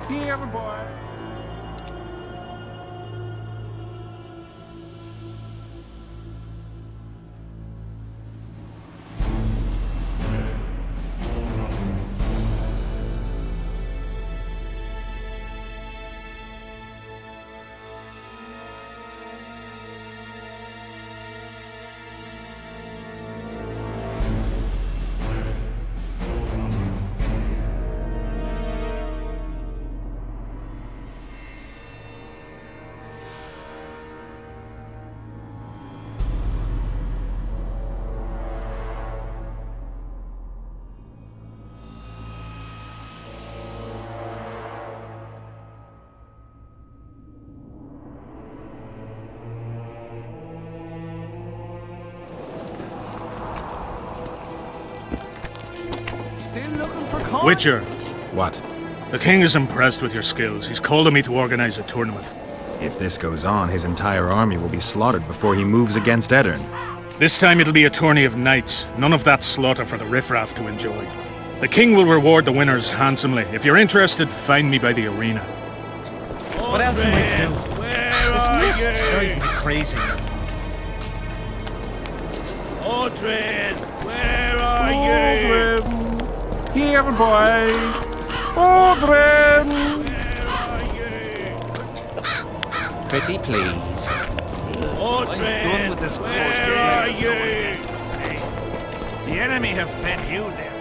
Here, boy. Witcher, What? the king is impressed with your skills. He's called on me to organize a tournament. If this goes on, his entire army will be slaughtered before he moves against Edirn. This time it'll be a tourney of knights. None of that slaughter for the riffraff to enjoy. The king will reward the winners handsomely. If you're interested, find me by the arena. What else am I to do? This mist's driving me crazy. Aldrin, where are you? Here, boy. Aldrin! Where are you? Pretty please. Aldrin, I'm done with this where are you? The enemy have fed you there.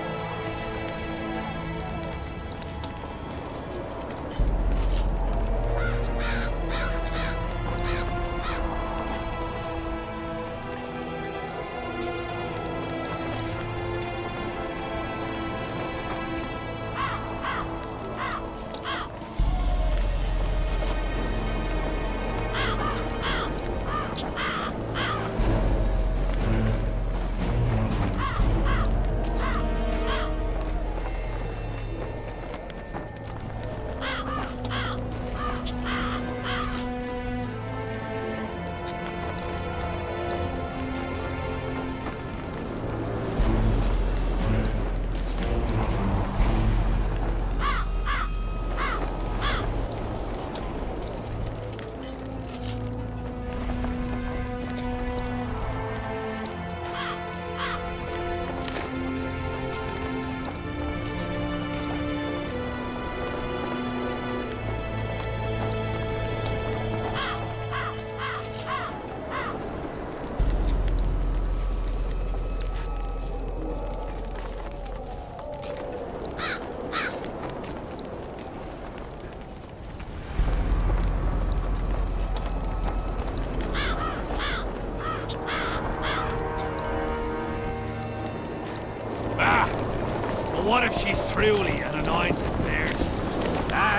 What if she's truly an anointed there?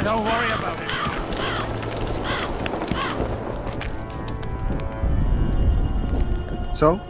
Don't worry about it. So?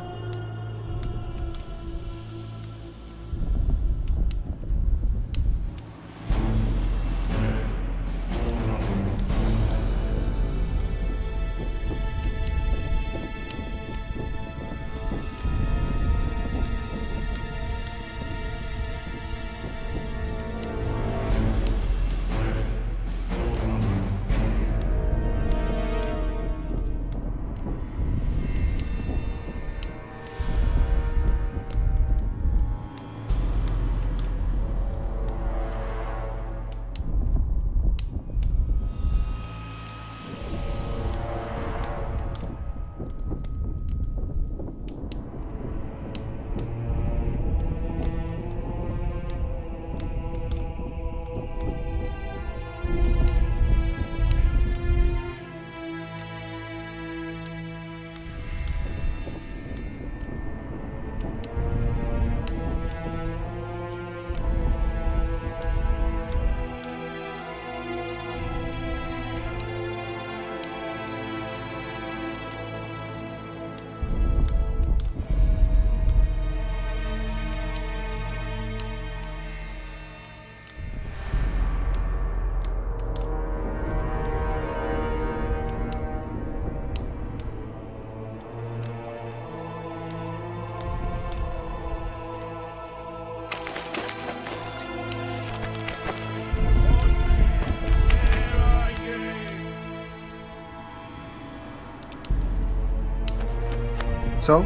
So?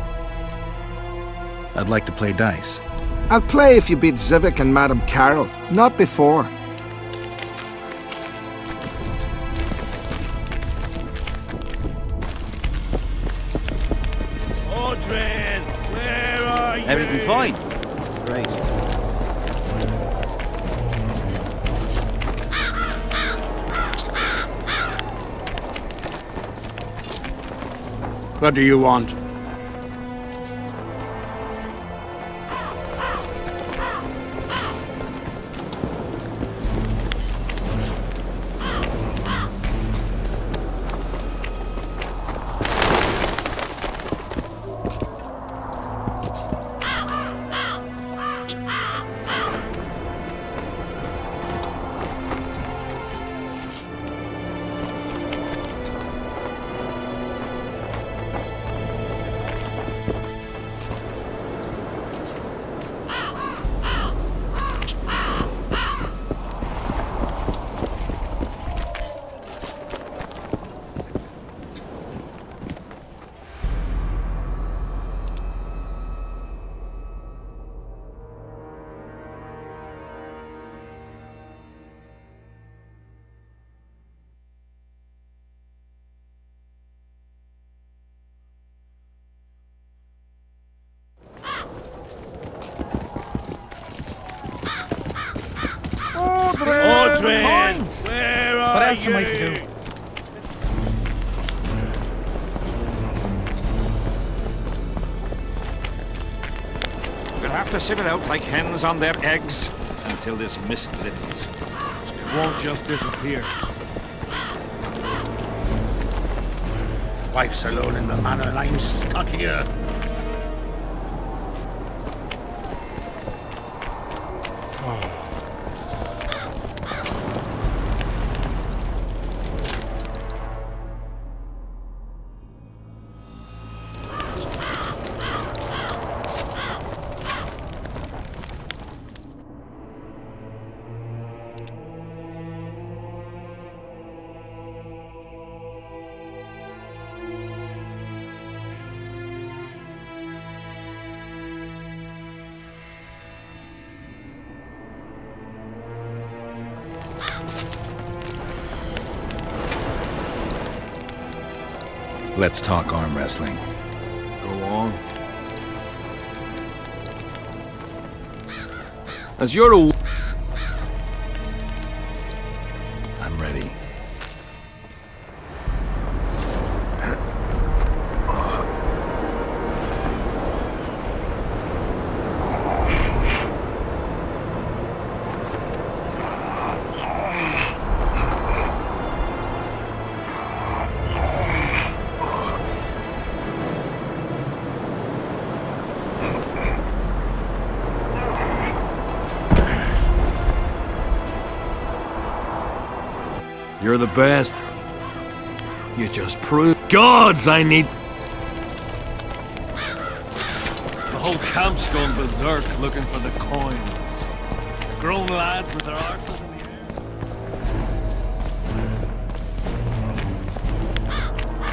I'd like to play dice. I'll play if you beat Zivik and Madame Carroll. Not before. Audrey, where are you? Everything fine? Great. What do you want? Audrey, where are What else you? am I to do? We'll have to sit it out like hens on their eggs until this mist lifts. It won't just disappear. Wife's alone in the manor and I'm stuck here. Let's talk arm wrestling. Go on. As you're a... I'm ready. You're the best. You just prove... Gods, I need... The whole camp's gone berserk looking for the coins. Grown lads with their arses in the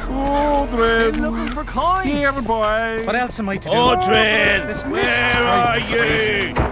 air. Audrey! Looking for coins. Here, boy! What else am I to do? Audrey, This mist where drives are me crazy. you?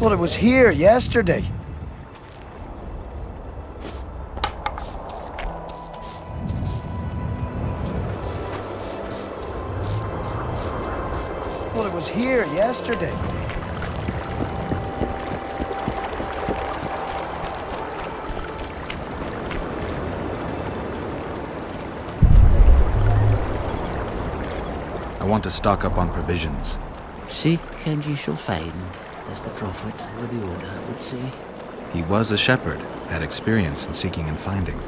Well, it was here yesterday. Well, it was here yesterday. I want to stock up on provisions. Seek and ye shall find, as the prophet Oda would say. He was a shepherd, had experience in seeking and finding.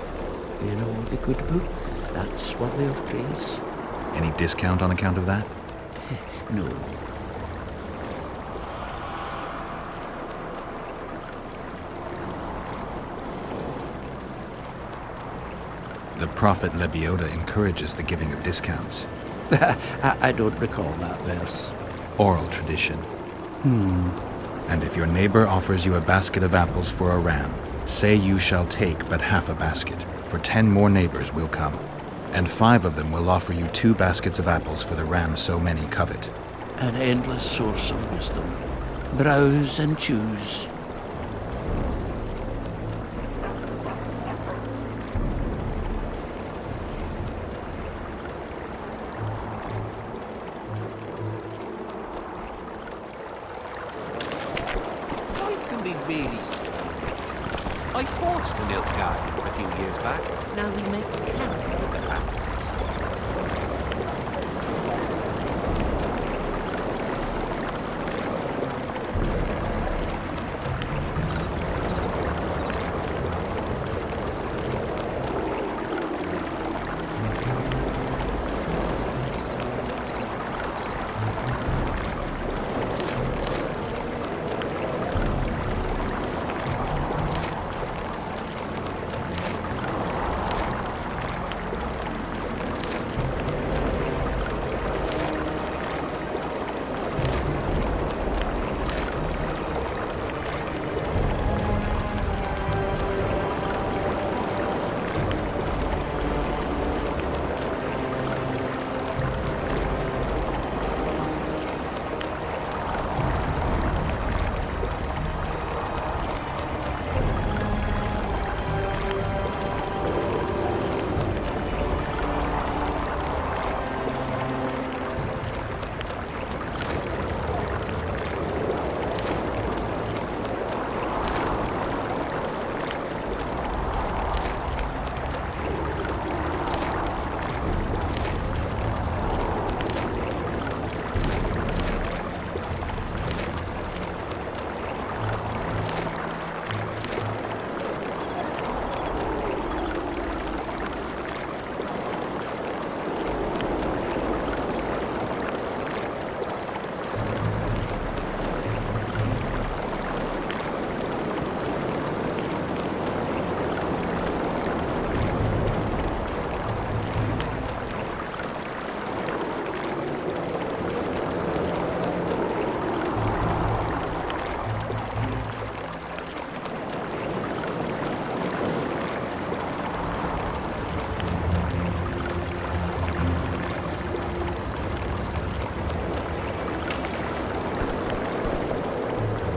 You know the good book, that's worthy of praise. Any discount on account of that? No. The prophet Lebioda encourages the giving of discounts. I don't recall that verse. Oral tradition. And if your neighbor offers you a basket of apples for a ram, say you shall take but half a basket, for 10 more neighbors will come, and 5 of them will offer you 2 baskets of apples for the ram so many covet. An endless source of wisdom. Browse and choose. Life can be really strange. I fought the Nilfgaard a few years back. Now we make camp with the families.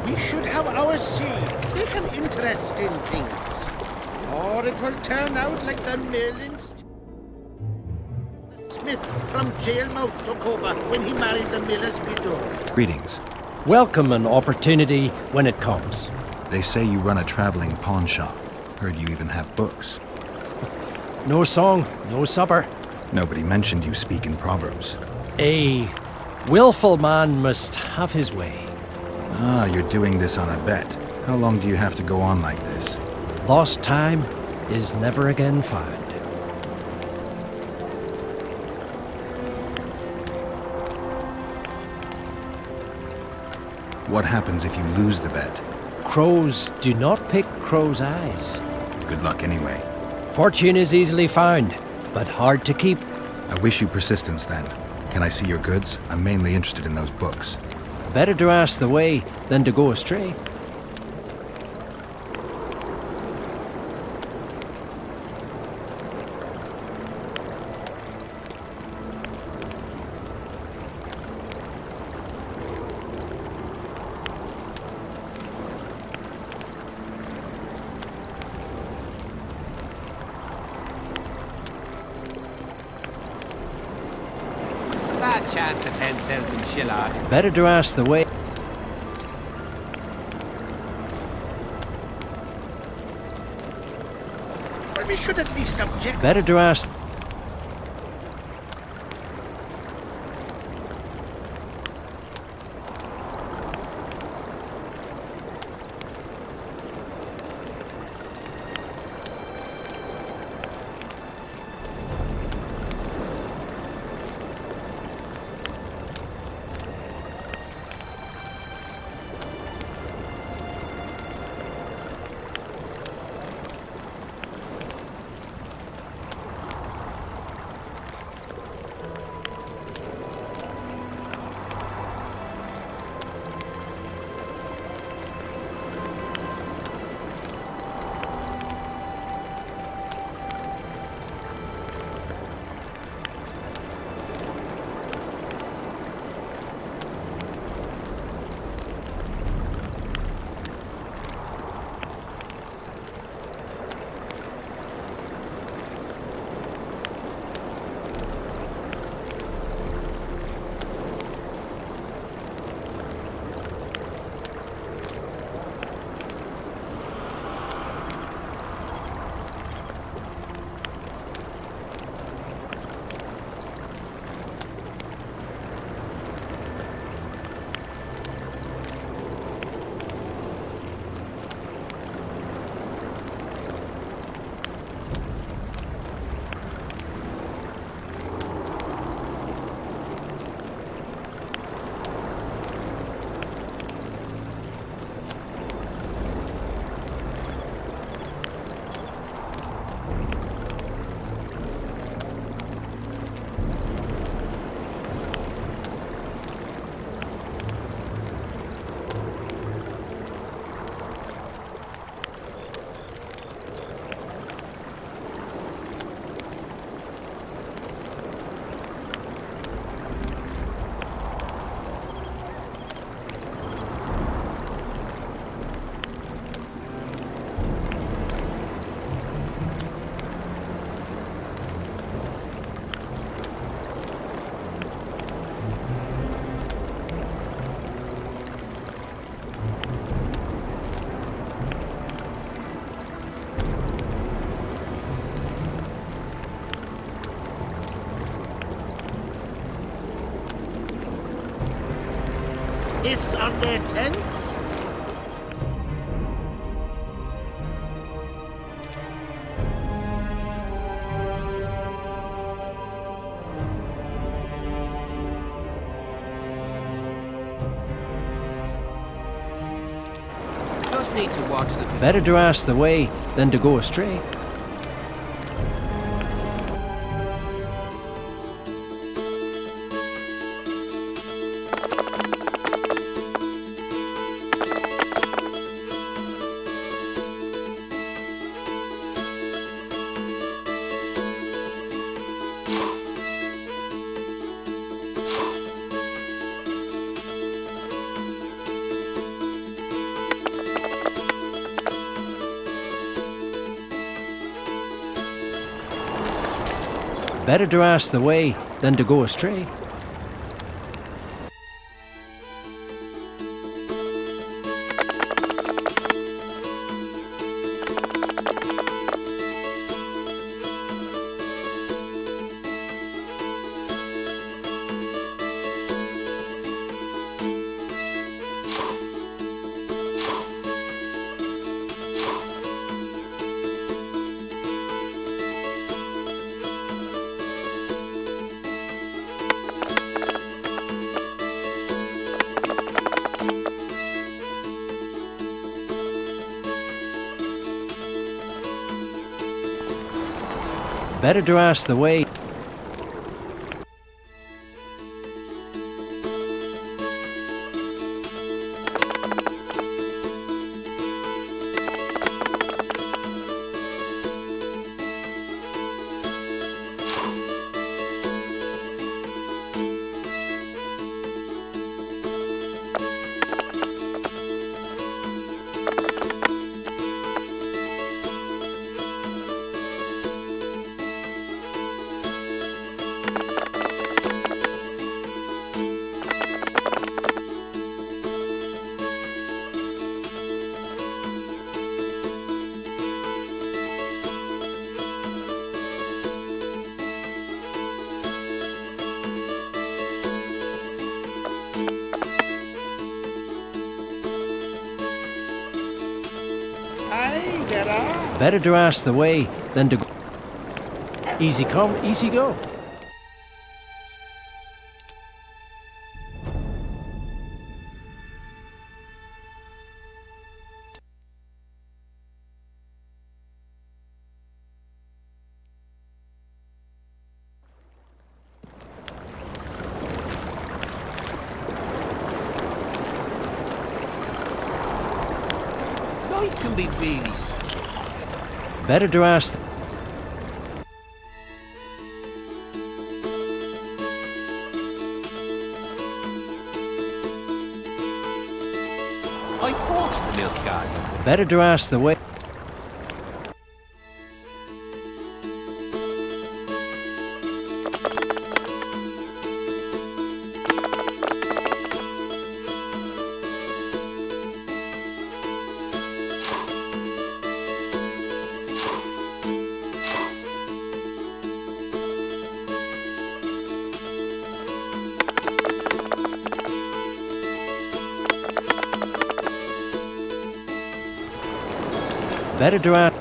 We should have our say. Take an interest in things. Or it will turn out like the Merlin's. The smith from Jailmouth took over when he married the miller's widow. Greetings. Welcome an opportunity when it comes. They say you run a traveling pawn shop. Heard you even have books. No song, no supper. Nobody mentioned you speak in proverbs. A willful man must have his way. Ah, you're doing this on a bet. How long do you have to go on like this? Lost time is never again found. What happens if you lose the bet? Crows do not pick crows' eyes. Good luck anyway. Fortune is easily found, but hard to keep. I wish you persistence then. Can I see your goods? I'm mainly interested in those books. Better to ask the way than to go astray. Bad chance of 10,000 shillard. Better to ask the way. Well, we should at least object. Better to ask. piss on their tents? Just need to watch the... Better to ask the way than to go astray. Better to ask the way than to go astray. Better to ask the way. Better to ask the way than to go. Easy come, easy go. Life can be really... Better to ask. I fought the milk garden. Better to ask the way. Better to ask.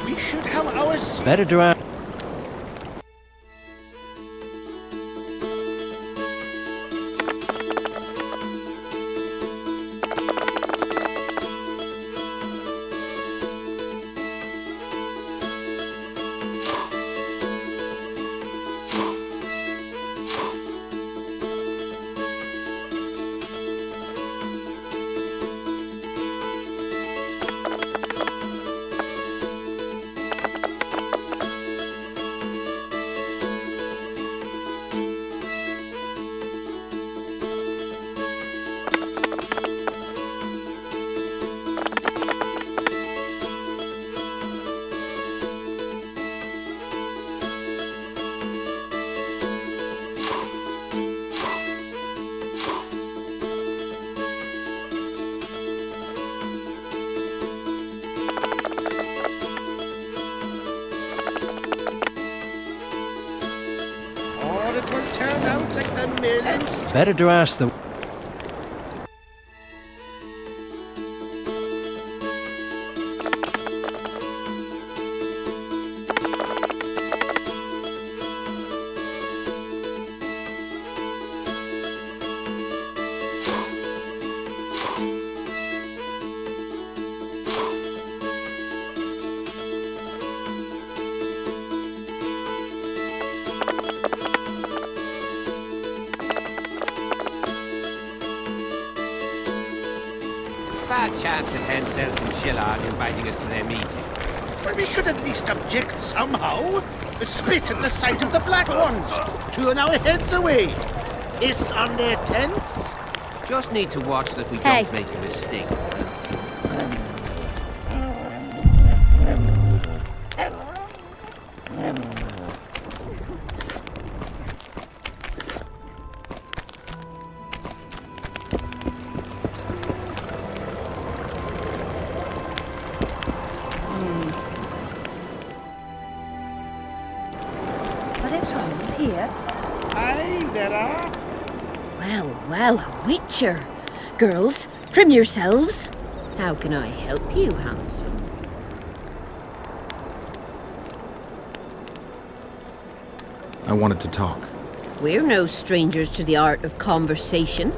We should have ours. Better to ask. Merlin's. Better to ask them. Bad chance of Hensel and Shillard inviting us to their meeting. Well, we should at least object somehow. Spit at the sight of the black ones. Turn our heads away. Hiss on their tents. Just need to watch that we Hey. don't make a mistake. Are there trolls here? Aye, there are. Well, well, a witcher. Girls, trim yourselves. How can I help you, handsome? I wanted to talk. We're no strangers to the art of conversation,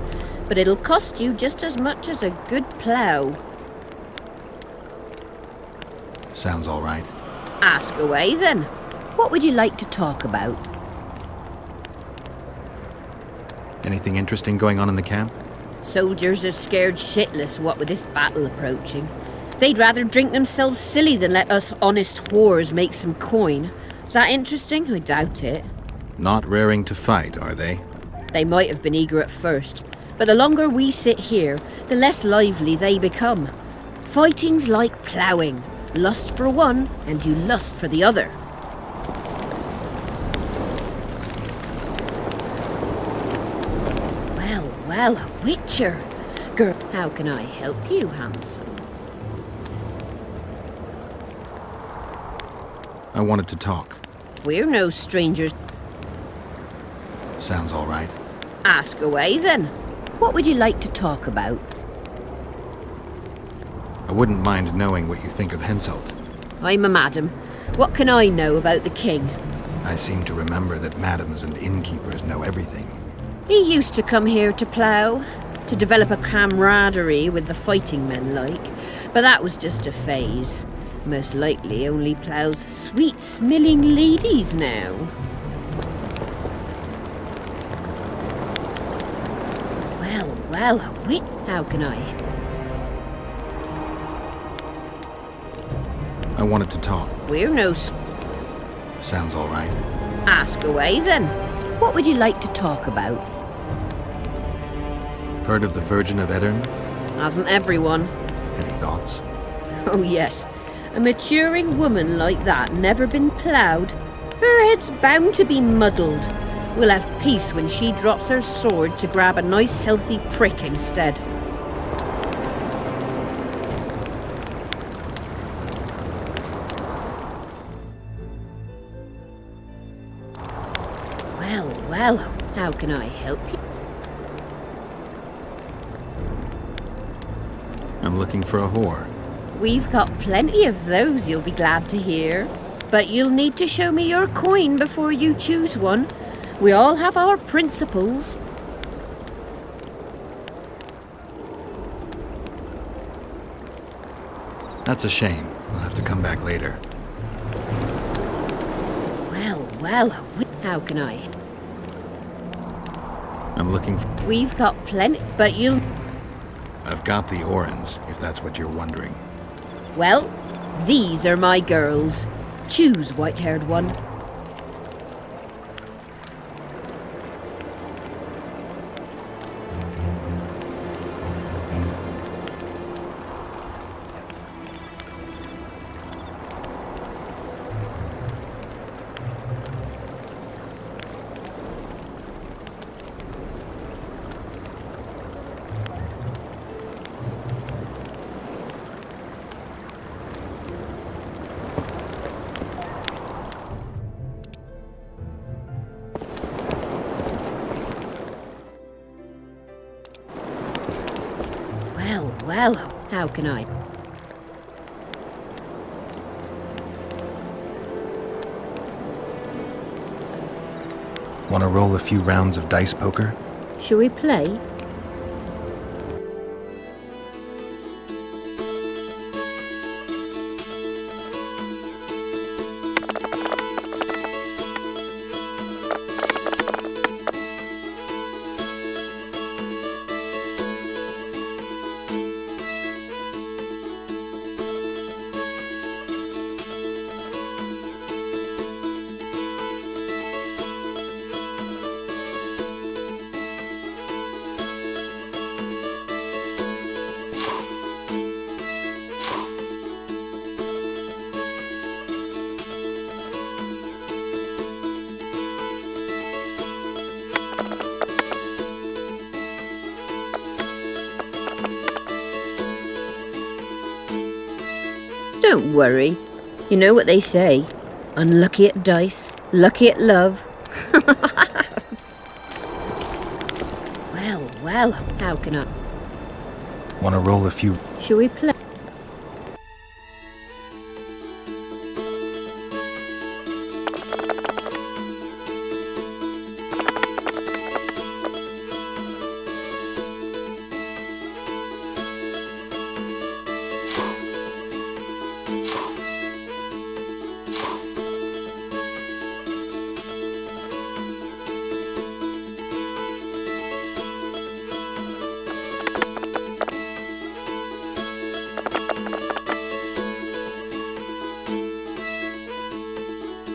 but it'll cost you just as much as a good plough. Sounds all right. Ask away, then. What would you like to talk about? Anything interesting going on in the camp? Soldiers are scared shitless, what with this battle approaching. They'd rather drink themselves silly than let us honest whores make some coin. Is that interesting? I doubt it. Not raring to fight, are they? They might have been eager at first, but the longer we sit here, the less lively they become. Fighting's like ploughing. Lust for one, and you lust for the other. Well, well, a witcher. Girl, how can I help you, handsome? I wanted to talk. We're no strangers. Sounds all right. Ask away, then. What would you like to talk about? I wouldn't mind knowing what you think of Henselt. I'm a madam. What can I know about the king? I seem to remember that madams and innkeepers know everything. He used to come here to plough, to develop a camaraderie with the fighting men like, but that was just a phase. Most likely only ploughs sweet-smelling ladies now. Well, well, a wit. How can I? I wanted to talk. We're no Sounds all right. Ask away, then. What would you like to talk about? Heard of the Virgin of Eddern? Hasn't everyone? Any thoughts? Oh, yes. A maturing woman like that never been ploughed. Her head's bound to be muddled. We'll have peace when she drops her sword to grab a nice healthy prick instead. Well, well, how can I help you? I'm looking for a whore. We've got plenty of those, you'll be glad to hear. But you'll need to show me your coin before you choose one. We all have our principles. That's a shame. I'll have to come back later. Well, well, how can I? I'm looking for... We've got plenty, but you'll... I've got the Orans, if that's what you're wondering. Well, these are my girls. Choose, white-haired one. well, how can I? Want to roll a few rounds of dice poker? Shall we play? Don't worry. You know what they say. Unlucky at dice, lucky at love. Well, how can I? Want to roll a few... Shall we play?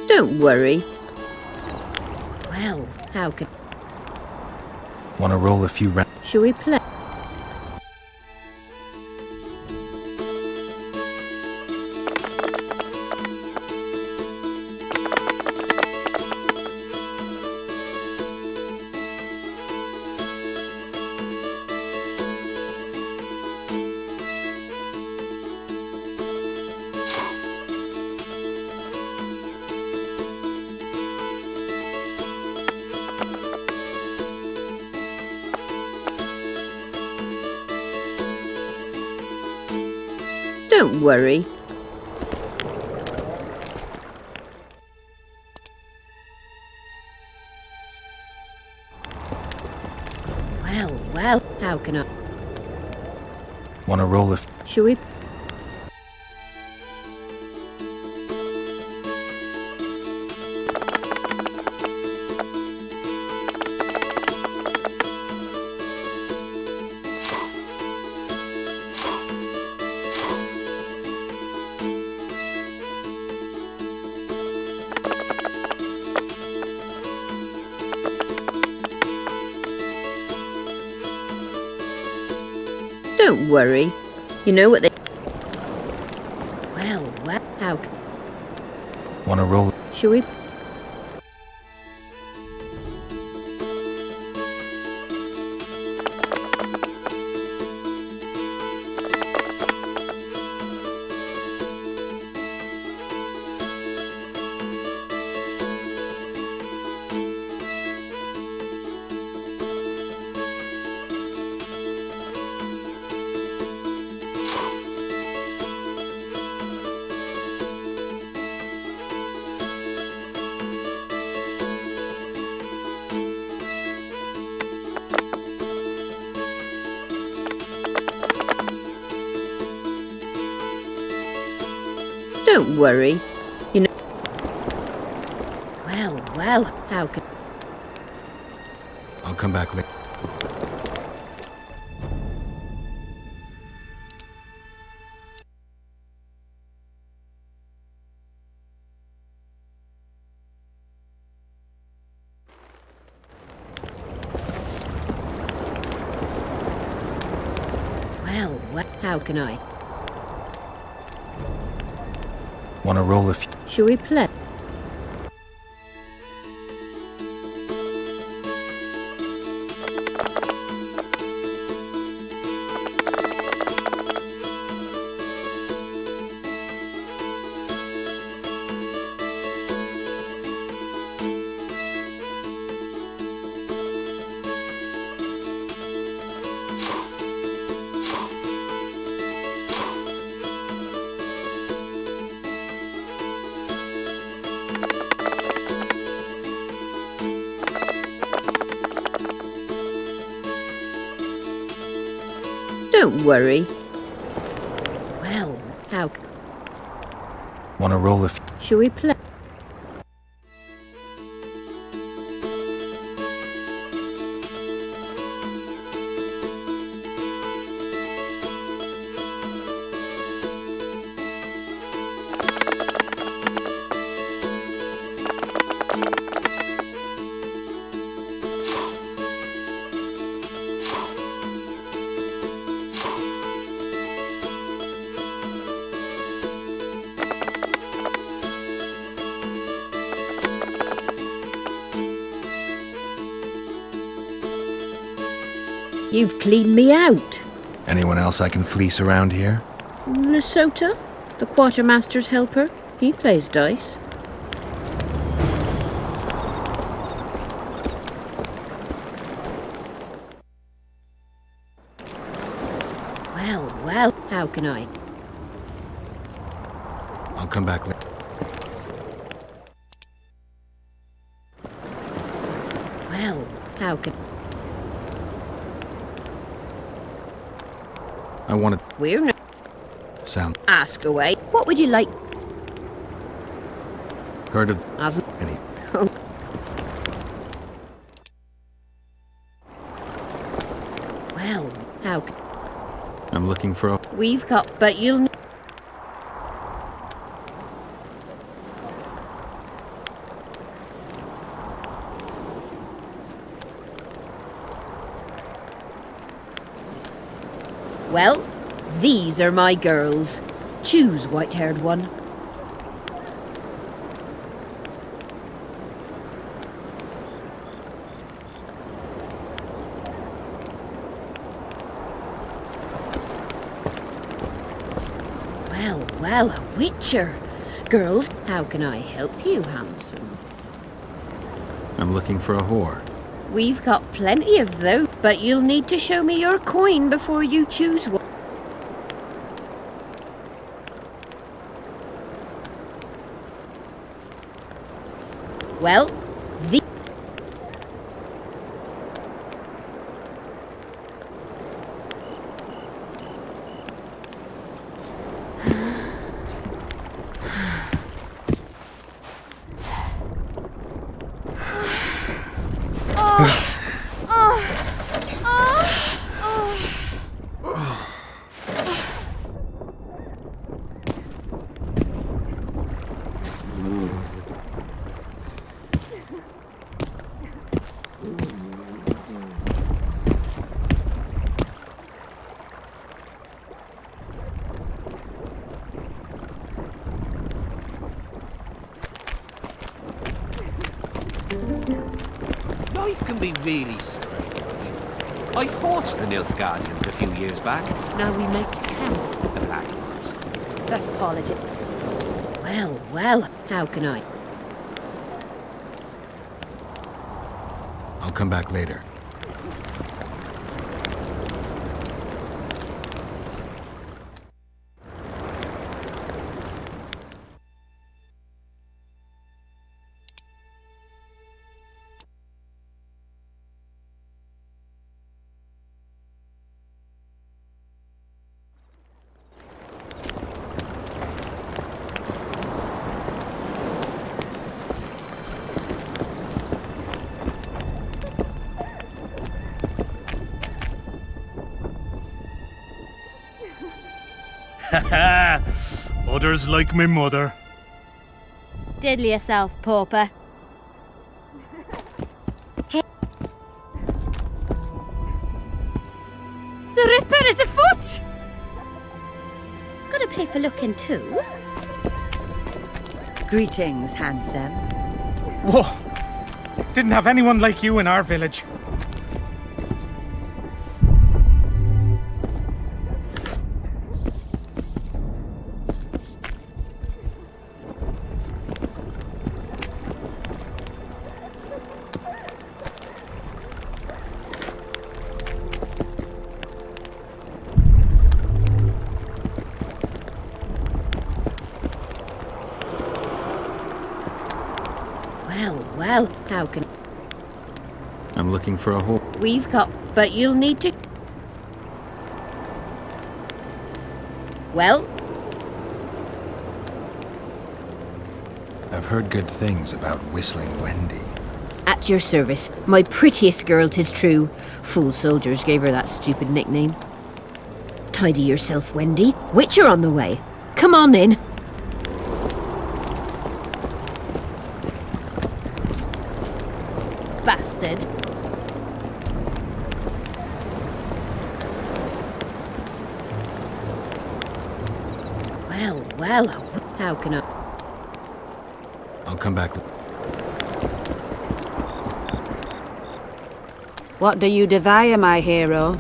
Don't worry. Well, how can... Want to roll a few rounds? Shall we play? Don't worry. Well, how can I? Want to roll a... Shall we? Don't worry. You know what they... Well, how can... Want to roll... Shall we? Don't worry. You know... Well, how can... I'll come back later. Well, how can I? Want to roll a few... Shall we play? Don't worry. Well, how... Want to roll if... Shall we play? You've cleaned me out. Anyone else I can fleece around here? Lesota, the quartermaster's helper. He plays dice. Well, how can I? I'll come back later. Well, how can... I wanted... We're not... Sound. Ask away. What would you like? Heard of... As... Any... Well, how can... I'm looking for a... We've got... But you'll... Well, these are my girls. Choose, white-haired one. Well, a witcher. Girls, how can I help you, handsome? I'm looking for a whore. We've got plenty of those, but you'll need to show me your coin before you choose one. Well, the... Life can be really strange. I fought the Nilfgaardians a few years back. Now we make camp with the Black Ones. That's politics. Well, how can I? I'll come back later. Others like my mother. Diddle yourself, pauper. The Ripper is afoot! Gotta pay for looking too. Greetings, handsome. Whoa! Didn't have anyone like you in our village. Well, how can... I'm looking for a whore. We've got... But you'll need to... Well, I've heard good things about Whistling Wendy. at your service. My prettiest girl, 'tis true. Fool soldiers gave her that stupid nickname. Tidy yourself, Wendy. Witcher on the way. Come on in. Bastard. Well, how can I... I'll come back. What do you desire, my hero?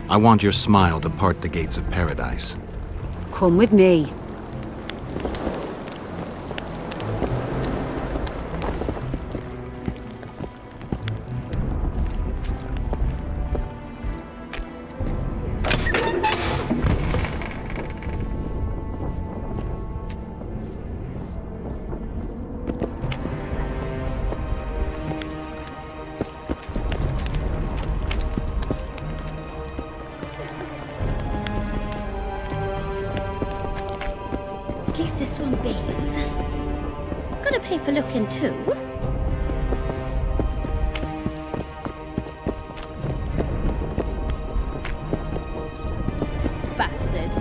I want your smile to part the gates of paradise. Come with me. At least this one bathes. Gotta pay for looking too. Bastard.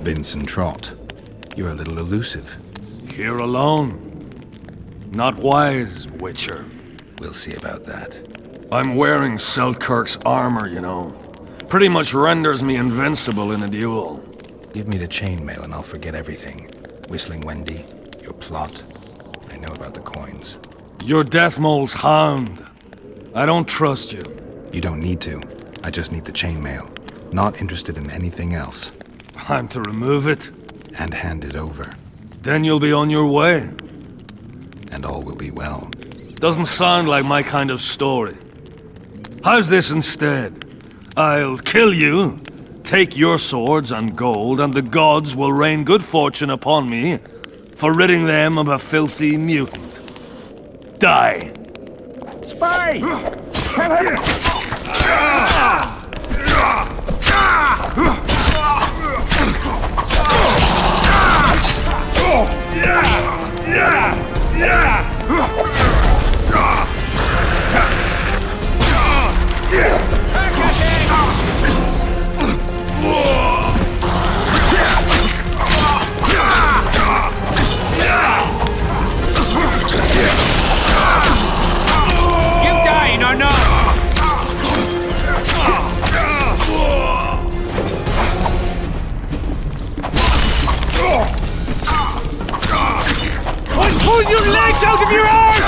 Vincent Trott, you're a little elusive. Here alone. Not wise, Witcher. We'll see about that. I'm wearing Selkirk's armor, you know. Pretty much renders me invincible in a duel. Give me the chainmail and I'll forget everything. Whistling Wendy, your plot. I know about the coins. You're Deathmole's hound. I don't trust you. You don't need to. I just need the chainmail. Not interested in anything else. I'm to remove it? And hand it over. Then you'll be on your way. And all will be well. Doesn't sound like my kind of story. How's this instead? I'll kill you, take your swords and gold, and the gods will rain good fortune upon me for ridding them of a filthy mutant. Die! Spy! You dying or not? Pull your legs out of your arms!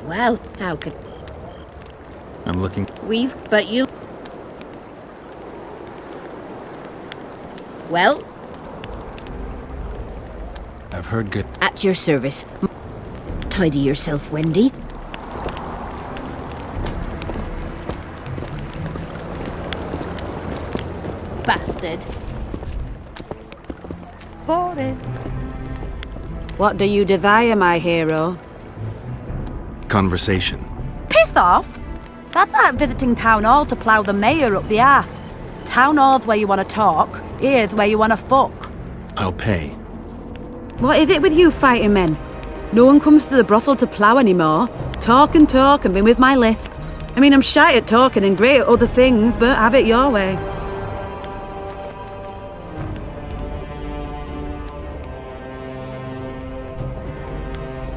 Well, how could... I'm looking... But you... Well, I've heard good... at your service. Tidy yourself, Wendy. Bastard. What do you desire, my hero? Conversation. Piss off! That's like visiting Town Hall to plough the mayor up the arse. Town Hall's where you want to talk, here's where you want to fuck. I'll pay. What is it with you fighting men? No one comes to the brothel to plough anymore. Talk and be with my lisp. I mean, I'm shy at talking and great at other things, but have it your way.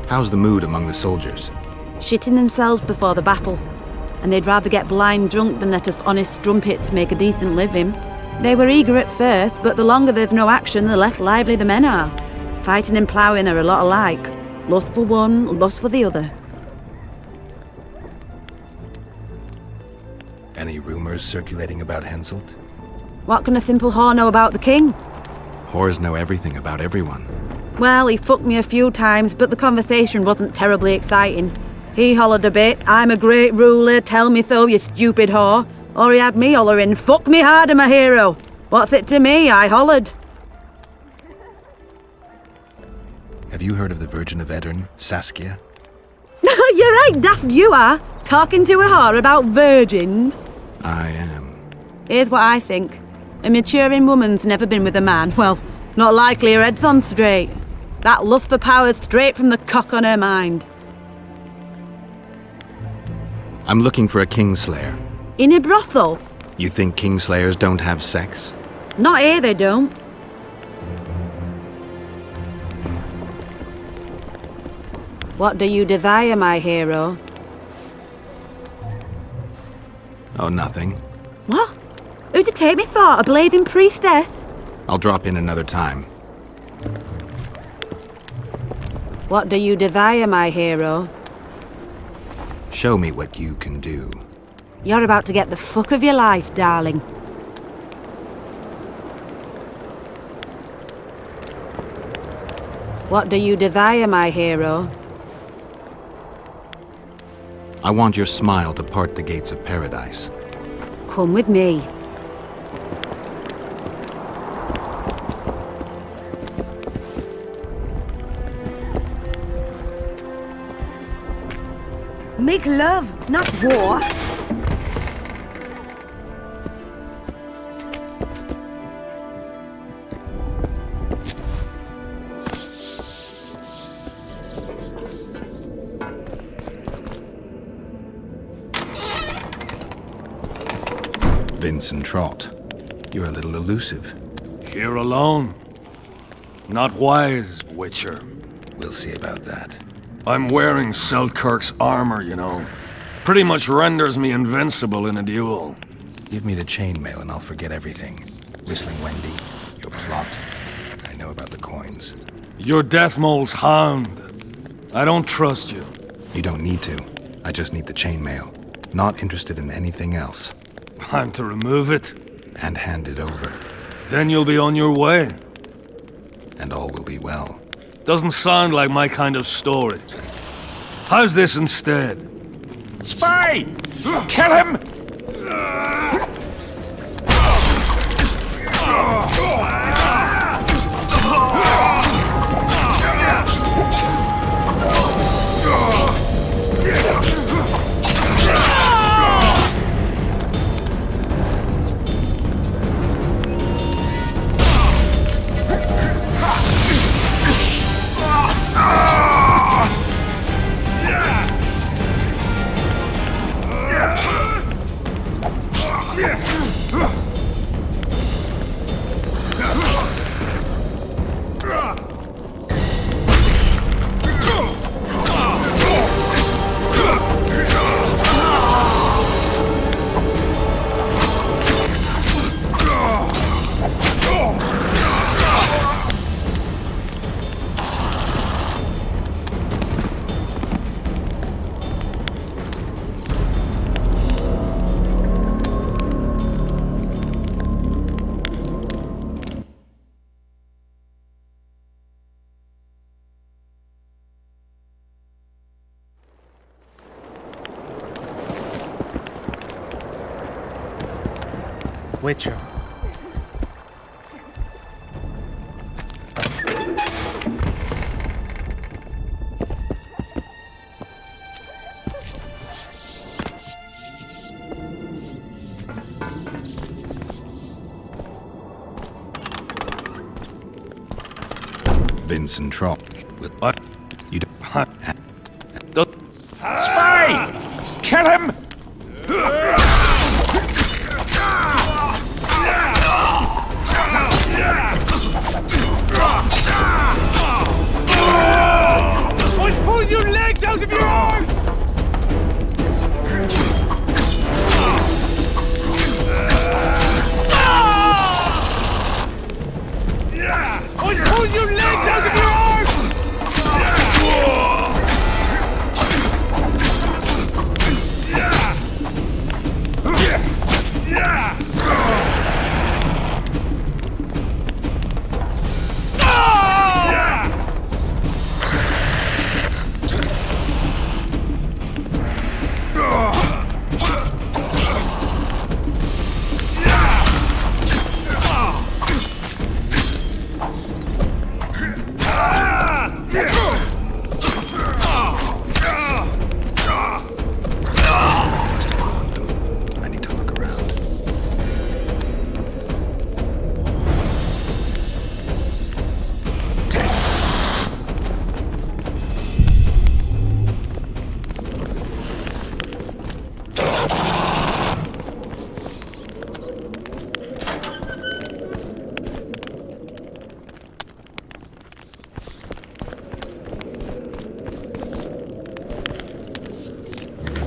How's the mood among the soldiers? Shitting themselves before the battle. And they'd rather get blind drunk than let us honest strumpets make a decent living. They were eager at first, but the longer there's no action, the less lively the men are. Fighting and ploughing are a lot alike. Lust for one, lust for the other. Any rumours circulating about Henselt? What can a simple whore know about the king? Whores know everything about everyone. Well, he fucked me a few times, but the conversation wasn't terribly exciting. He hollered a bit, I'm a great ruler, tell me so, you stupid whore. Or he had me hollering, fuck me harder, my hero. What's it to me? I hollered. Have you heard of the Virgin of Edirne, Saskia? You're right, daft you are. Talking to a whore about virgins. I am. Here's what I think. A maturing woman's never been with a man. Well, not likely her head's on straight. That lust for power's straight from the cock on her mind. I'm looking for a Kingslayer. In a brothel? You think Kingslayers don't have sex? Not here, they don't. What do you desire, my hero? Oh, nothing. What? Who'd you take me for? A blazing priestess? I'll drop in another time. What do you desire, my hero? Show me what you can do. You're about to get the fuck of your life, darling. What do you desire, my hero? I want your smile to part the gates of paradise. Come with me. Make love, not war. Vincent Trott, you're a little elusive. Here alone. Not wise, Witcher. We'll see about that. I'm wearing Selkirk's armor, you know. Pretty much renders me invincible in a duel. Give me the chainmail and I'll forget everything. Whistling Wendy, your plot. I know about the coins. You're Deathmole's hound. I don't trust you. You don't need to. I just need the chainmail. Not interested in anything else. I'm to remove it? And hand it over. Then you'll be on your way. And all will be well. Doesn't sound like my kind of story. How's this instead? Spy! Kill him! Witcher. Vincent Trott. With what? You don't. Spy! Kill him! I'll pull your legs out of your arms! I'll pull your legs out of your arms! I need to look around.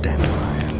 Dandelion.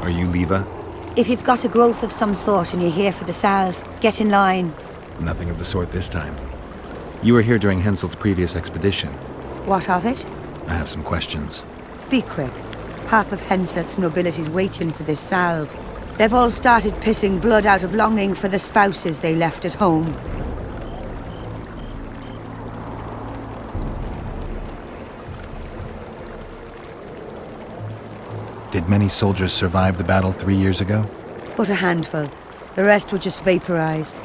Are you Leva? If you've got a growth of some sort and you're here for the salve, get in line. Nothing of the sort this time. You were here during Henselt's previous expedition. What of it? I have some questions. Be quick. Half of Henselt's nobility's waiting for this salve. They've all started pissing blood out of longing for the spouses they left at home. Did many soldiers survive the battle 3 years ago? But a handful. The rest were just vaporized.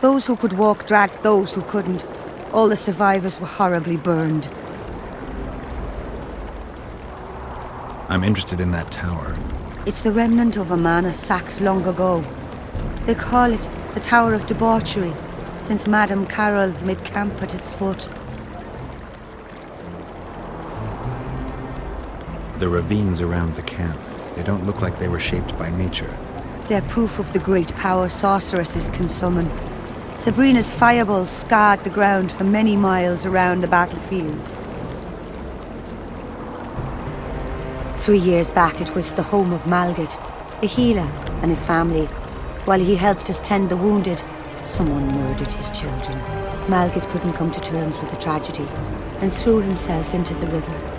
Those who could walk dragged those who couldn't. All the survivors were horribly burned. I'm interested in that tower. It's the remnant of a manor sacked long ago. They call it the Tower of Debauchery, since Madame Carol made camp at its foot. The ravines around the camp, they don't look like they were shaped by nature. They're proof of the great power sorceresses can summon. Sabrina's fireballs scarred the ground for many miles around the battlefield. 3 years back, it was the home of Malgit, a healer, and his family. While he helped us tend the wounded, someone murdered his children. Malgit couldn't come to terms with the tragedy and threw himself into the river.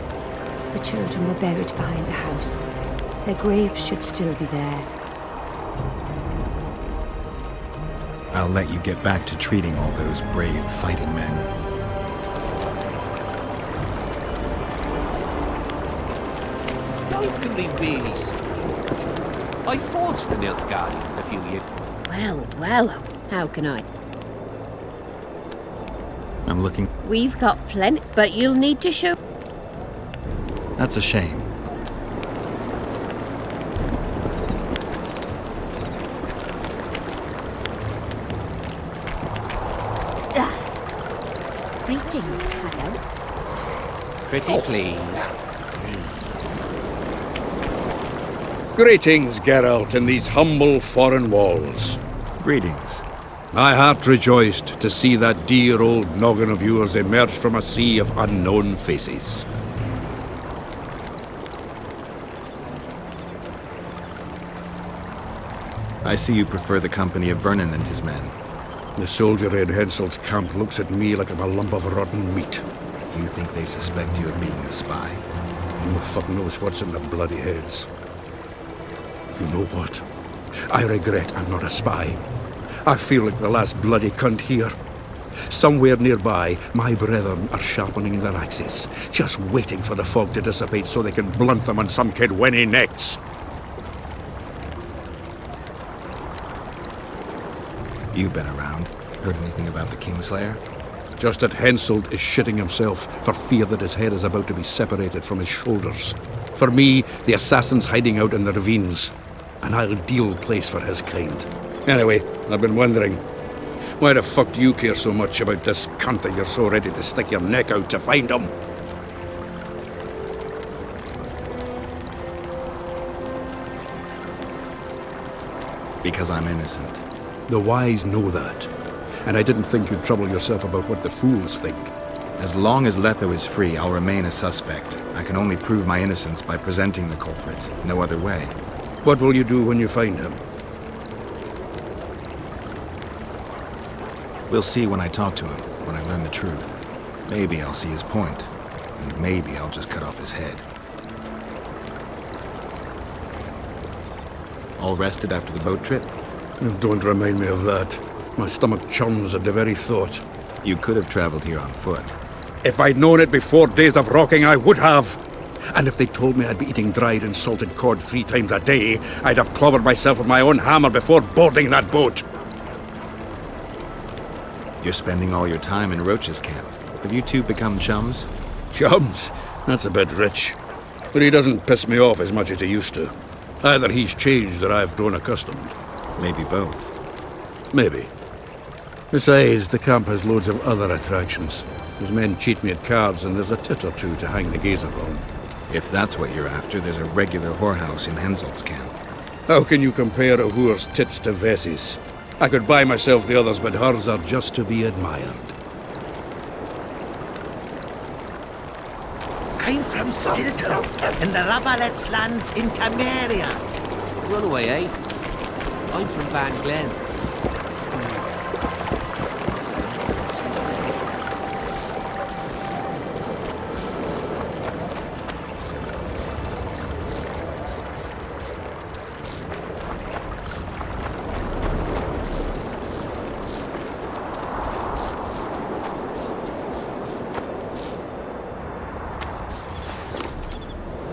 The children were buried behind the house. Their graves should still be there. I'll let you get back to treating all those brave fighting men. Life can be really strange. I fought the Nilfgaardians a few years. Well, how can I? I'm looking... We've got plenty, but you'll need to show... That's a shame. Greetings, Haggard. Pretty please. Greetings, Geralt, in these humble foreign walls. Greetings. My heart rejoiced to see that dear old noggin of yours emerge from a sea of unknown faces. I see you prefer the company of Vernon and his men. The soldier in Henselt's camp looks at me like I'm a lump of rotten meat. Do you think they suspect you of being a spy? Who the fuck knows what's in their bloody heads? You know what? I regret I'm not a spy. I feel like the last bloody cunt here. Somewhere nearby, my brethren are sharpening their axes, just waiting for the fog to dissipate so they can blunt them on some kid when he necks. You've been around. Heard anything about the Kingslayer? Just that Henselt is shitting himself for fear that his head is about to be separated from his shoulders. For me, the assassin's hiding out in the ravines. An ideal place for his kind. Anyway, I've been wondering, why the fuck do you care so much about this cunt that you're so ready to stick your neck out to find him? Because I'm innocent. The wise know that. And I didn't think you'd trouble yourself about what the fools think. As long as Letho is free, I'll remain a suspect. I can only prove my innocence by presenting the culprit. No other way. What will you do when you find him? We'll see when I talk to him, when I learn the truth. Maybe I'll see his point, and maybe I'll just cut off his head. All rested after the boat trip? Don't remind me of that. My stomach churns at the very thought. You could have traveled here on foot. If I'd known it before days of rocking, I would have. And if they told me I'd be eating dried and salted cod 3 times a day, I'd have clobbered myself with my own hammer before boarding that boat. You're spending all your time in Roach's camp. Have you two become chums? Chums? That's a bit rich. But he doesn't piss me off as much as he used to. Either he's changed or I've grown accustomed. Maybe both. Maybe. Besides, the camp has loads of other attractions. His men cheat me at cards, and there's a tit or two to hang the gazer on. If that's what you're after, there's a regular whorehouse in Henselt's camp. How can you compare a whore's tits to Vessi's? I could buy myself the others, but hers are just to be admired. I'm from Stilton, in the Ravalets lands in Temeria. Runaway, eh? I'm from Van Glen.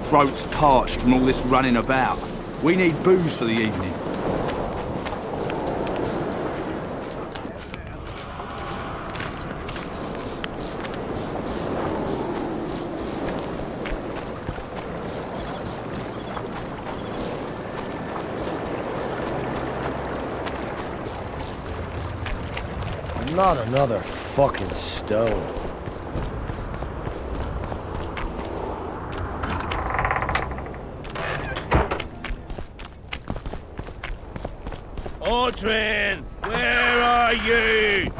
Throats parched from all this running about. We need booze for the evening. Not another fucking stone. Audrin, where are you?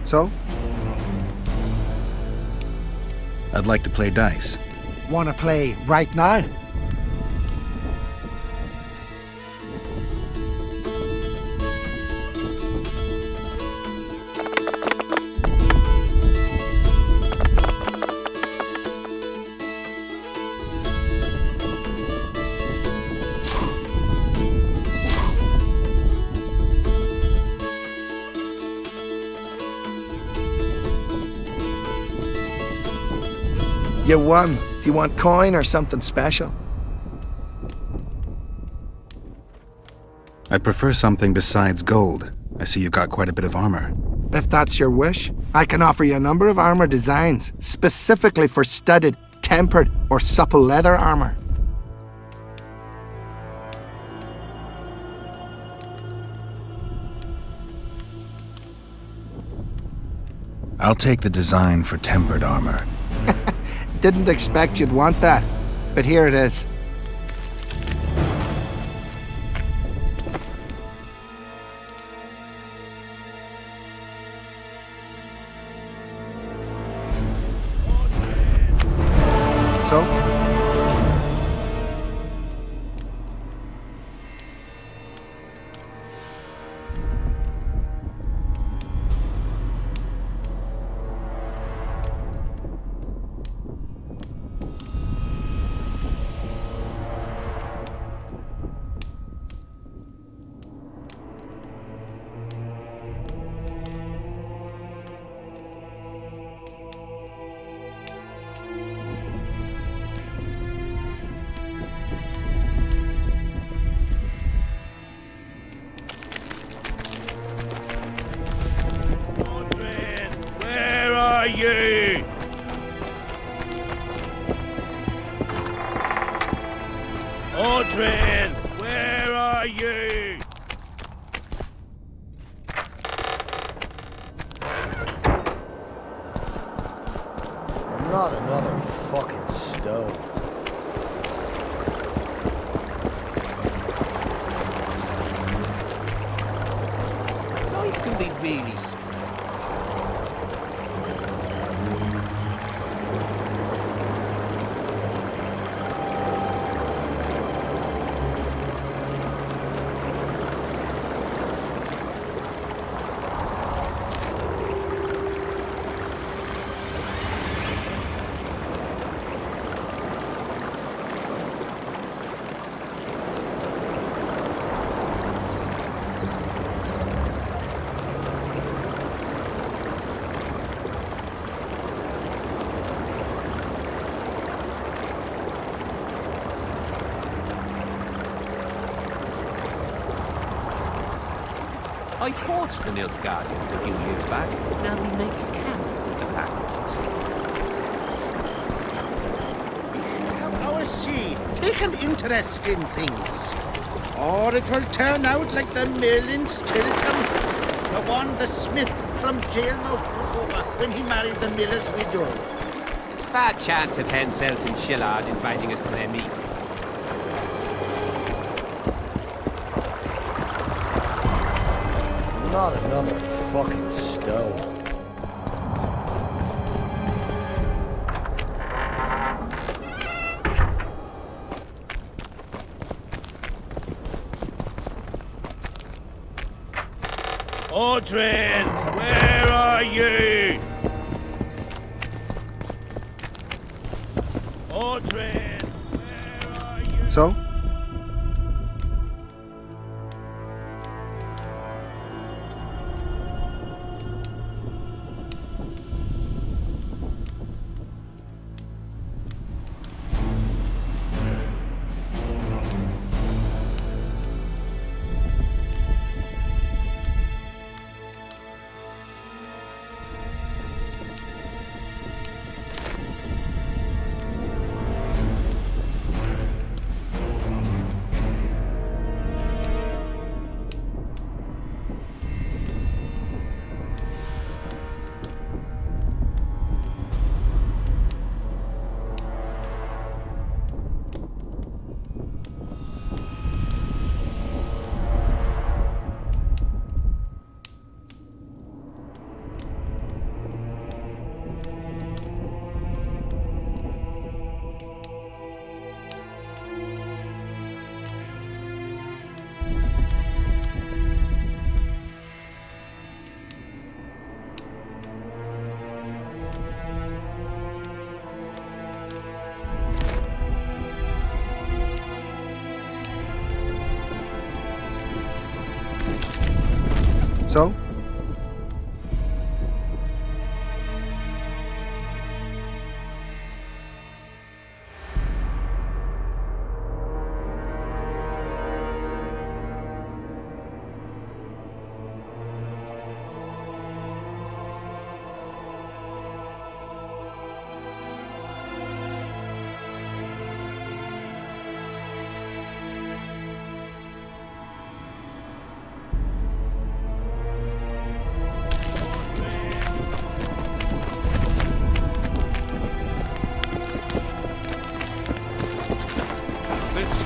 So? I'd like to play dice. Wanna play right now? You won. Do you want coin or something special? I'd prefer something besides gold. I see you've got quite a bit of armor. If that's your wish, I can offer you a number of armor designs, specifically for studded, tempered, or supple leather armor. I'll take the design for tempered armor. Didn't expect you'd want that, but here it is. So? Where are you? Audrin, where are you? Not another fucking stone. Life can be really I fought the Nilfgaardians a few years back. Now we make camp with the Packers. We should have our say. Take an interest in things. Or it will turn out like the mill in Stilton. The one the smith from Jailmouth was over when he married the miller's widow. There's far chance of Hen Selton Shillard inviting us to their meet. Not another fucking stone. Audrin, where are you? Audrin, where are you? So? So?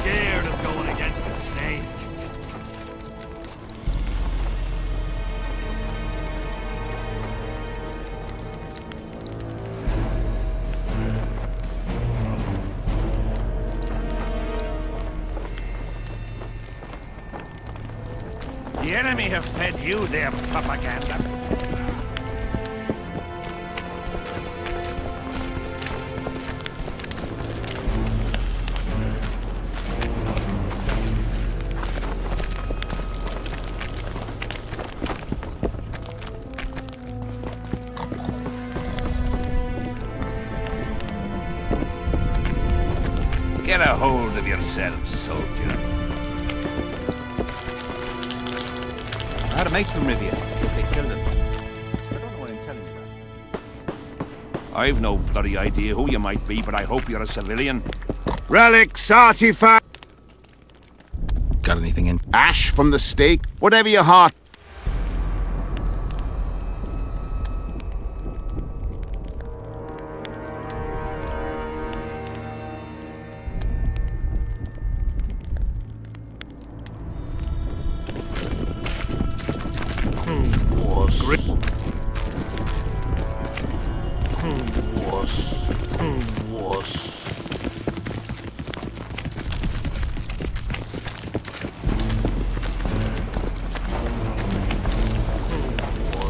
Scared of going against the Saint. The enemy have fed you their propaganda. Get a hold of yourself, soldier. I had a mate from Rivia. They killed him. I don't know what I'm telling you about. I've no bloody idea who you might be, but I hope you're a civilian. Relics, artifact. Got anything in? Ash from the stake. Whatever your heart.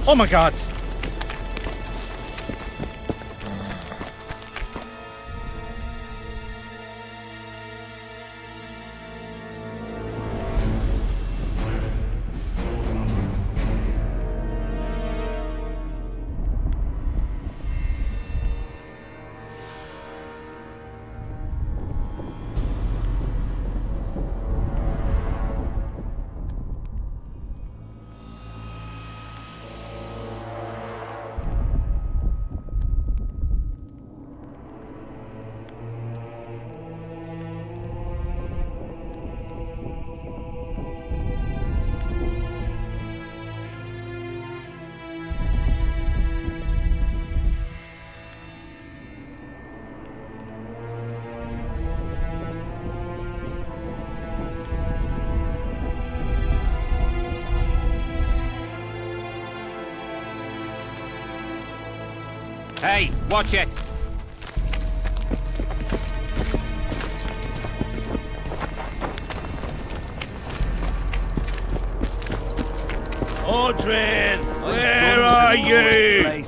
Oh my god! Hey, watch it! Audrin, where are you?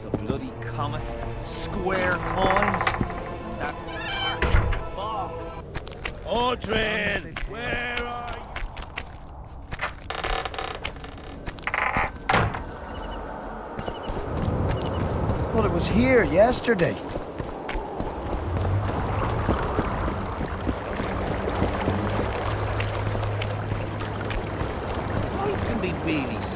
The bloody comet, square coins. Audrin, where are you? Well, it was here yesterday. Life can be really strange.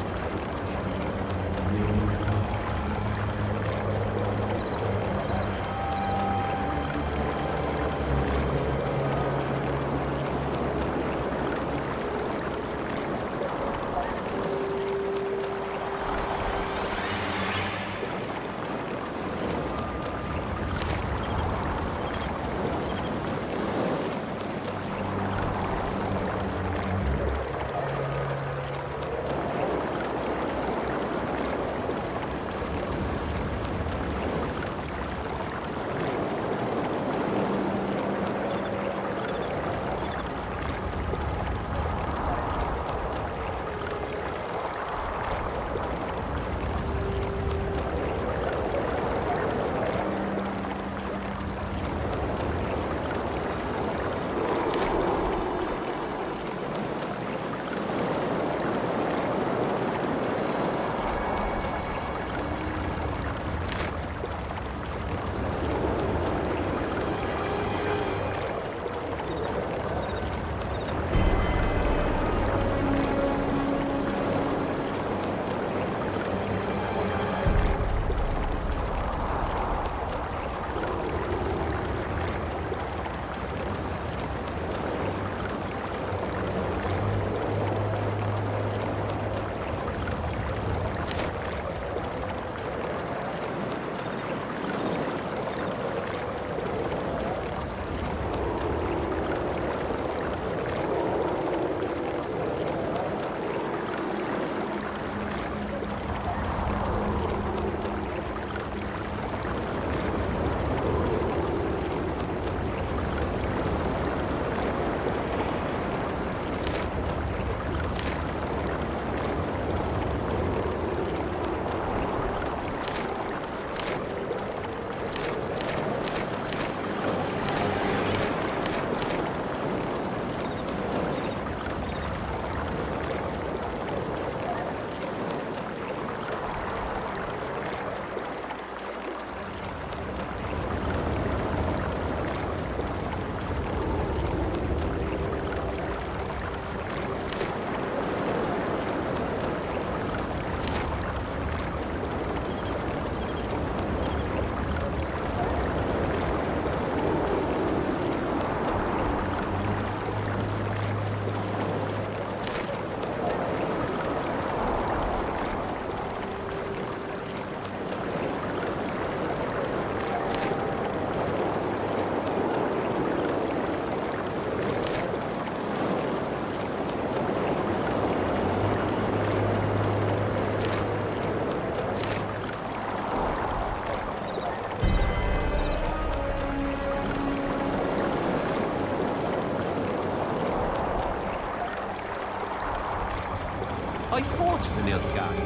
I fought the Nilfgaard.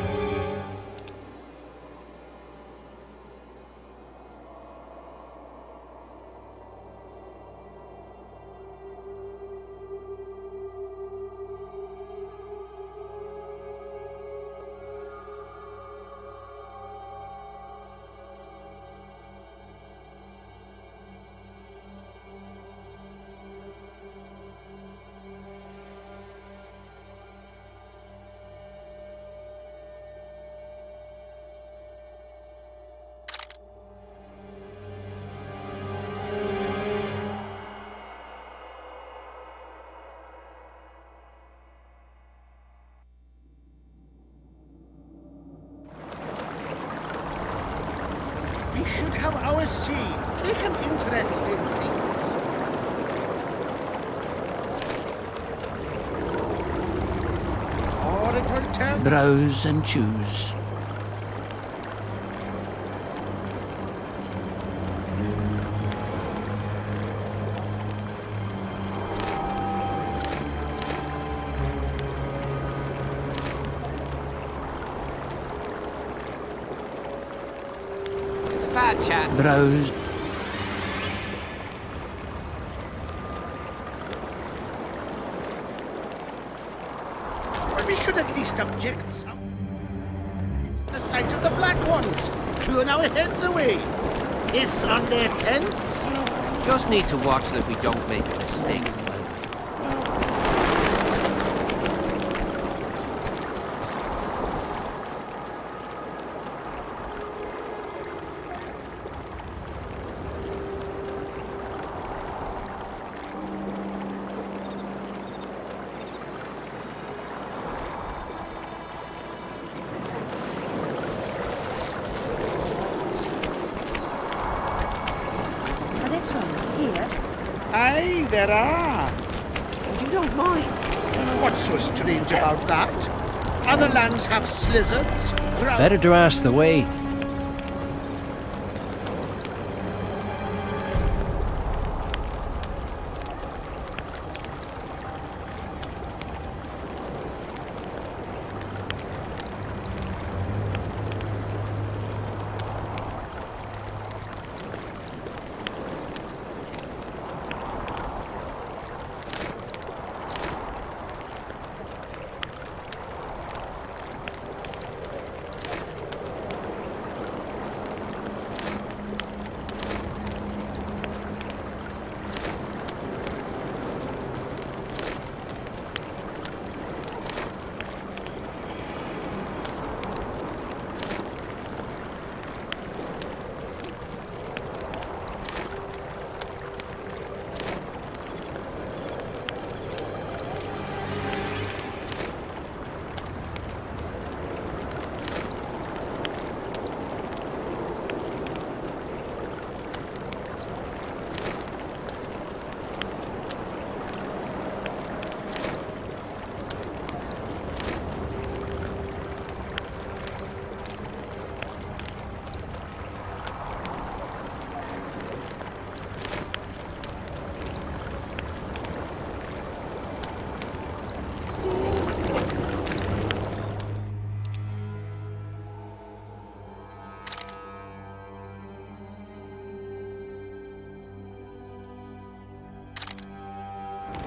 We should have our sea. Take an interest in things. Or it will turn... Browse and choose. bad chat. Browse. Well, we should at least object some. The sight of the black ones, turn our heads away. Hiss on their tents. Just need to watch that we don't make a mistake. Are there trolls here? Aye, there are. You don't mind. What's so strange about that? Other lands have slizzards. Better to ask the way.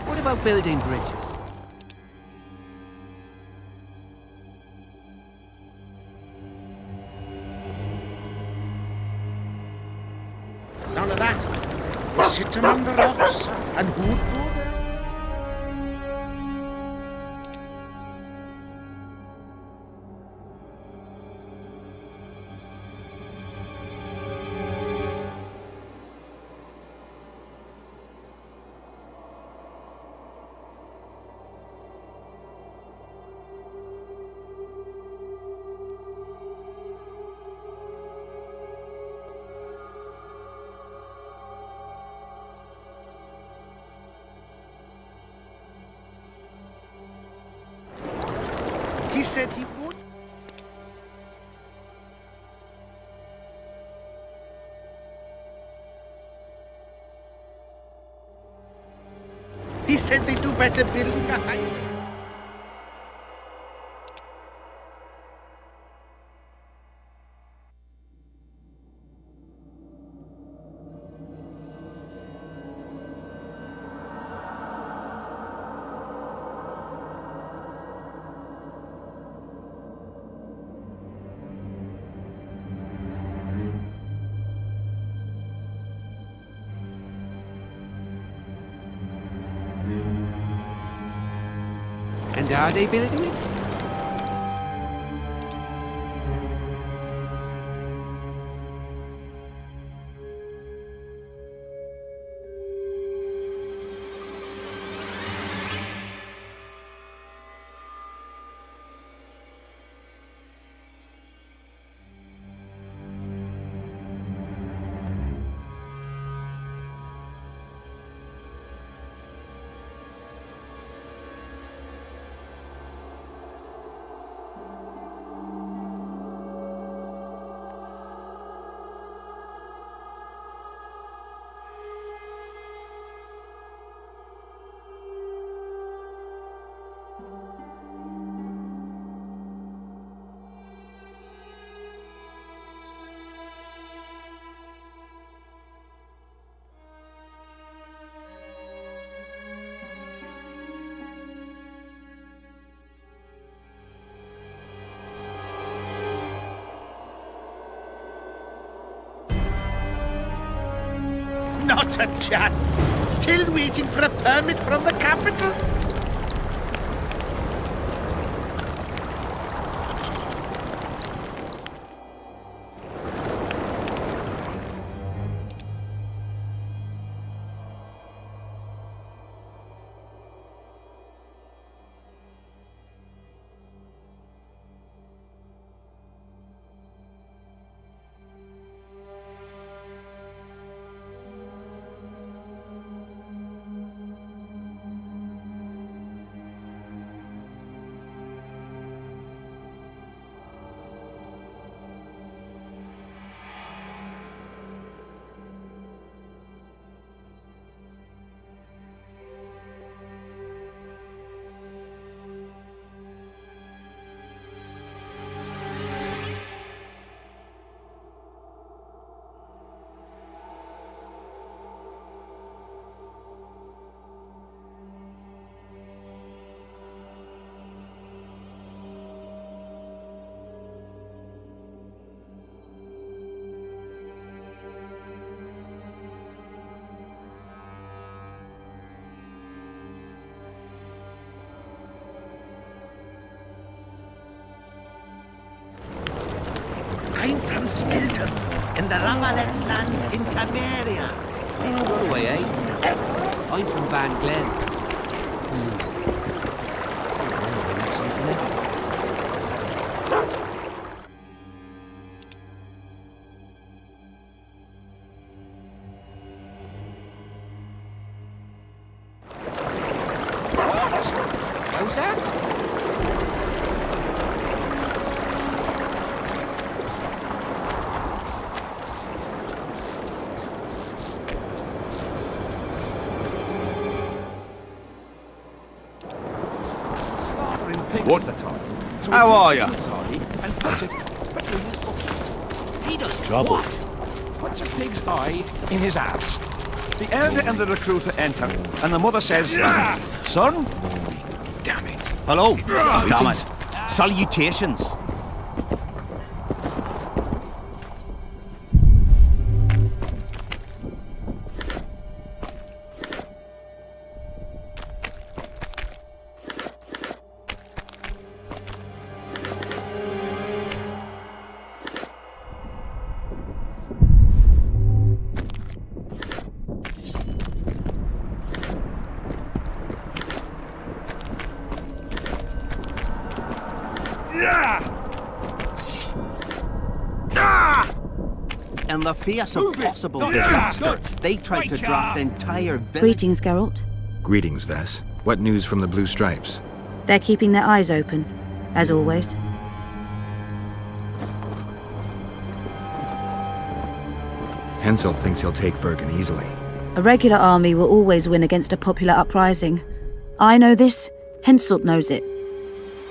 What about building bridges? None of that. We sit among the rocks, and who'd go there? He said he would. He said they do better building a highway. And are they building it? Not a chance. Still waiting for a permit from the capital. I'm from Stilton, in the Ramalet's lands in Temeria. Run away, eh? I'm from Van Glen. What? How's that? What? How are you? He does Trouble. what? Puts a pig's eye in his ass. The elder and the recruiter enter, and the mother says, "Son." Damn it. Hello. Damn it. Salutations. In the face of possible disaster, they tried to draft entire villages. Greetings, Geralt. Greetings, Vess. What news from the Blue Stripes? They're keeping their eyes open, as always. Henselt thinks he'll take Vergen easily. A regular army will always win against a popular uprising. I know this, Henselt knows it.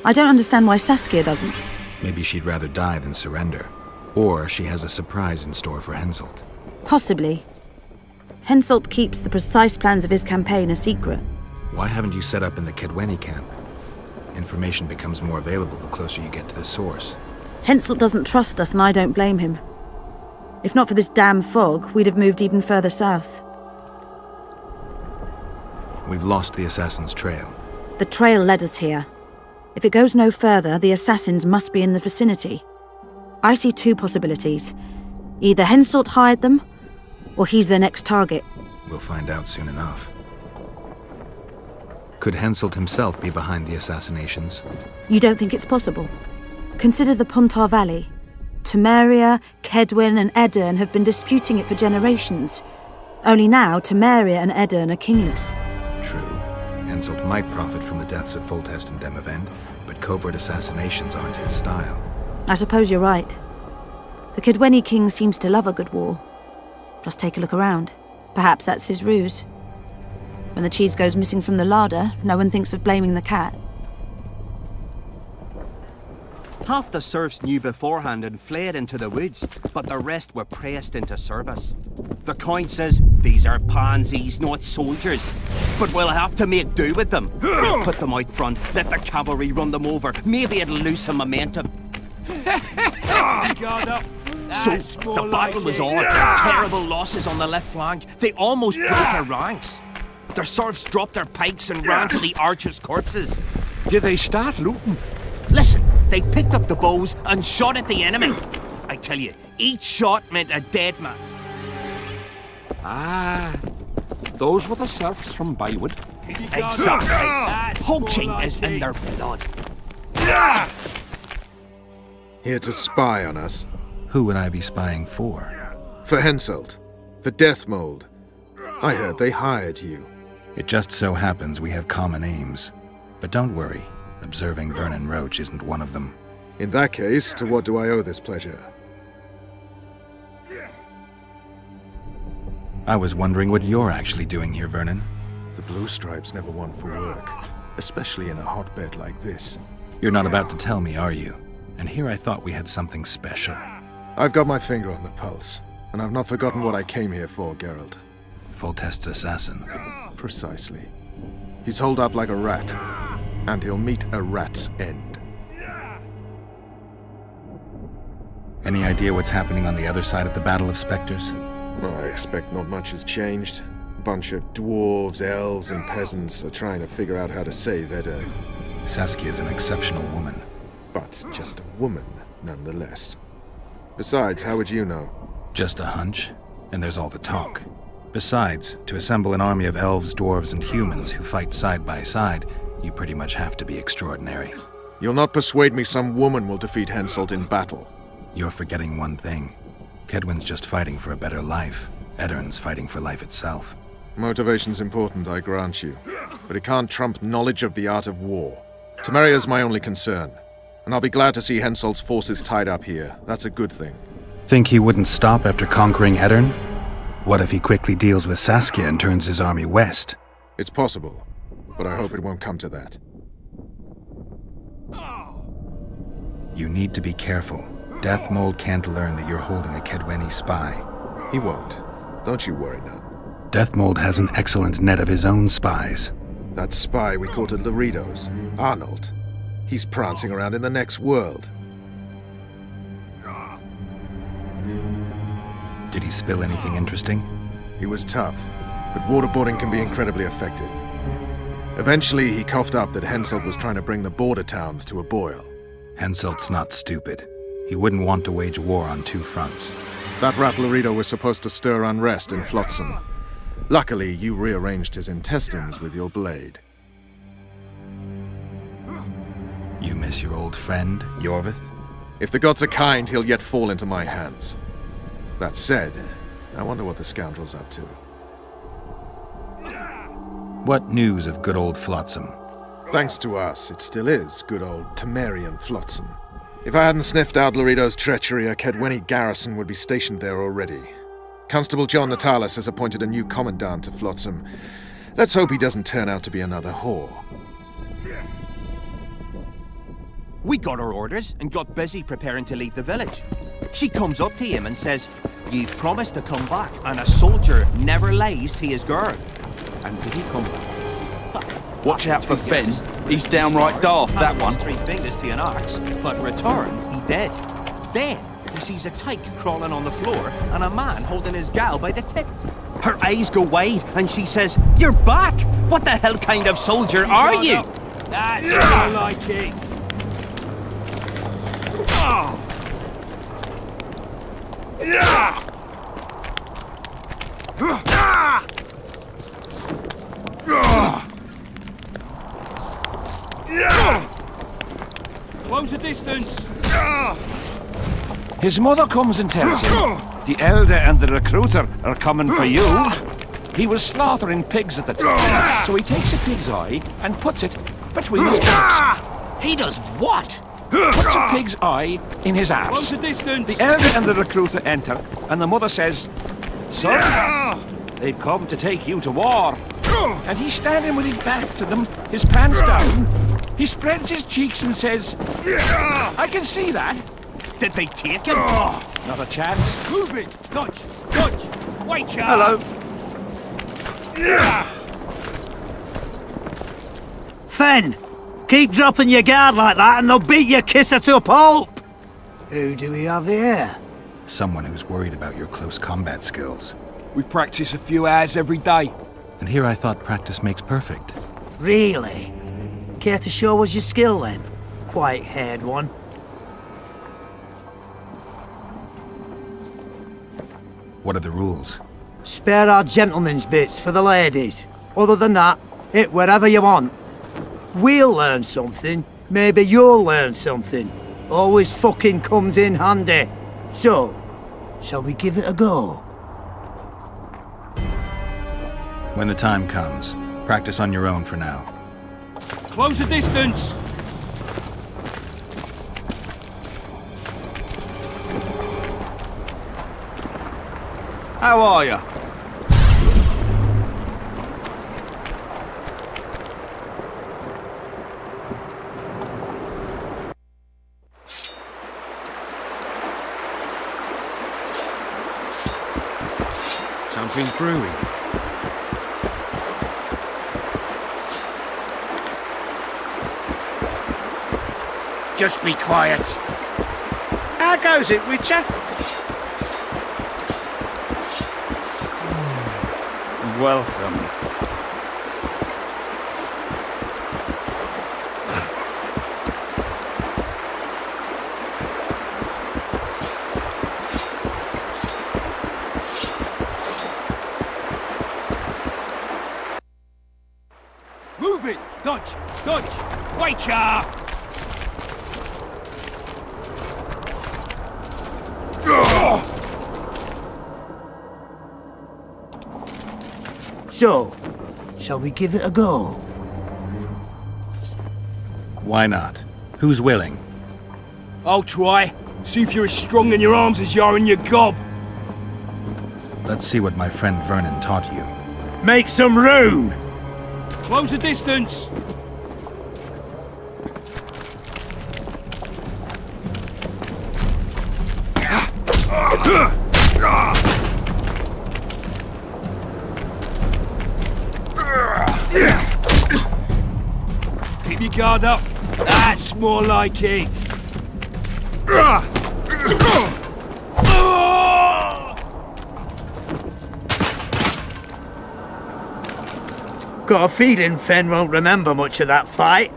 I don't understand why Saskia doesn't. Maybe she'd rather die than surrender. Or she has a surprise in store for Henselt. Possibly. Henselt keeps the precise plans of his campaign a secret. Why haven't you set up in the Kedweni camp? Information becomes more available the closer you get to the source. Henselt doesn't trust us, and I don't blame him. If not for this damn fog, we'd have moved even further south. We've lost the assassin's trail. The trail led us here. If it goes no further, the assassins must be in the vicinity. I see two possibilities. Either Henselt hired them, or he's their next target. We'll find out soon enough. Could Henselt himself be behind the assassinations? You don't think it's possible? Consider the Pontar Valley. Temeria, Kedwen and Edirn have been disputing it for generations. Only now, Temeria and Edirn are kingless. True. Henselt might profit from the deaths of Foltest and Demavend, but covert assassinations aren't his style. I suppose you're right. The Kedweni king seems to love a good war. Just take a look around. Perhaps that's his ruse. When the cheese goes missing from the larder, no one thinks of blaming the cat. Half the serfs knew beforehand and fled into the woods, but the rest were pressed into service. The count says these are pansies, not soldiers. But we'll have to make do with them. We'll put them out front, let the cavalry run them over. Maybe it'll lose some momentum. God up. So, the battle was on. Terrible losses on the left flank. They almost broke their ranks. Their serfs dropped their pikes and ran to the archers' corpses. Did they start looting? Listen, they picked up the bows and shot at the enemy. I tell you, each shot meant a dead man. Ah, those were the serfs from Bywood. Exactly. Poaching is in their blood. Here to spy on us. Who would I be spying for? For Henselt. For Deathmold. I heard they hired you. It just so happens we have common aims. But don't worry, observing Vernon Roach isn't one of them. In that case, to what do I owe this pleasure? I was wondering what you're actually doing here, Vernon. The Blue Stripes never want for work, especially in a hotbed like this. You're not about to tell me, are you? And here I thought we had something special. I've got my finger on the pulse, and I've not forgotten what I came here for, Geralt. Foltest's assassin. Precisely. He's holed up like a rat, and he'll meet a rat's end. Any idea what's happening on the other side of the Battle of Spectres? Well, I expect not much has changed. A bunch of dwarves, elves, and peasants are trying to figure out how to save Edda. Saskia's an exceptional woman. But just a woman, nonetheless. Besides, how would you know? Just a hunch, and there's all the talk. Besides, to assemble an army of elves, dwarves, and humans who fight side by side, you pretty much have to be extraordinary. You'll not persuade me some woman will defeat Henselt in battle. You're forgetting one thing. Kedwin's just fighting for a better life. Eddern's fighting for life itself. Motivation's important, I grant you. But it can't trump knowledge of the art of war. Temeria's my only concern. And I'll be glad to see Henselt's forces tied up here. That's a good thing. Think he wouldn't stop after conquering Eddern? What if he quickly deals with Saskia and turns his army west? It's possible, but I hope it won't come to that. You need to be careful. Deathmold can't learn that you're holding a Kedweni spy. He won't. Don't you worry none. Deathmold has an excellent net of his own spies. That spy we caught at Laredo's, Arnold. He's prancing around in the next world. Did he spill anything interesting? He was tough, but waterboarding can be incredibly effective. Eventually, he coughed up that Henselt was trying to bring the border towns to a boil. Henselt's not stupid. He wouldn't want to wage war on two fronts. That rat Laredo was supposed to stir unrest in Flotsam. Luckily, you rearranged his intestines with your blade. You miss your old friend, Yorvith? If the gods are kind, he'll yet fall into my hands. That said, I wonder what the scoundrel's up to. What news of good old Flotsam? Thanks to us, it still is good old Temerian Flotsam. If I hadn't sniffed out Laredo's treachery, a Kedweni garrison would be stationed there already. Constable John Natalis has appointed a new commandant to Flotsam. Let's hope he doesn't turn out to be another whore. We got our orders and got busy preparing to leave the village. She comes up to him and says, "You've promised to come back, and a soldier never lies to his girl." And did he come back? Watch out for Fenn. He's downright daft, that one. 3 fingers to an axe, but return, he dead. Then he sees a tyke crawling on the floor and a man holding his gal by the tip. Her eyes go wide and she says, "You're back! What the hell kind of soldier are you?" That's more like it. Yeah! Close the distance. His mother comes and tells him the elder and the recruiter are coming for you. He was slaughtering pigs at the time, so he takes a pig's eye and puts it between his buttocks. He does what? Puts a pig's eye in his ass. Close the distance. The elder and the recruiter enter, and the mother says, "Son, they've come to take you to war." And he's standing with his back to them, his pants down. He spreads his cheeks and says, "I can see that." Did they take him? Not a chance. Move it. Dodge. Dodge. Wake up. Hello. Fen, keep dropping your guard like that and they'll beat your kisser to a pulp. Who do we have here? Someone who's worried about your close combat skills. We practice a few hours every day. And here I thought practice makes perfect. Really? Care to show us your skill then? White-haired one. What are the rules? Spare our gentlemen's bits for the ladies. Other than that, hit wherever you want. We'll learn something. Maybe you'll learn something. Always fucking comes in handy. So, shall we give it a go? When the time comes, practice on your own for now. Close the distance! How are you? Something's brewing. Just be quiet. How goes it, Witcher? Welcome. Move it! Dodge! Dodge! Wake up! So, shall we give it a go? Why not? Who's willing? I'll try. See if you're as strong in your arms as you are in your gob. Let's see what my friend Vernon taught you. Make some room! Close the distance! Keep your guard up. That's more like it. Got a feeling Fen won't remember much of that fight.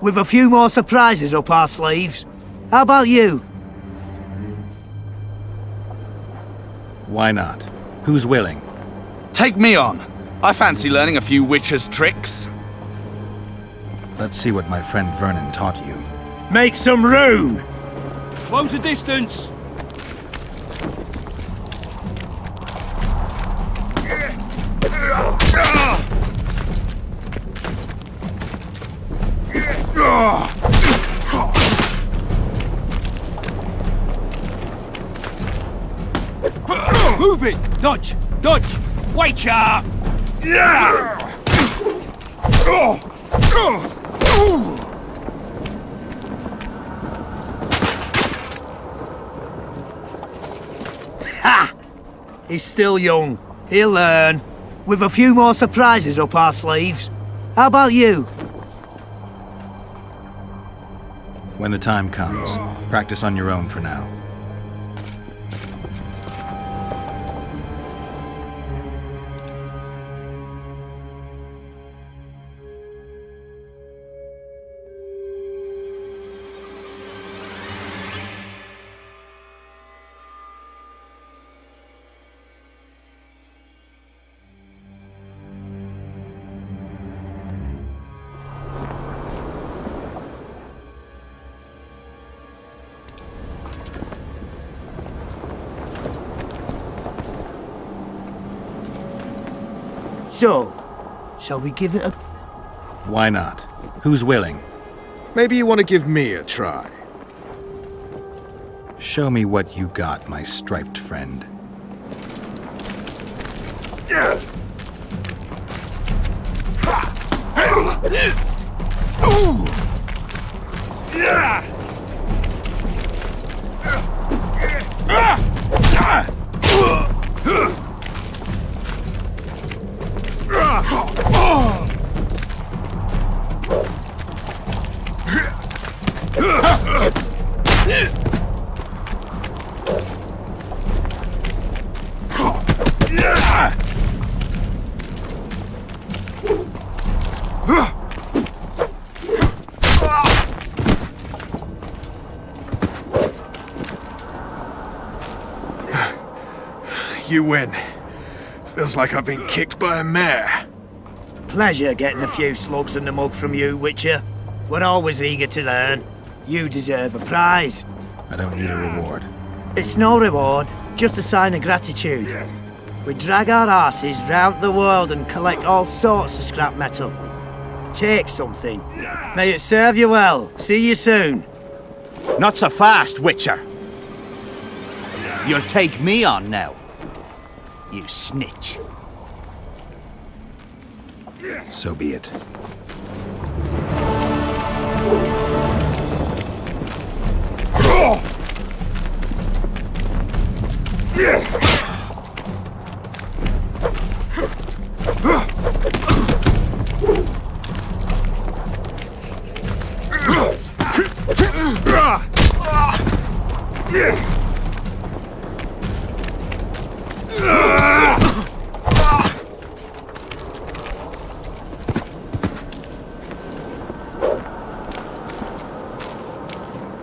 With a few more surprises up our sleeves. How about you? Why not? Who's willing? Take me on. I fancy learning a few witcher's tricks. Let's see what my friend Vernon taught you. Make some room! Close the distance! Move it! Dodge! Dodge! Wake up! Ha! He's still young. He'll learn. With a few more surprises up our sleeves. How about you? When the time comes, practice on your own for now. So, shall we give it a... Why not? Who's willing? Maybe you want to give me a try. Show me what you got, my striped friend. You win. Feels like I've been kicked by a mare. Pleasure getting a few slugs in the mug from you, Witcher. We're always eager to learn. You deserve a prize. I don't need a reward. It's no reward, just a sign of gratitude. We drag our asses round the world and collect all sorts of scrap metal. Take something. May it serve you well. See you soon. Not so fast, Witcher. You'll take me on now. You snitch. So be it.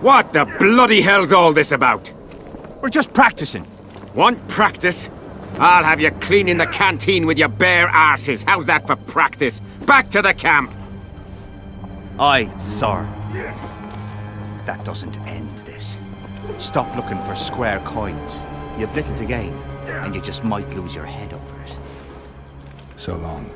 What the bloody hell's all this about? We're just practicing. Want practice? I'll have you cleaning the canteen with your bare arses. How's that for practice? Back to the camp! Aye, sir. That doesn't end this. Stop looking for square coins. You've little to gain, and you just might lose your head over it. So long.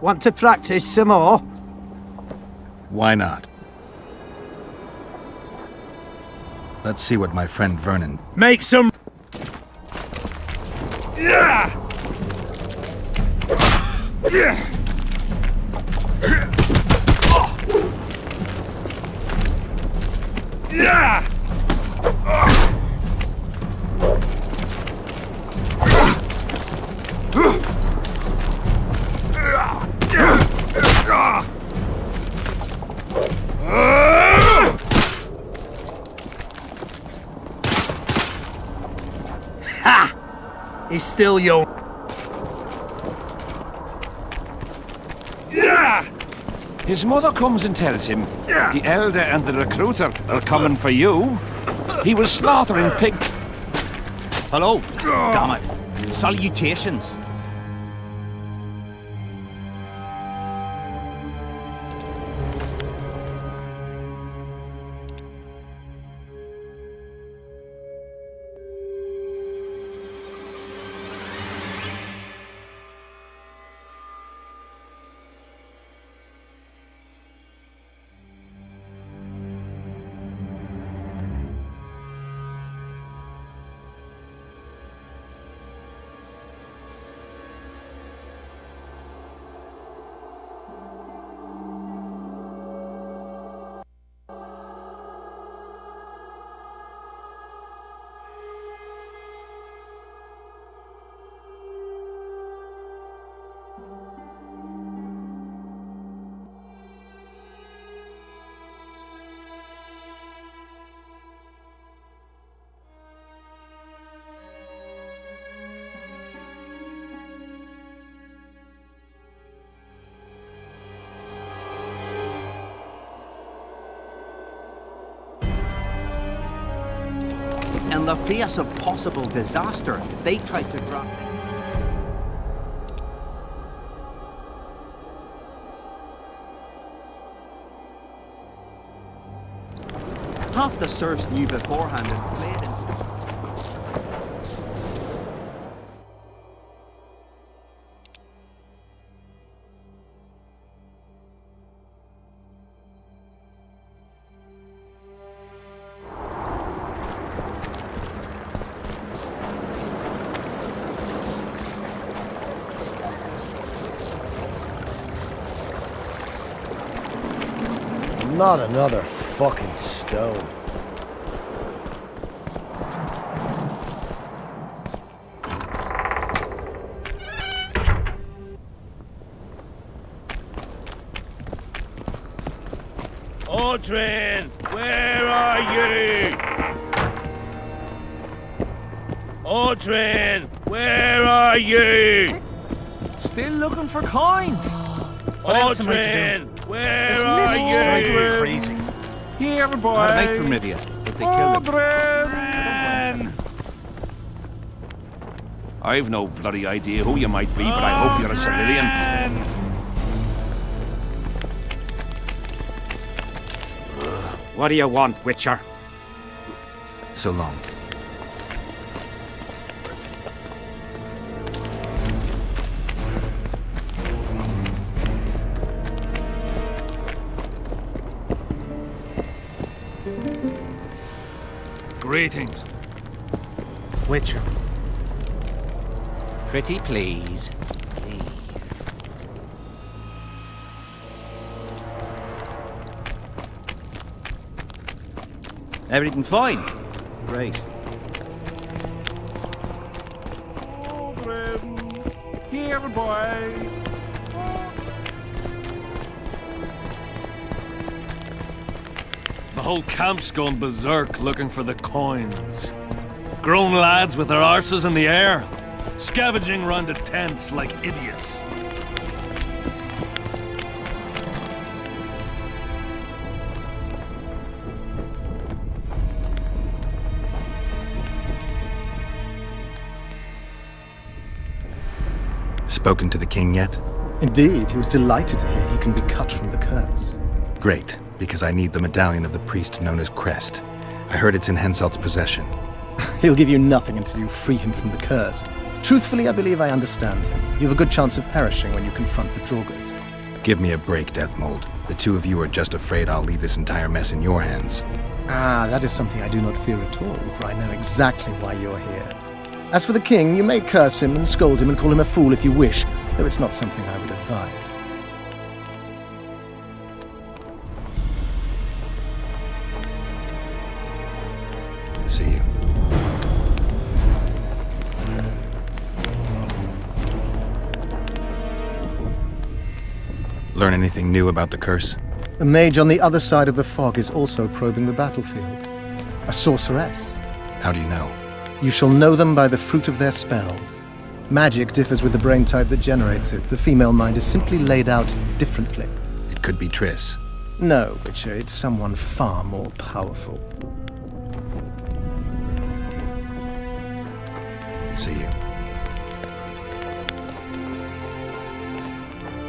Want to practice some more? Why not? Let's see what my friend Vernon... Make some... Yeah! Yeah! Yeah! Ha! He's still young. Yeah! His mother comes and tells him the elder and the recruiter are coming for you. He was slaughtering pig... Hello. Damn it. Salutations. In the face of possible disaster, they tried to drop... Half the serfs knew beforehand and played it. Not another fucking stone. Audrin, where are you? Audrin, where are you? Still looking for coins. What else am I to do? Audrin, where This are mist is driving me you? crazy. Here, boy. I'd mate from Rivia, but they killed him. Audrin! I've no bloody idea who you might be, but I hope you're a civilian. What do you want, Witcher? So long. Greetings. Witcher. Pretty please. Everything fine? Great. Here, boy. The whole camp's gone berserk looking for the coins. Grown lads with their arses in the air, scavenging round the tents like idiots. Spoken to the king yet? Indeed, he was delighted to hear he can be cut from the curse. Great, because I need the medallion of the priest known as Crest. I heard it's in Henselt's possession. He'll give you nothing until you free him from the curse. Truthfully, I believe I understand him. You have a good chance of perishing when you confront the Draugrs. Give me a break, Deathmold. The two of you are just afraid I'll leave this entire mess in your hands. Ah, that is something I do not fear at all, for I know exactly why you're here. As for the king, you may curse him and scold him and call him a fool if you wish, though it's not something I would advise. See you. Learn anything new about the curse? A mage on the other side of the fog is also probing the battlefield. A sorceress. How do you know? You shall know them by the fruit of their spells. Magic differs with the brain type that generates it. The female mind is simply laid out differently. It could be Triss. No, Witcher, it's someone far more powerful. See you.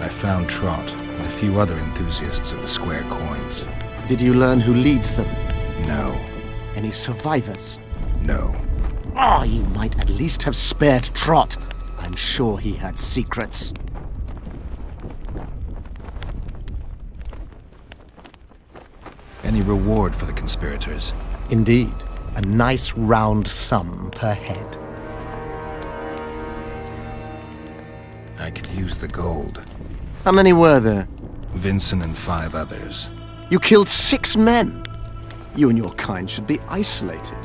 I found Trot and a few other enthusiasts of the square coins. Did you learn who leads them? No. Any survivors? No. Ah, you might at least have spared Trot. I'm sure he had secrets. Any reward for the conspirators? Indeed. A nice round sum per head. I could use the gold. How many were there? Vincent and 5 others. You killed 6 men. You and your kind should be isolated.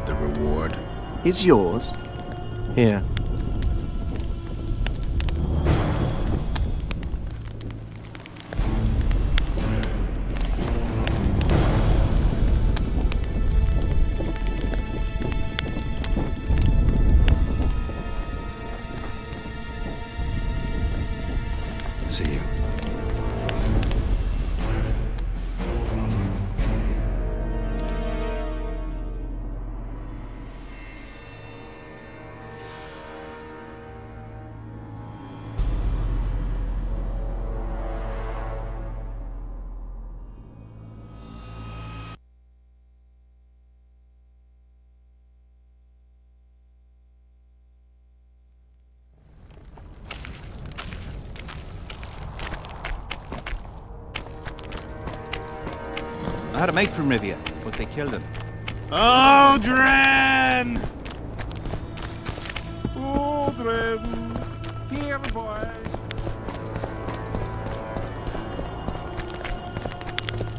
The reward is yours. Here. See you. I had a mate from Rivia, but they killed him. Audrin! Audrin! Here, boy.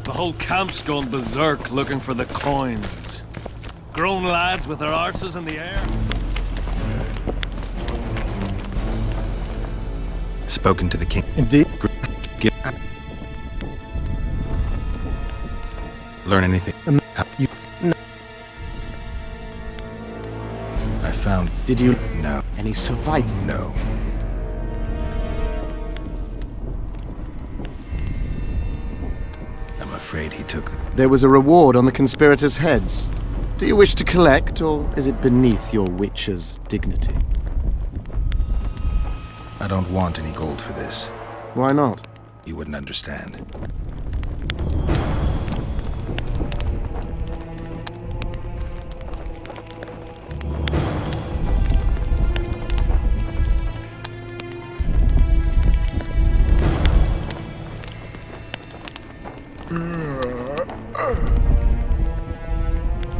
The whole camp's gone berserk looking for the coins. Grown lads with their arses in the air. Spoken to the king. Indeed. Learn anything? No. I found... Did you... No. Any survive? No. I'm afraid he took... There was a reward on the conspirators' heads. Do you wish to collect, or is it beneath your witcher's dignity? I don't want any gold for this. Why not? You wouldn't understand.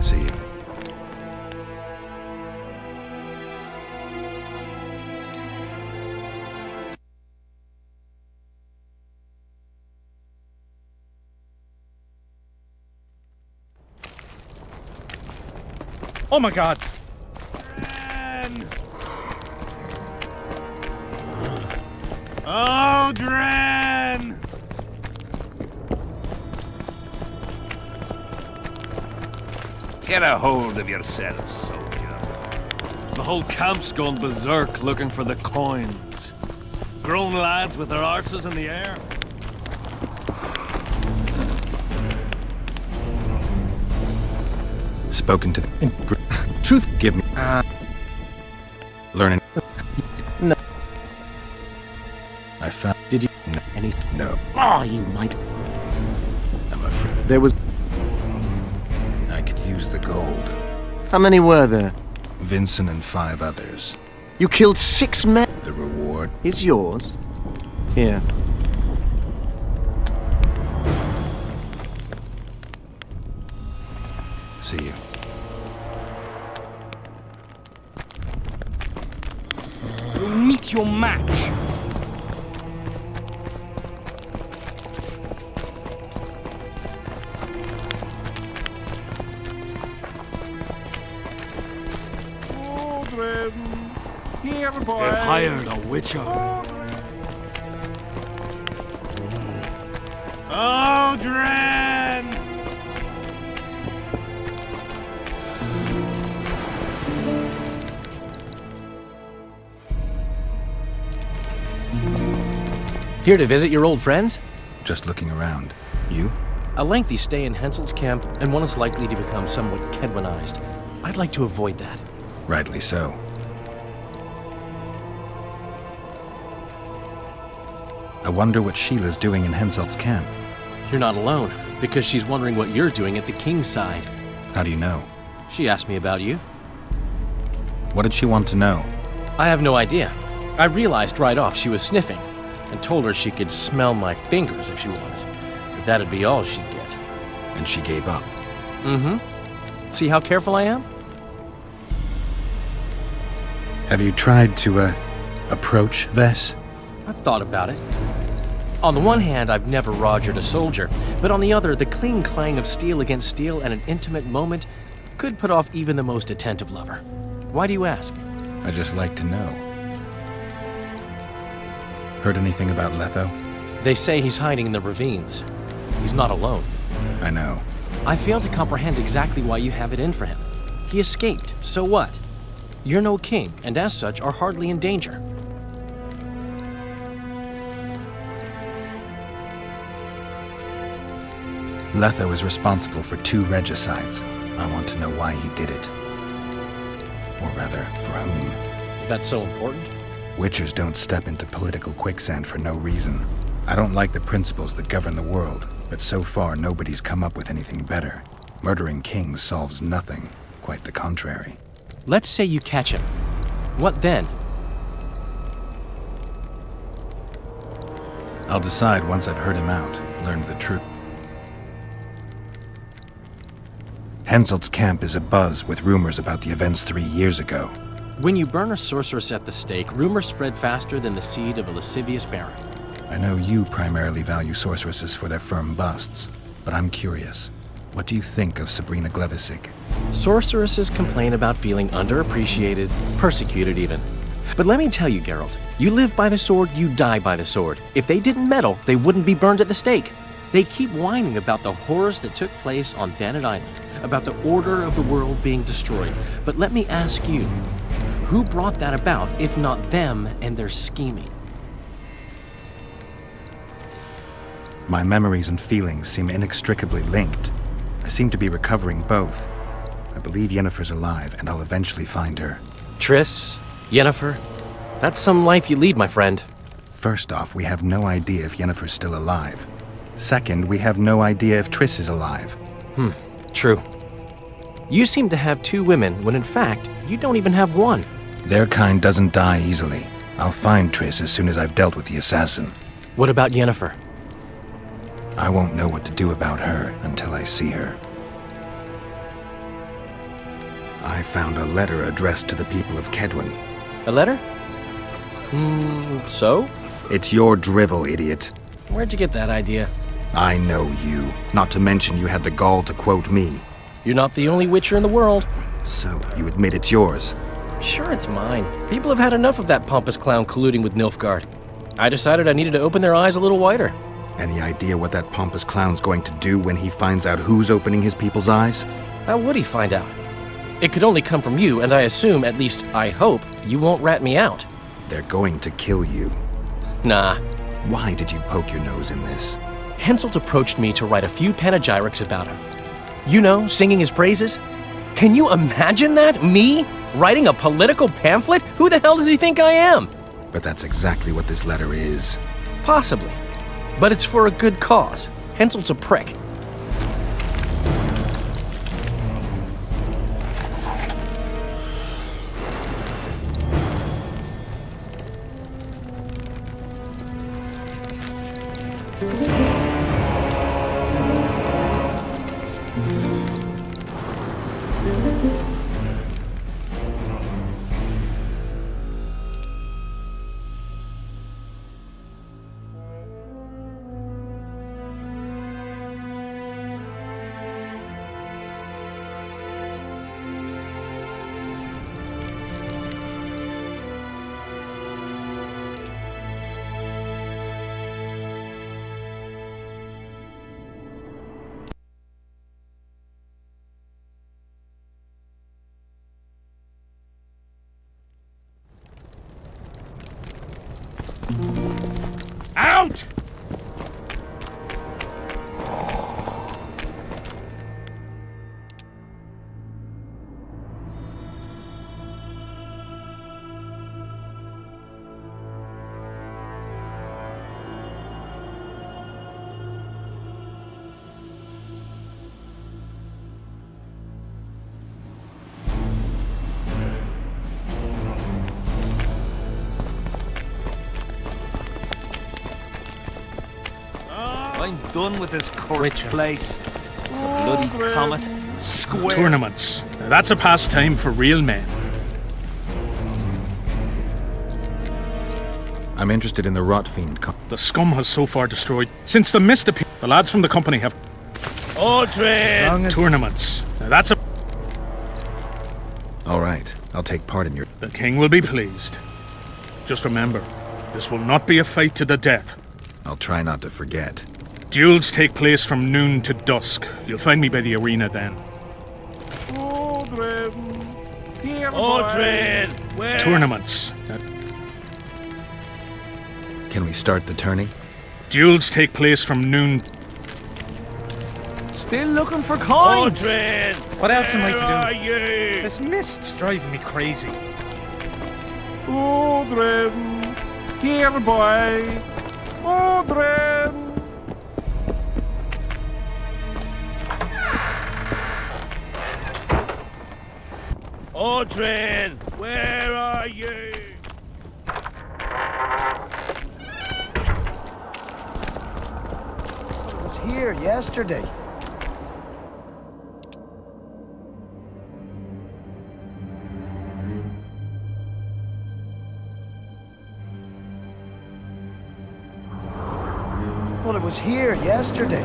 See you. Oh my god! Oh, Dren! Get a hold of yourself, soldier. The whole camp's gone berserk looking for the coins. Grown lads with their arses in the air. Spoken to the... Truth, give me... Learning... No. I found... Did you... No. Any... No. Oh, you might... I'm afraid... There was... I could use the gold. How many were there? Vincent and 5 others. You killed 6 men? The reward... Is yours. Here. See you. You'll meet your match. Here, boy. They've hired a witcher. Oh, Dren! Here to visit your old friends? Just looking around. You? A lengthy stay in Henselt's camp, and one is likely to become somewhat Kedwanized. I'd like to avoid that. Rightly so. I wonder what Sheila's doing in Henselt's camp. You're not alone, because she's wondering what you're doing at the king's side. How do you know? She asked me about you. What did she want to know? I have no idea. I realized right off she was sniffing, and told her she could smell my fingers if she wanted. But that'd be all she'd get. And she gave up. Mm-hmm. See how careful I am? Have you tried to, approach Vess? I've thought about it. On the one hand, I've never rogered a soldier, but on the other, the cling clang of steel against steel at an intimate moment could put off even the most attentive lover. Why do you ask? I just like to know. Heard anything about Letho? They say he's hiding in the ravines. He's not alone. I know. I fail to comprehend exactly why you have it in for him. He escaped, so what? You're no king, and as such are hardly in danger. Letho is responsible for 2 regicides. I want to know why he did it. Or rather, for whom. Is that so important? Witchers don't step into political quicksand for no reason. I don't like the principles that govern the world, but so far nobody's come up with anything better. Murdering kings solves nothing. Quite the contrary. Let's say you catch him. What then? I'll decide once I've heard him out, learned the truth. Henselt's camp is abuzz with rumors about the events 3 years ago. When you burn a sorceress at the stake, rumors spread faster than the seed of a lascivious baron. I know you primarily value sorceresses for their firm busts. but I'm curious. What do you think of Sabrina Glevisic? Sorceresses complain about feeling underappreciated, persecuted even. But let me tell you, Geralt, you live by the sword, you die by the sword. If they didn't meddle, they wouldn't be burned at the stake. They keep whining about the horrors that took place on Thanet Island, about the order of the world being destroyed. But let me ask you, who brought that about, if not them and their scheming? My memories and feelings seem inextricably linked. I seem to be recovering both. I believe Yennefer's alive, and I'll eventually find her. Triss, Yennefer, that's some life you lead, my friend. First off, we have no idea if Yennefer's still alive. Second, we have no idea if Triss is alive. True. You seem to have two women, when in fact, you don't even have one. Their kind doesn't die easily. I'll find Triss as soon as I've dealt with the assassin. What about Yennefer? I won't know what to do about her until I see her. I found a letter addressed to the people of Kedwen. A letter? So? It's your drivel, idiot. Where'd you get that idea? I know you. Not to mention you had the gall to quote me. You're not the only Witcher in the world. So, you admit it's yours? Sure, it's mine. People have had enough of that pompous clown colluding with Nilfgaard. I decided I needed to open their eyes a little wider. Any idea what that pompous clown's going to do when he finds out who's opening his people's eyes? How would he find out? It could only come from you, and I assume, at least I hope, you won't rat me out. They're going to kill you. Nah. Why did you poke your nose in this? Henselt approached me to write a few panegyrics about him. You know, singing his praises. Can you imagine that? Me? Writing a political pamphlet? Who the hell does he think I am? But that's exactly what this letter is. Possibly. But it's for a good cause. Henselt's a prick. Out! I'm done with this cursed place. The bloody comet. Square. Tournaments. Now that's a pastime for real men. I'm interested in the Rotfiend. The scum has so far destroyed. Since the mist appeared, the lads from the company have... Aldrin! Tournaments. Now that's a... All right, I'll take part in your... The king will be pleased. Just remember, this will not be a fight to the death. I'll try not to forget. Duels take place from noon to dusk. You'll find me by the arena then. Aldrin! Where? Tournaments. Can we start the tourney? Duels take place from noon... Still looking for coins? Aldrin! What else am I to do? Where are you? This mist's driving me crazy. Aldrin! Here, boy! Aldrin! Aldrin! Where are you? It was here yesterday. Well, it was here yesterday.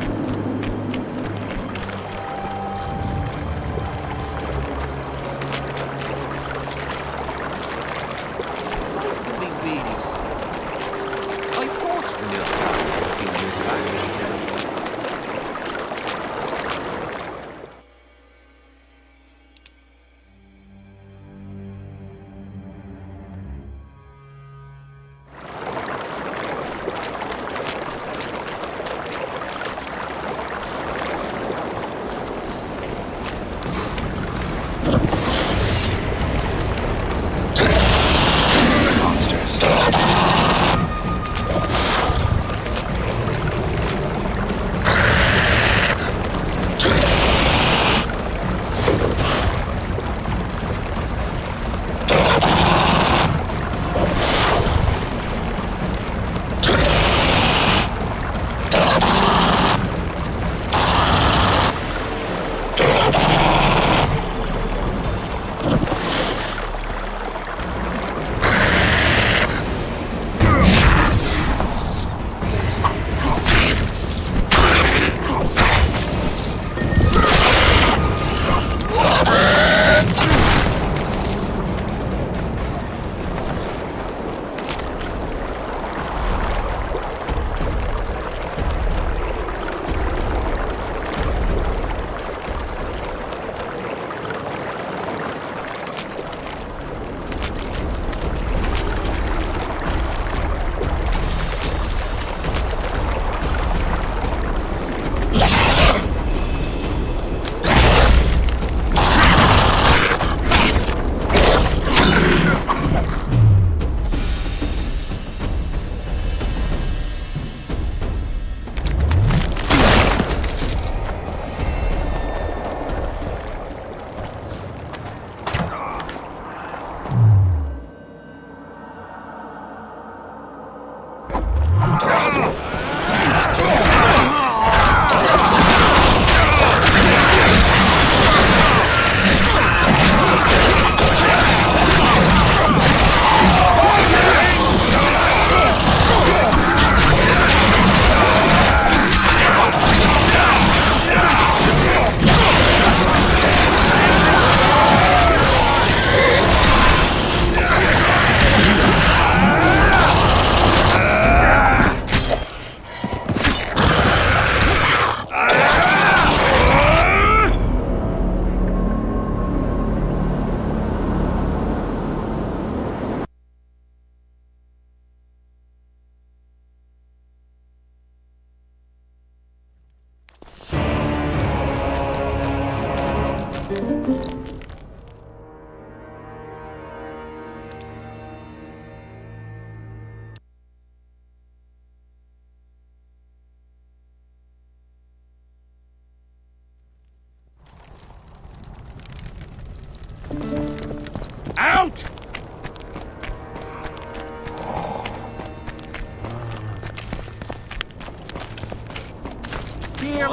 Out!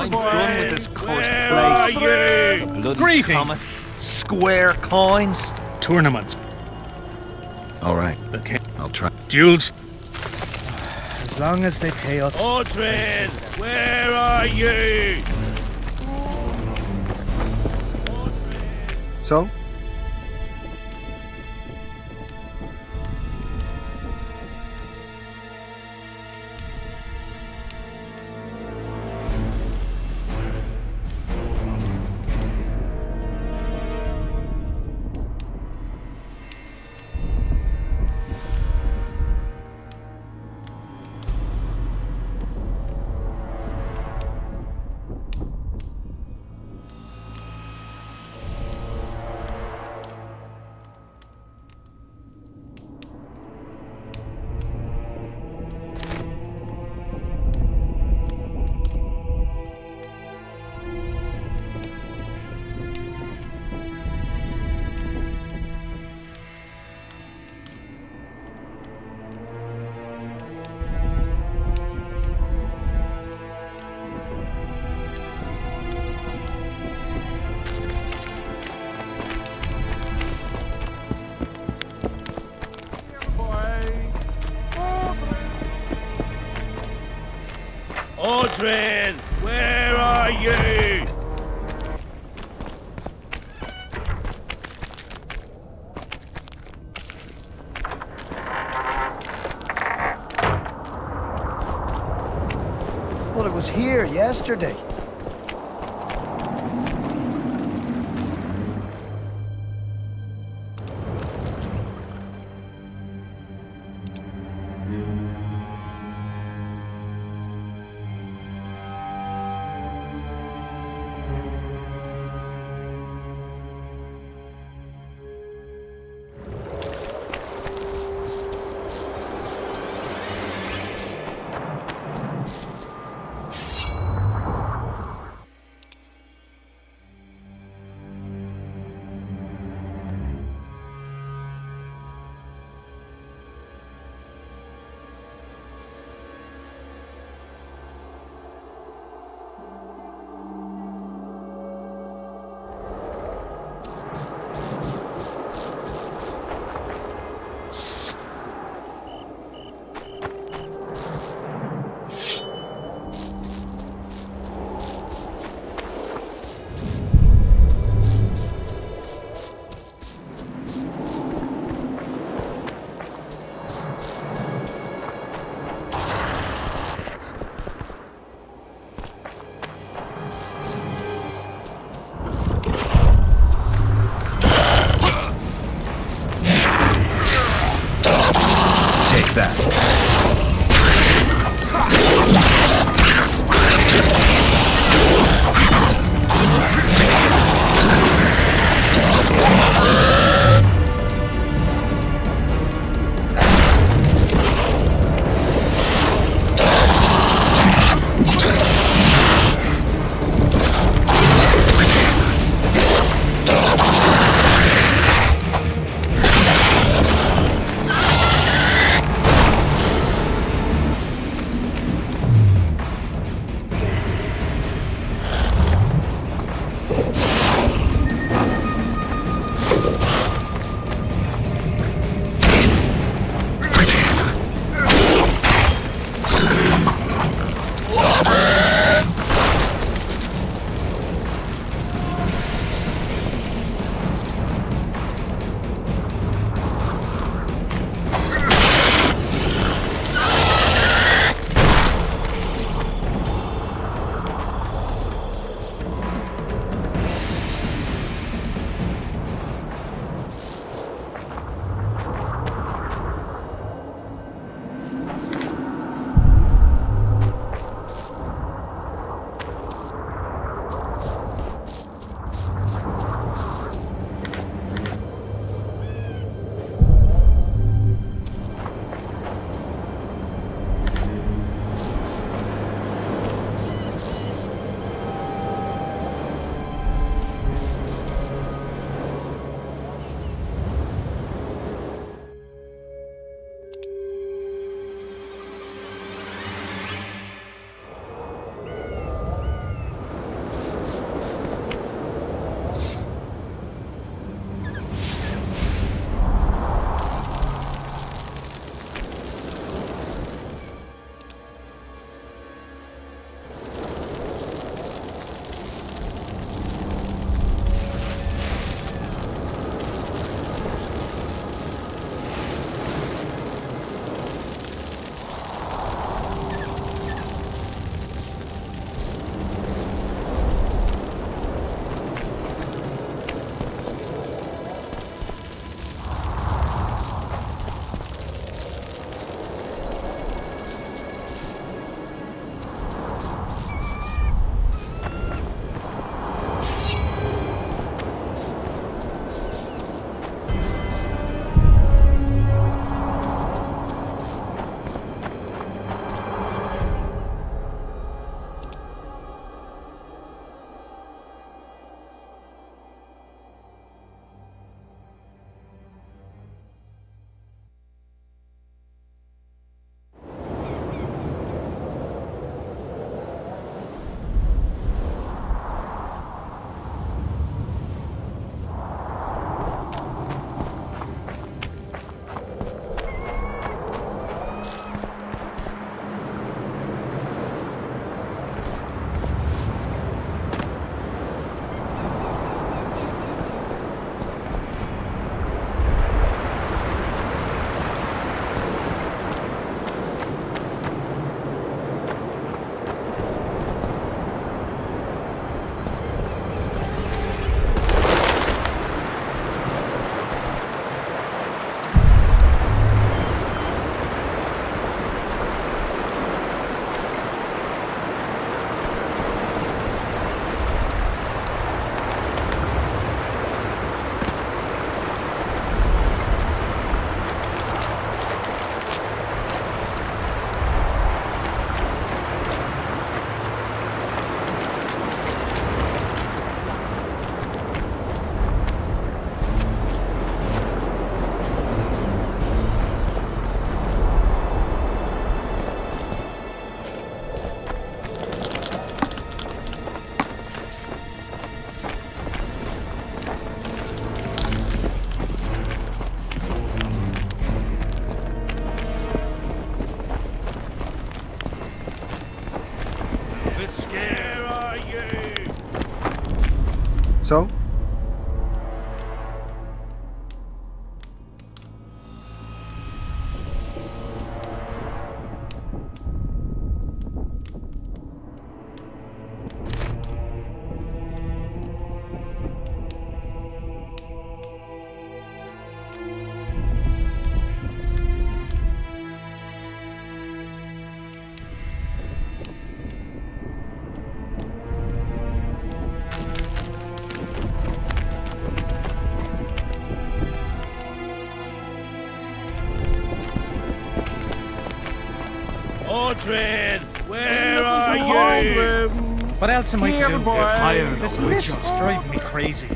I'm done with this cursed Where are place. you? Bloody Greetings. comets, square coins. Tournaments. All right. Okay. I'll try. Duels. As long as they pay us. Audrin, where are you? So? Audrin, where are you? Well, it was here yesterday. So? Mordred, where are you? What else am I to do? Hired This a witch mist's driving me crazy.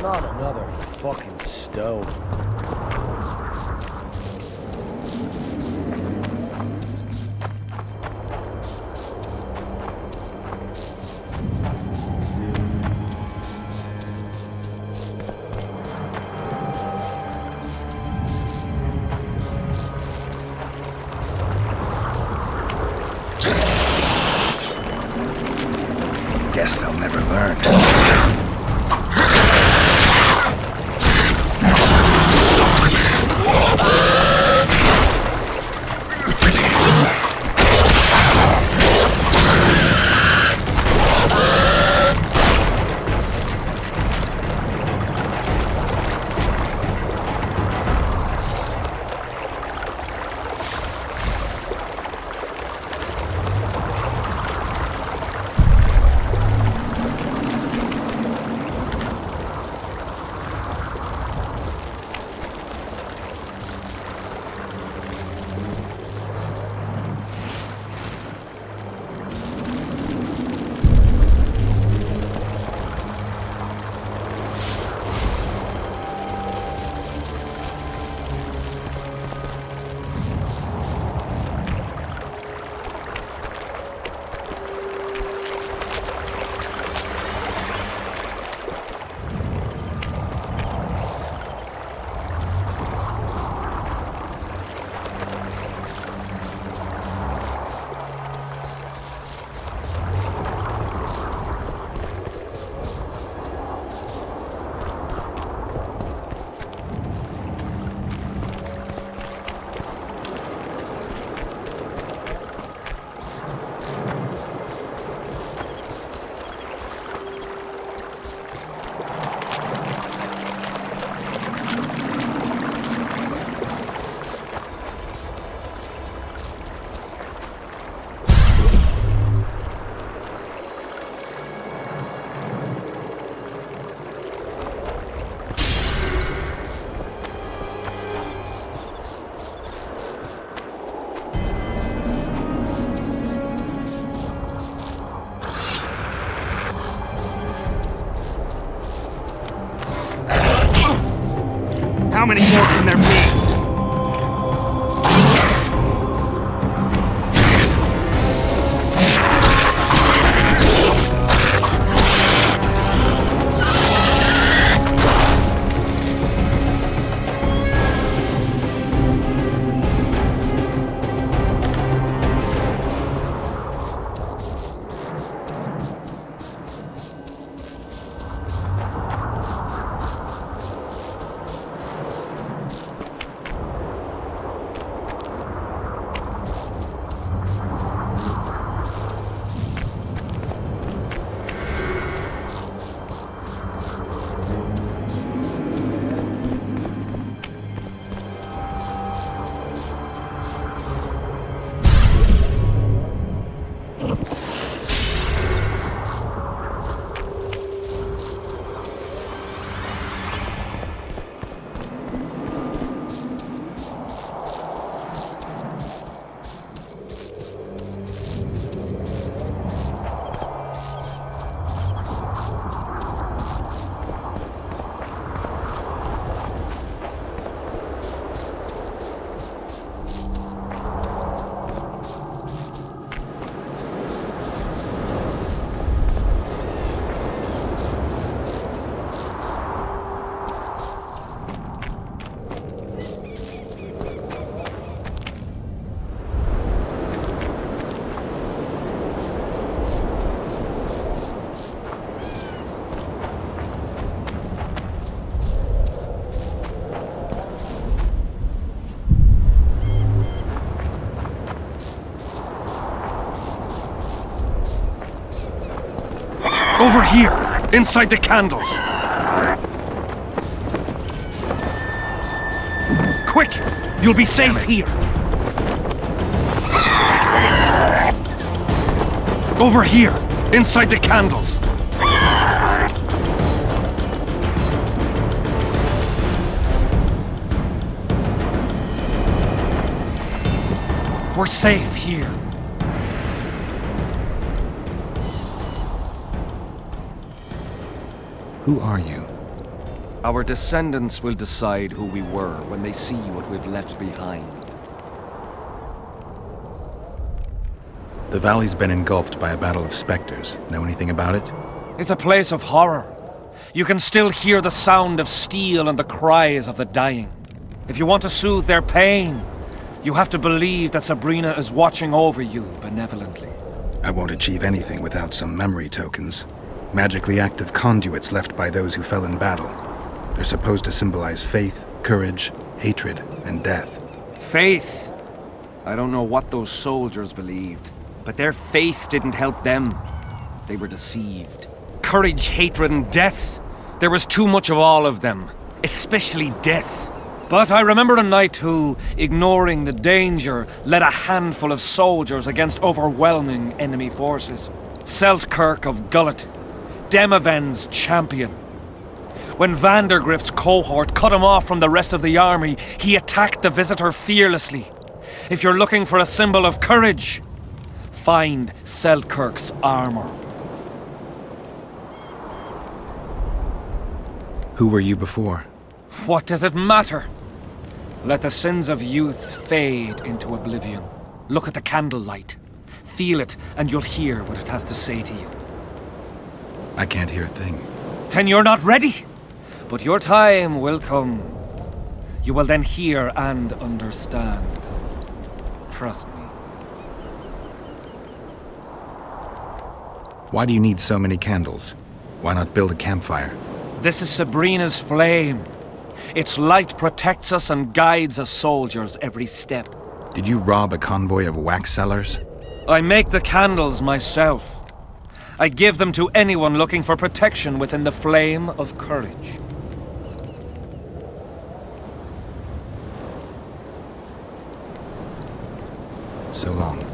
Not another fucking stone. Guess they'll never learn. How many more can there be? here, inside the candles. Quick! You'll be safe here. Over here, inside the candles. We're safe here. Who are you? Our descendants will decide who we were when they see what we've left behind. The valley's been engulfed by a battle of specters. Know anything about it? It's a place of horror. You can still hear the sound of steel and the cries of the dying. If you want to soothe their pain, you have to believe that Sabrina is watching over you benevolently. I won't achieve anything without some memory tokens. Magically active conduits left by those who fell in battle. They're supposed to symbolize faith, courage, hatred, and death. Faith! I don't know what those soldiers believed, but their faith didn't help them. They were deceived. Courage, hatred, and death. There was too much of all of them, especially death. But I remember a knight who, ignoring the danger, led a handful of soldiers against overwhelming enemy forces. Seltkirk of Gullet, Demaven's champion. When Vandergrift's cohort cut him off from the rest of the army, he attacked the visitor fearlessly. If you're looking for a symbol of courage, find Seltkirk's armor. Who were you before? What does it matter? Let the sins of youth fade into oblivion. Look at the candlelight. Feel it, and you'll hear what it has to say to you. I can't hear a thing. Then you're not ready. But your time will come. You will then hear and understand. Trust me. Why do you need so many candles? Why not build a campfire? This is Sabrina's flame. Its light protects us and guides us soldiers every step. Did you rob a convoy of wax sellers? I make the candles myself. I give them to anyone looking for protection within the flame of courage. So long.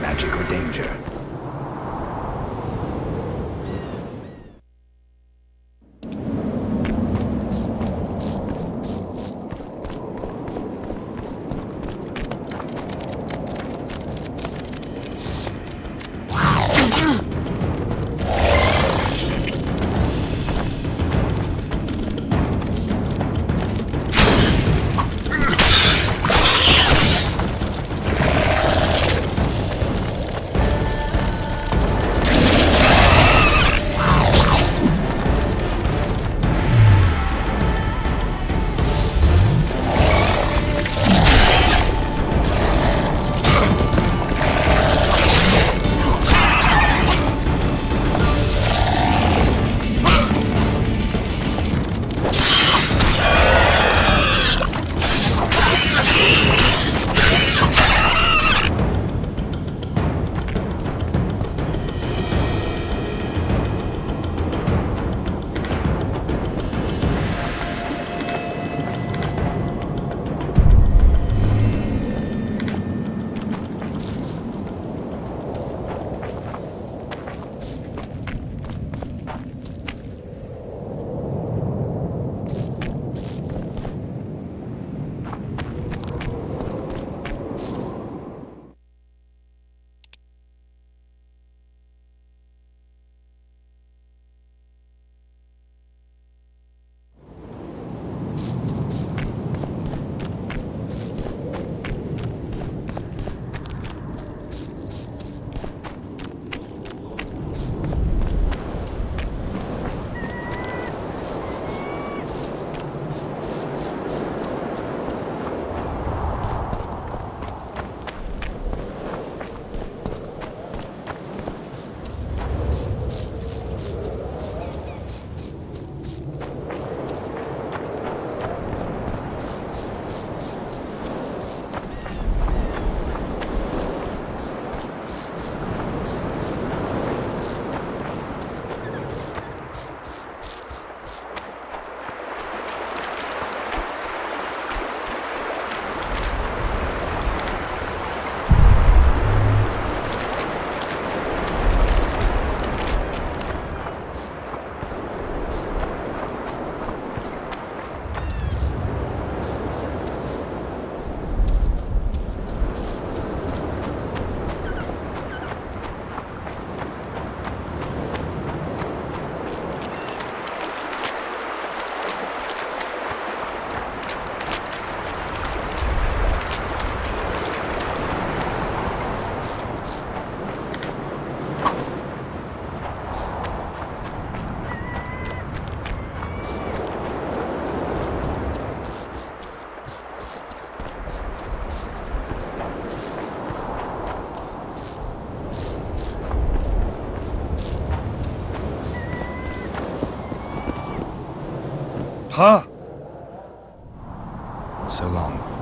Magic or danger? Huh? So long.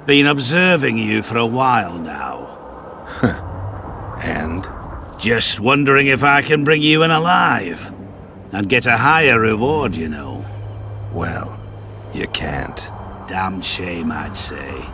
Been observing you for a while now. And? Just wondering if I can bring you in alive. And get a higher reward, you know. Well, you can't. Damn shame, I'd say.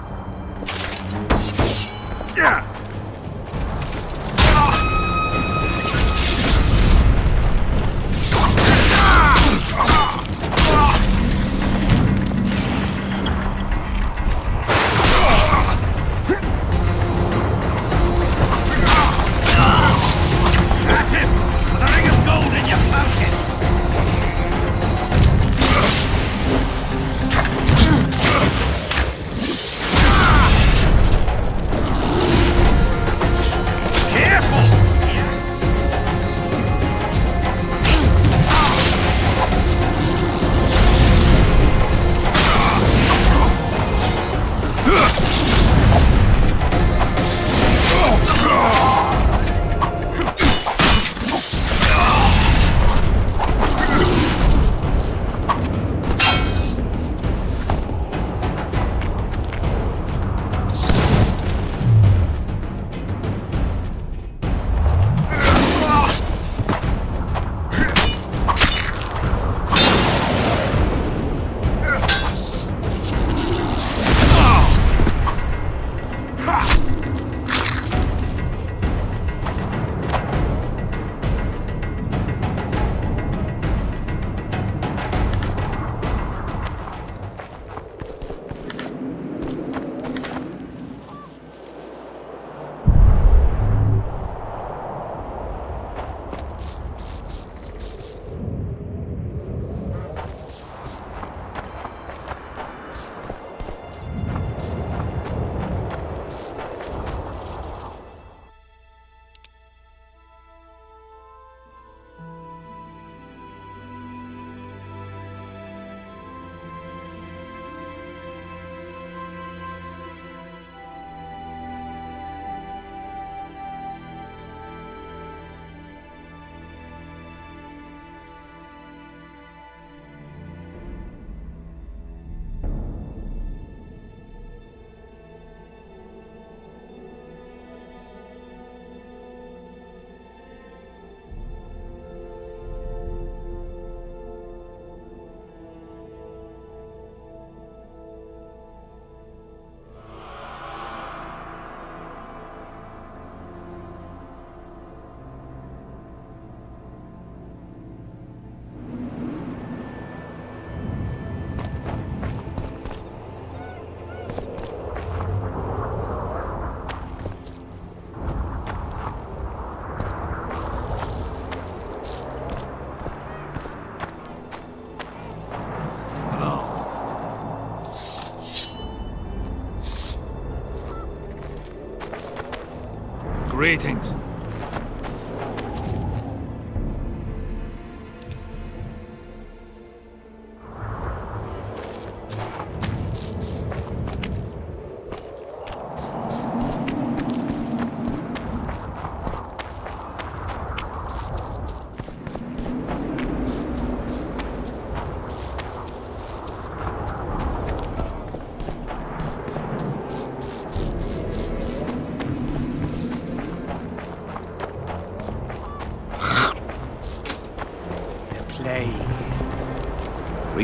Greetings.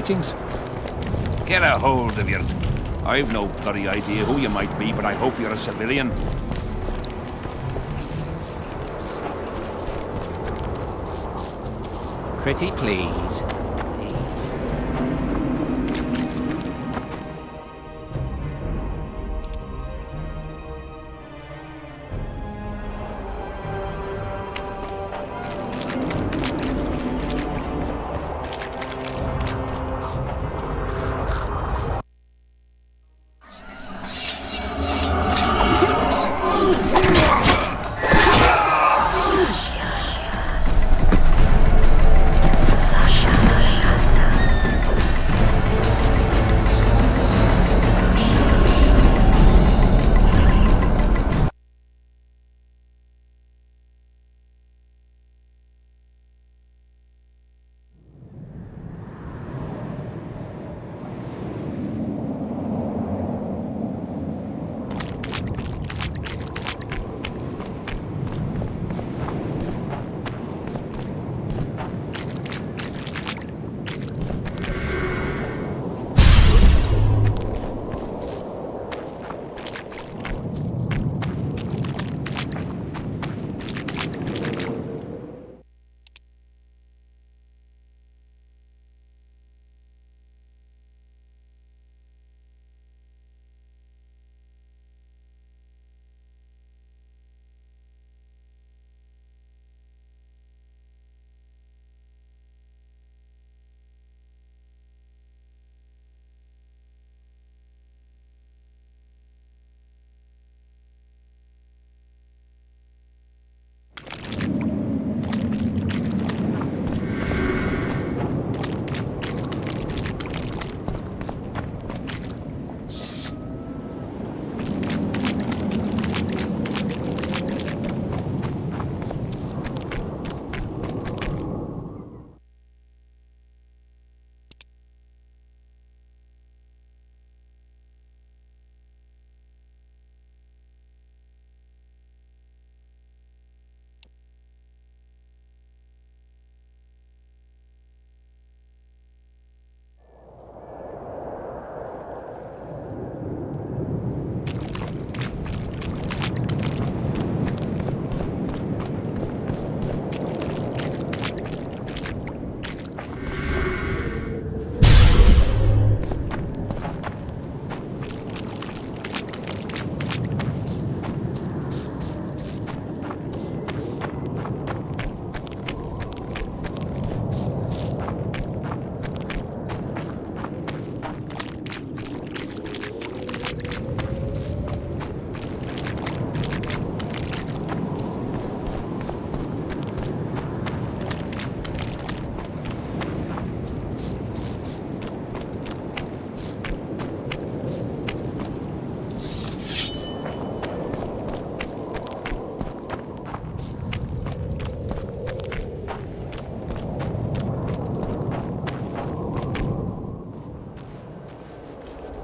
Greetings. Get a hold of you. I've no bloody idea who you might be, but I hope you're a civilian. Pretty please.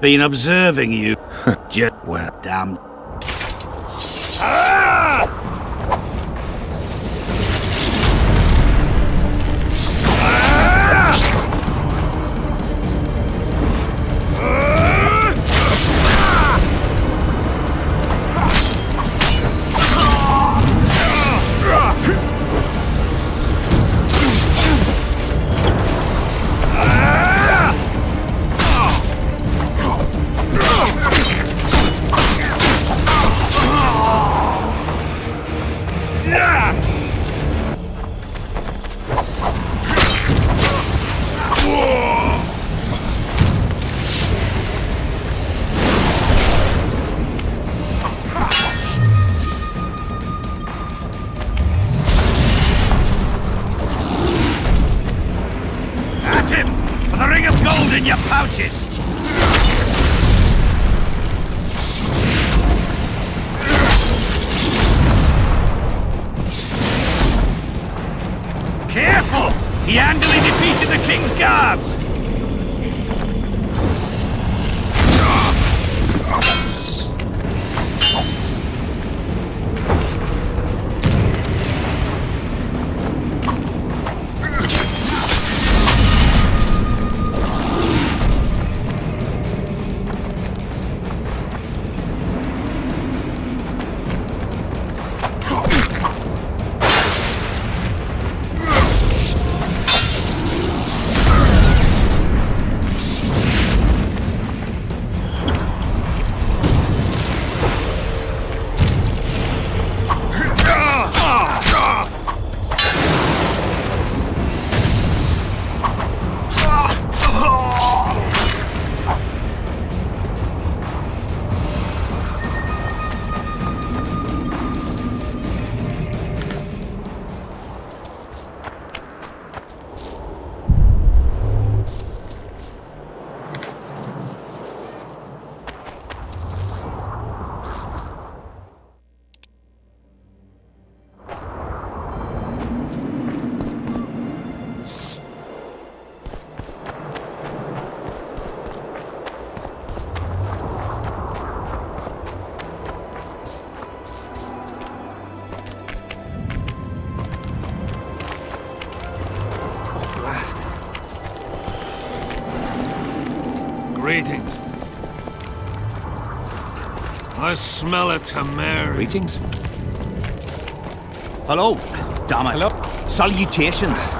Been observing you. Just well, damn. Hand in your pouches! Careful! He handily defeated the king's guards! Greetings. I smell a Temerian. Greetings. Hello. Damn it. Hello. Salutations.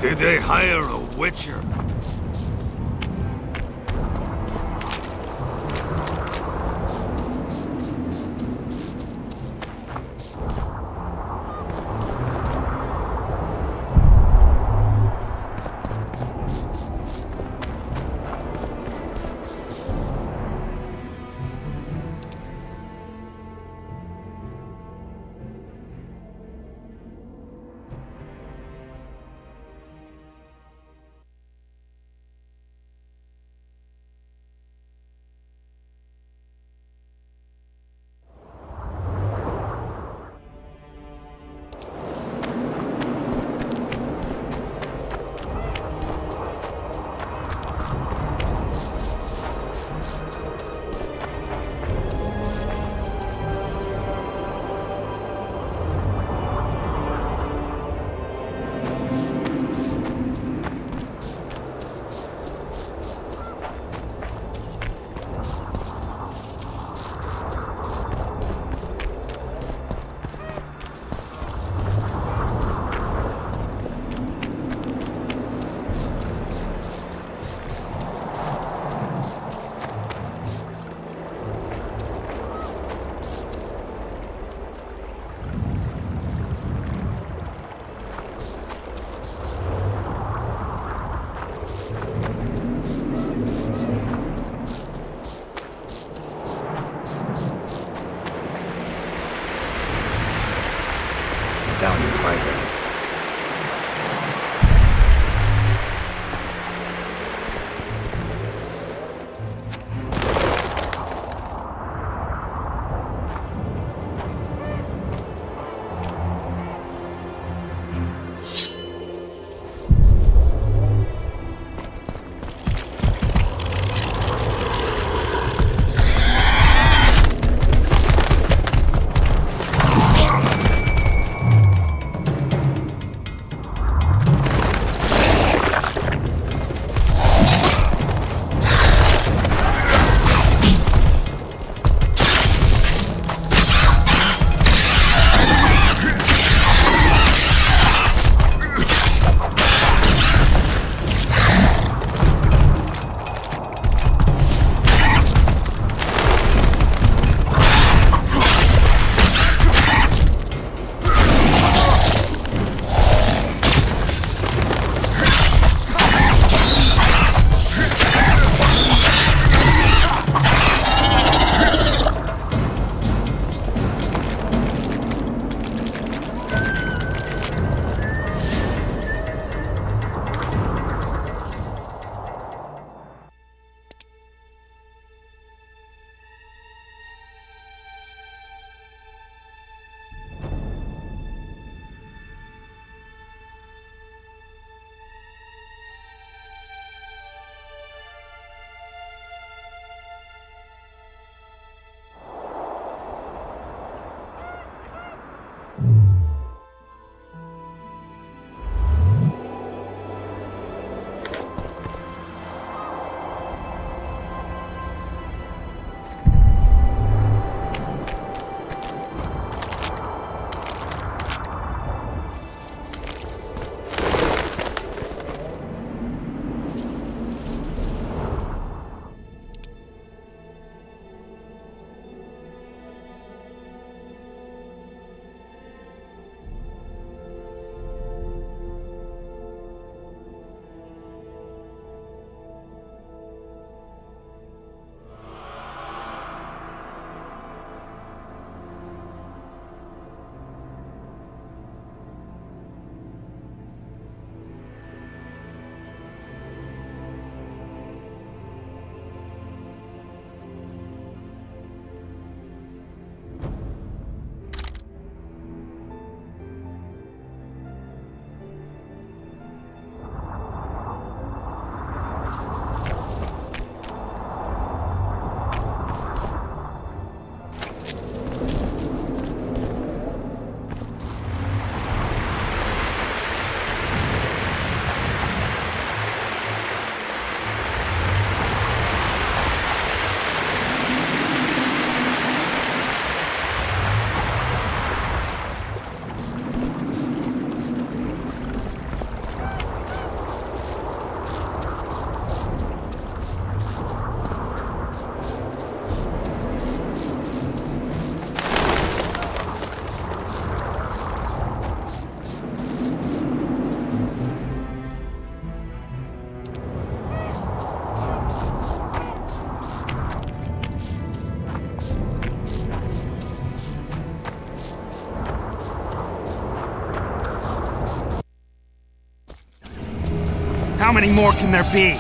Did they hire a witcher? Medallion vibrating. How many more can there be?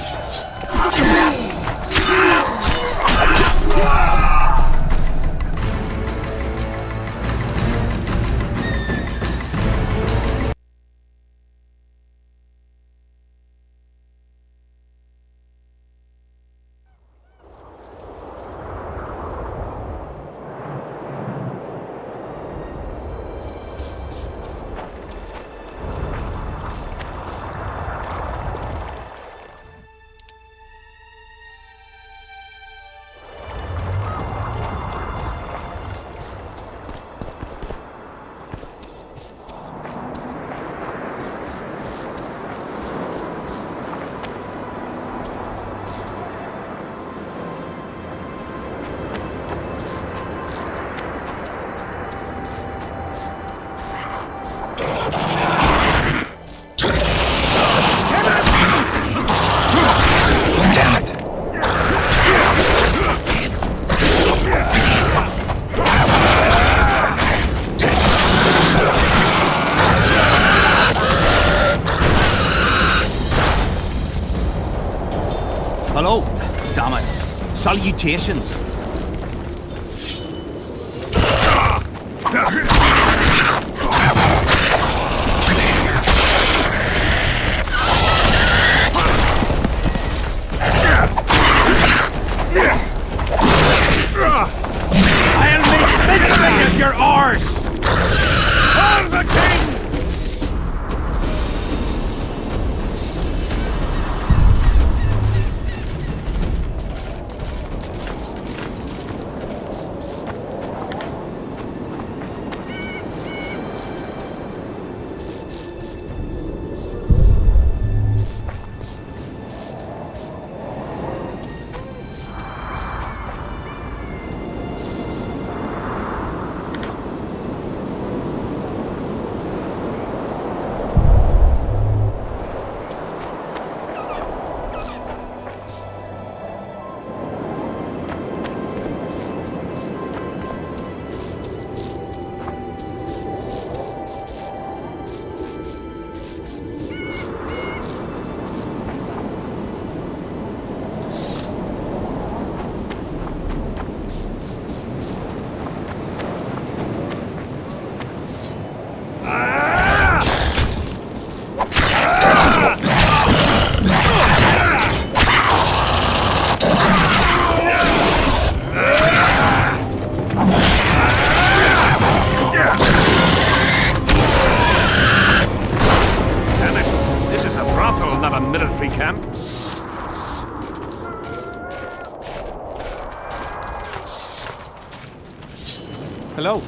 Hello. Damn it. Salutations. I'll make mincemeat of your arse! On the king! Military camp. Hello.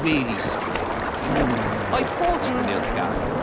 really strange. I fought the Nilfgaard.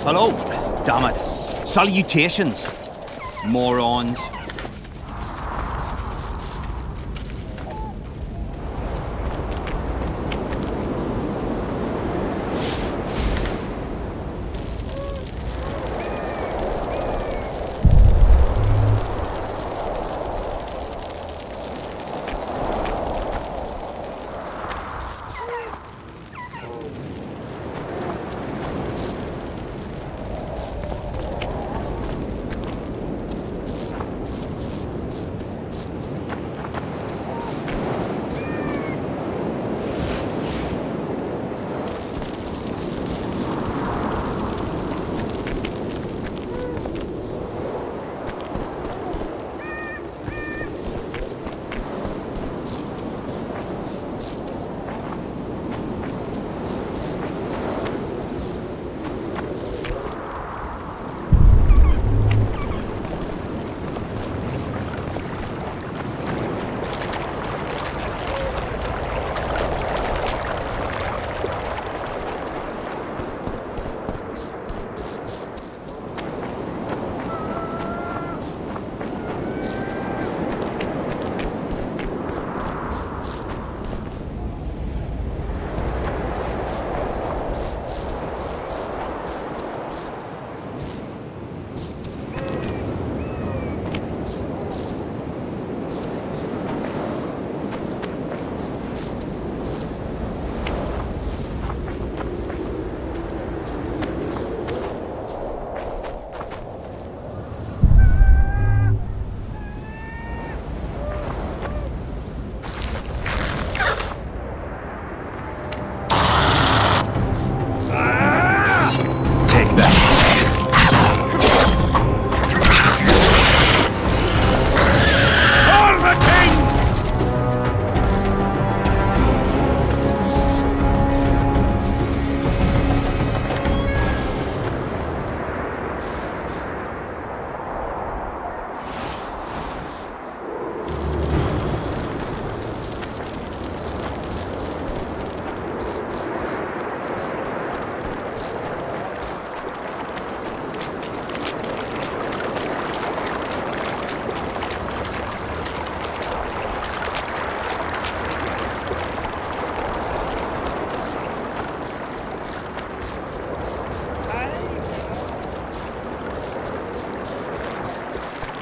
Hello. Damn it. Salutations, morons.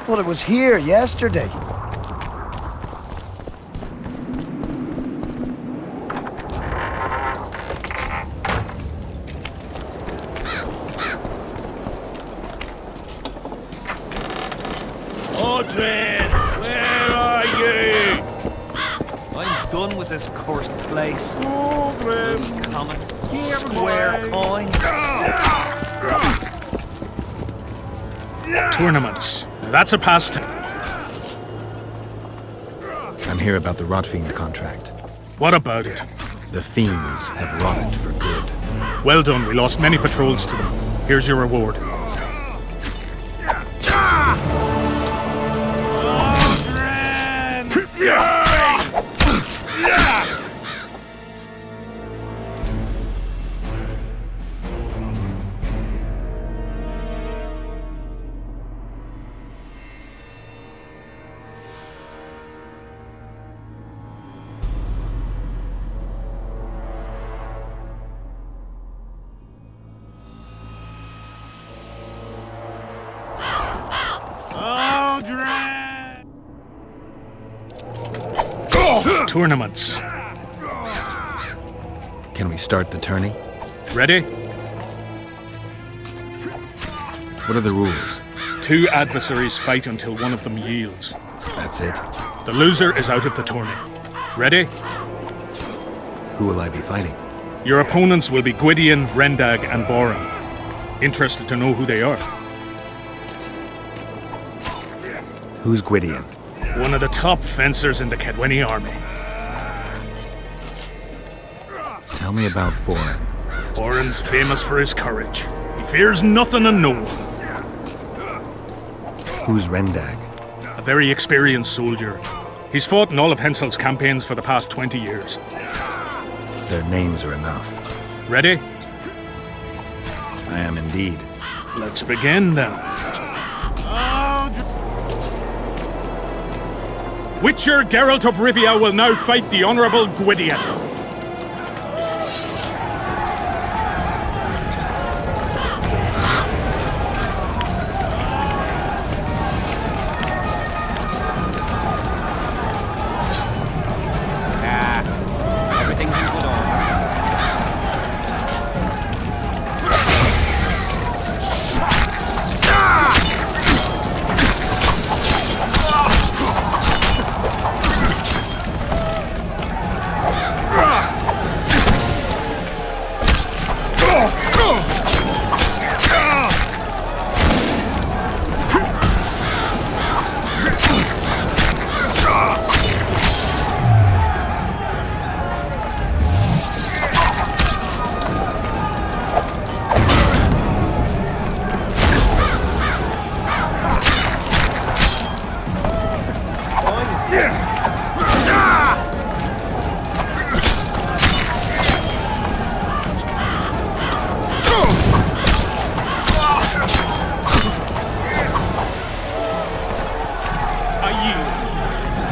Well, it was here yesterday. Audrey, where are you? I'm done with this cursed place. Bloody comet. Square coin. Tournaments. Now that's a pastime. I'm here about the Rotfiend contract. What about it? The fiends have rotted for good. Well done. We lost many patrols to them. Here's your reward. Tournaments. Can we start the tourney? Ready? What are the rules? 2 adversaries fight until one of them yields. That's it? The loser is out of the tourney. Ready? Who will I be fighting? Your opponents will be Gwydion, Rendag, and Boran. Interested to know who they are? Who's Gwydion? One of the top fencers in the Kedweni army. Tell me about Boran. Boran's famous for his courage. He fears nothing and no one. Who's Rendag? A very experienced soldier. He's fought in all of Hensel's campaigns for the past 20 years. Their names are enough. Ready? I am indeed. Let's begin then. Witcher Geralt of Rivia will now fight the Honourable Gwydion. Everything's in good order.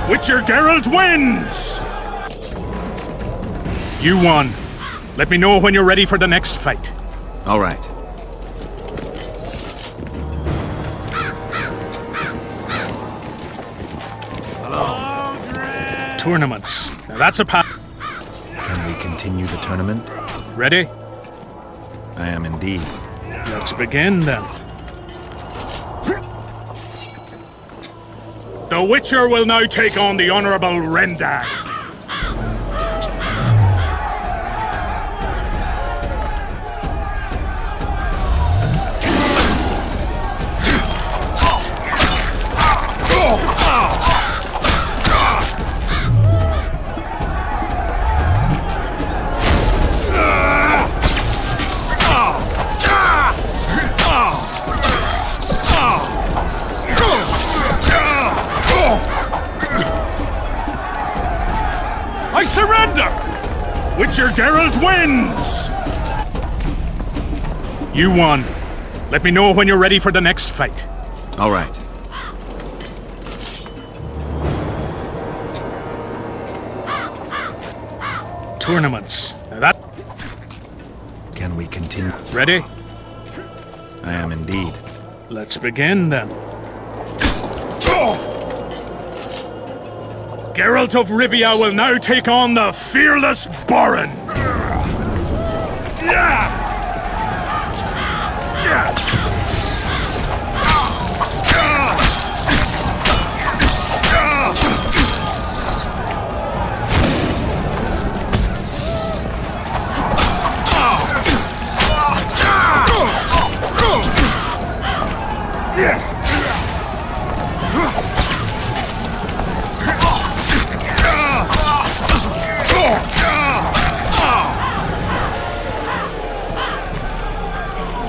Witcher Geralt wins! You won. Let me know when you're ready for the next fight. All right. Tournaments. Now that's a path. Can we continue the tournament? Ready? I am indeed. Let's begin then. The Witcher will now take on the Honourable Rendag. I surrender! Witcher Geralt wins! You won. Let me know when you're ready for the next fight. All right. Tournaments. Now that... Can we continue? Ready? I am indeed. Let's begin then. Geralt of Rivia will now take on the fearless Baron.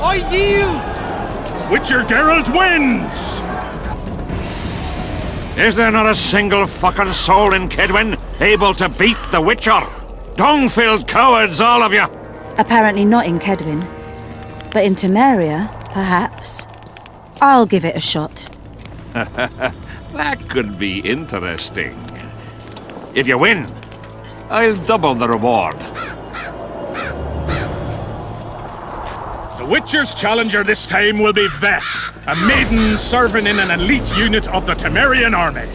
I yield! Witcher Geralt wins! Is there not a single fucking soul in Kedwin able to beat the Witcher? Dung-filled cowards, all of you! Apparently not in Kedwin. But in Temeria, perhaps. I'll give it a shot. That could be interesting. If you win, I'll double the reward. The Witcher's challenger this time will be Vess, a maiden serving in an elite unit of the Temerian army.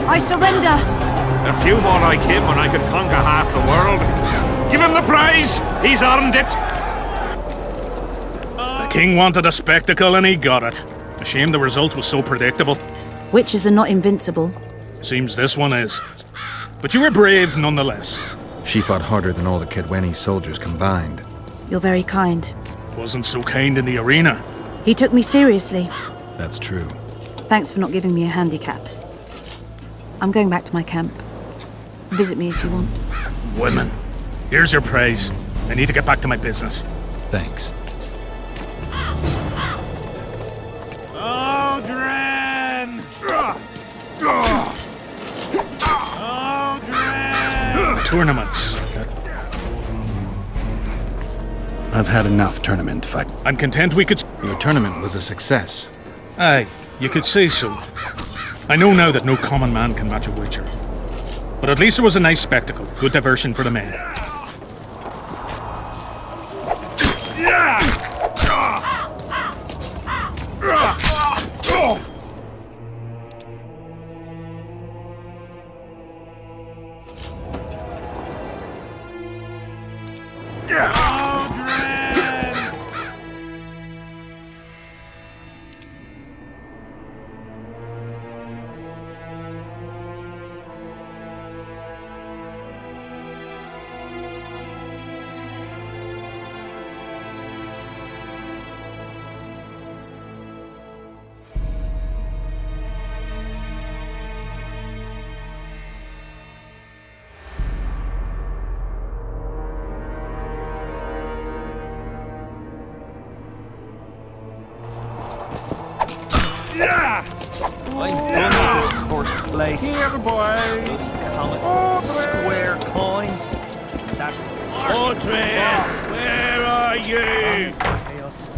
I surrender! A few more like him and I could conquer half the world. Give him the prize! He's earned it! The king wanted a spectacle and he got it. A shame the result was so predictable. Witches are not invincible. Seems this one is. But you were brave nonetheless. She fought harder than all the Kedweni soldiers combined. You're very kind. Wasn't so kind in the arena. He took me seriously. That's true. Thanks for not giving me a handicap. I'm going back to my camp. Visit me if you want. Women. Here's your praise. I need to get back to my business. Thanks. Aldrin! Aldrin! Tournaments. I've had enough tournament fight. I'm content we could... Your tournament was a success. Aye, you could say so. I know now that no common man can match a witcher. But at least it was a nice spectacle. Good diversion for the men. I'm done with this cursed place. Here, boy. Comet, square coins. That Aldrin! Where are you? chaos.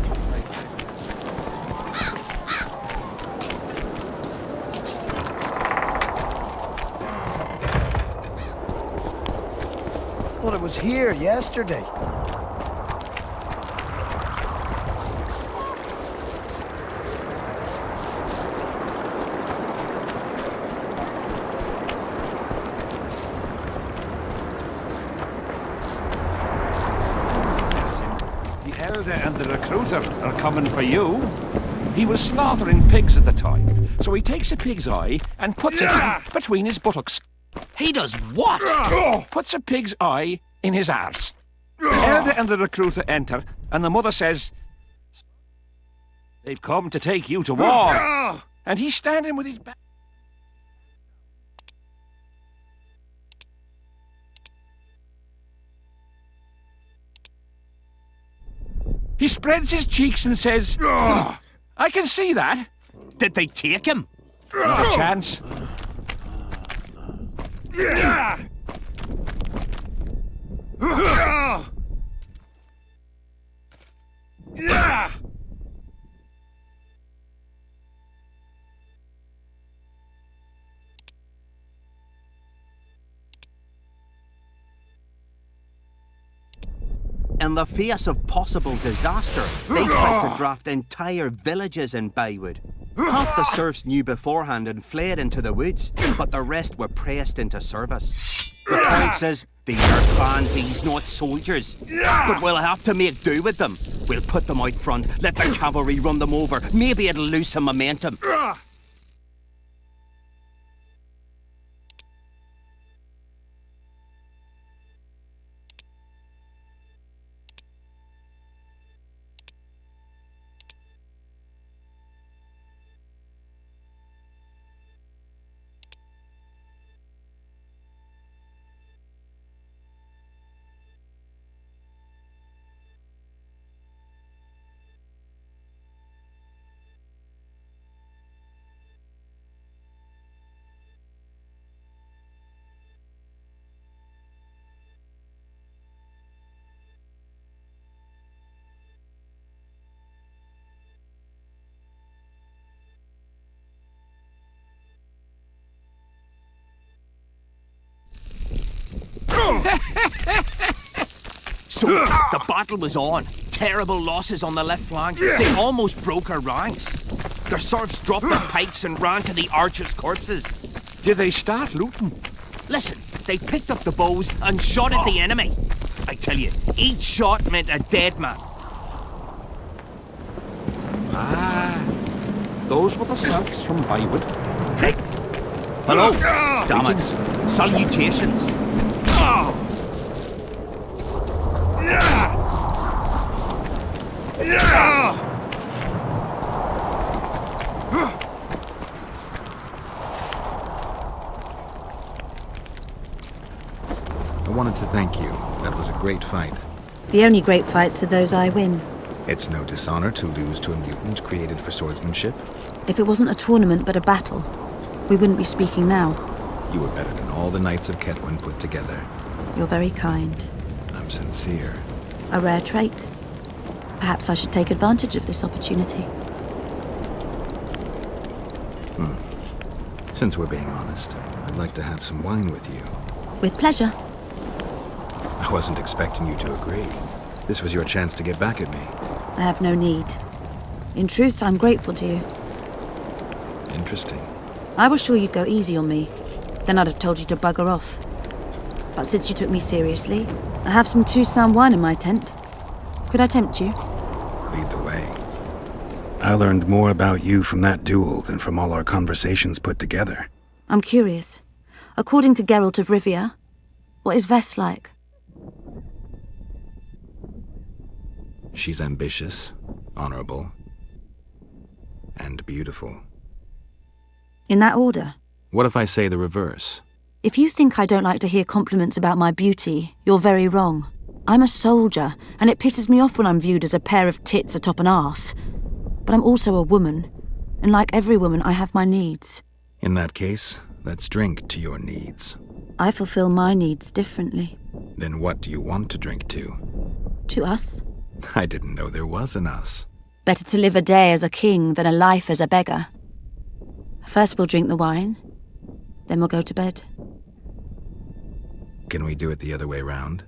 Well, it was here yesterday. And the recruiter are coming for you. He was slaughtering pigs at the time, so he takes a pig's eye and puts it between his buttocks. He does what? Puts a pig's eye in his arse. The elder and the recruiter enter, and the mother says, "They've come to take you to war." And he's standing with his back. He spreads his cheeks and says, "I can see that." Did they take him? Not a chance. In the face of possible disaster, they tried to draft entire villages in Baywood. Half the serfs knew beforehand and fled into the woods, but the rest were pressed into service. The Count says, these are pansies, not soldiers. But we'll have to make do with them. We'll put them out front, let the cavalry run them over. Maybe it'll lose some momentum. So, the battle was on. Terrible losses on the left flank. They almost broke our ranks. Their serfs dropped their pikes and ran to the archers' corpses. Did they start looting? Listen, they picked up the bows and shot at the enemy. I tell you, each shot meant a dead man. Ah, those were the serfs from Baywood. Hello? Damn it. Salutations. wanted to thank you. That was a great fight. The only great fights are those I win. It's no dishonor to lose to a mutant created for swordsmanship. If it wasn't a tournament but a battle, we wouldn't be speaking now. You were better than all the knights of Ketwin put together. You're very kind. I'm sincere. A rare trait. Perhaps I should take advantage of this opportunity. Since we're being honest, I'd like to have some wine with you. With pleasure. I wasn't expecting you to agree. This was your chance to get back at me. I have no need. In truth, I'm grateful to you. Interesting. I was sure you'd go easy on me. Then I'd have told you to bugger off. But since you took me seriously, I have some Toussaint wine in my tent. Could I tempt you? Lead the way. I learned more about you from that duel than from all our conversations put together. I'm curious. According to Geralt of Rivia, what is Vess like? She's ambitious, honorable, and beautiful. In that order? What if I say the reverse? If you think I don't like to hear compliments about my beauty, you're very wrong. I'm a soldier, and it pisses me off when I'm viewed as a pair of tits atop an arse. But I'm also a woman, and like every woman, I have my needs. In that case, let's drink to your needs. I fulfill my needs differently. Then what do you want to drink to? To us? I didn't know there was an us. Better to live a day as a king than a life as a beggar. First we'll drink the wine, then we'll go to bed. Can we do it the other way round?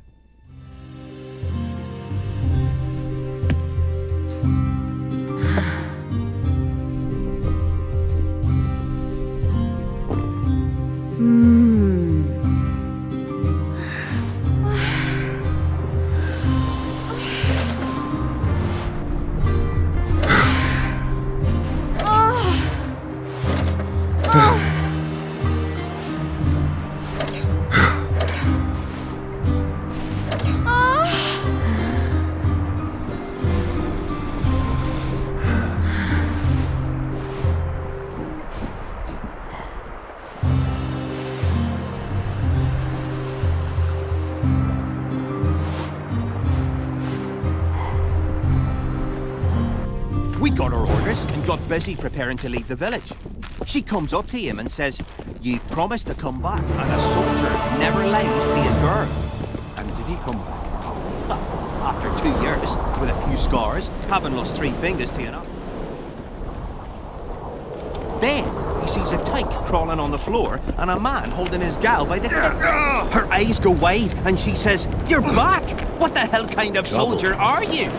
We got our orders and got busy preparing to leave the village. She comes up to him and says, "You've promised to come back, and a soldier never lies to his girl." And did he come back? After 2 years, with a few scars, having lost 3 fingers to enough. Then he sees a tyke crawling on the floor and a man holding his gal by the... Her eyes go wide and she says, "You're back! What the hell kind of soldier are you?"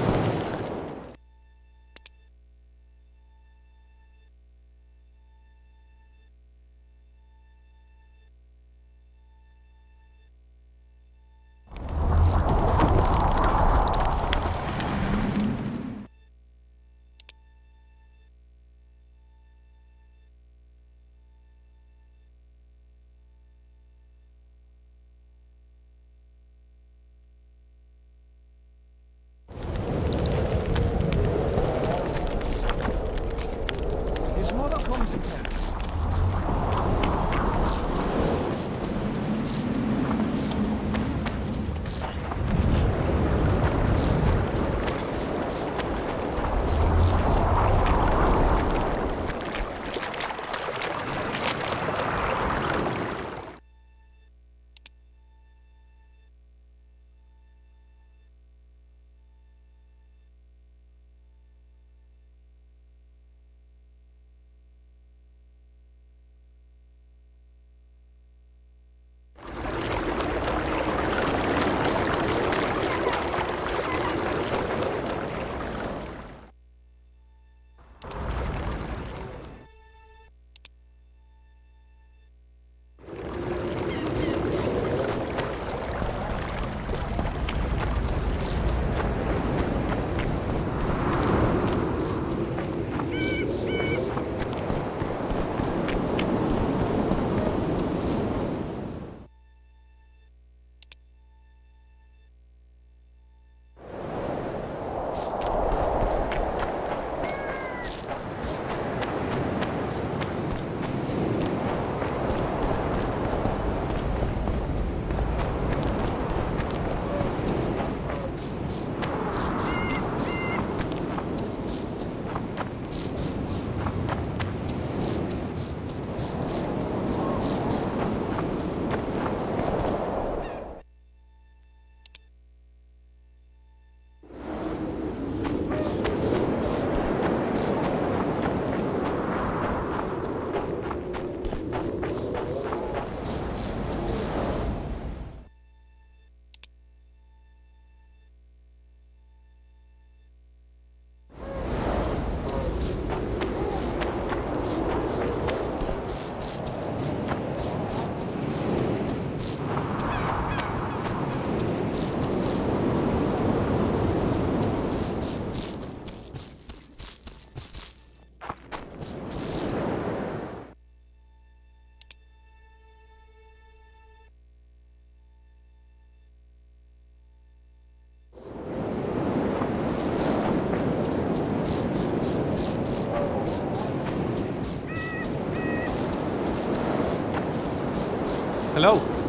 Hello.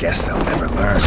Guess they'll never learn.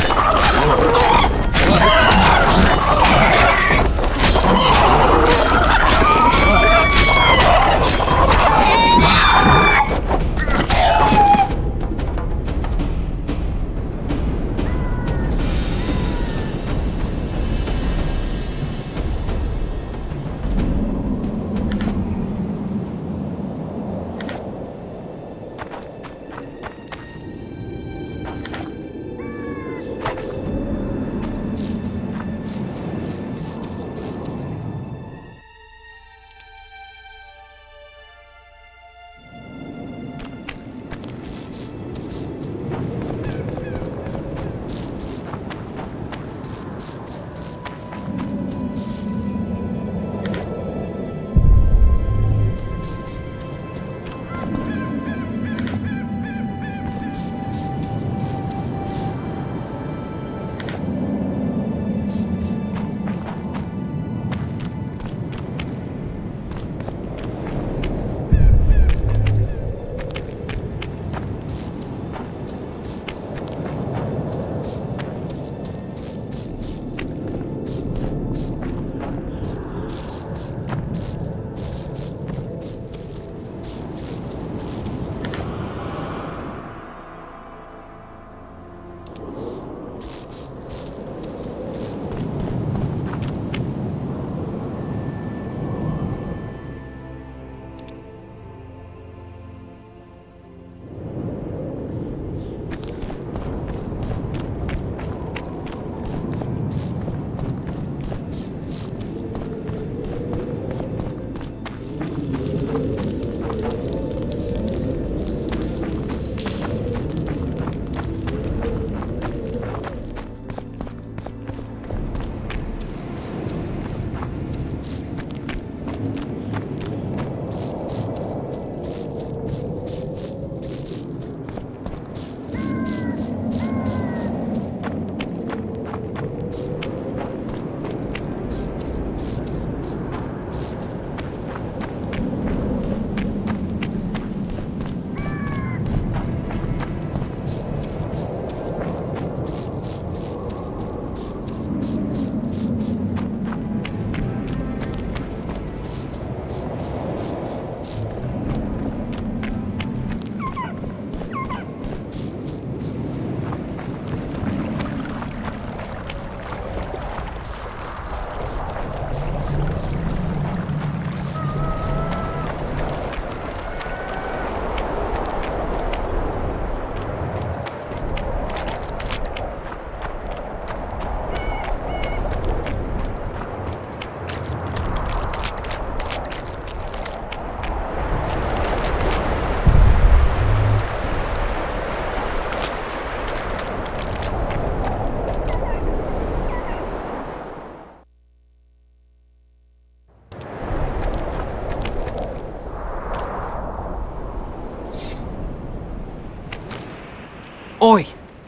Oi,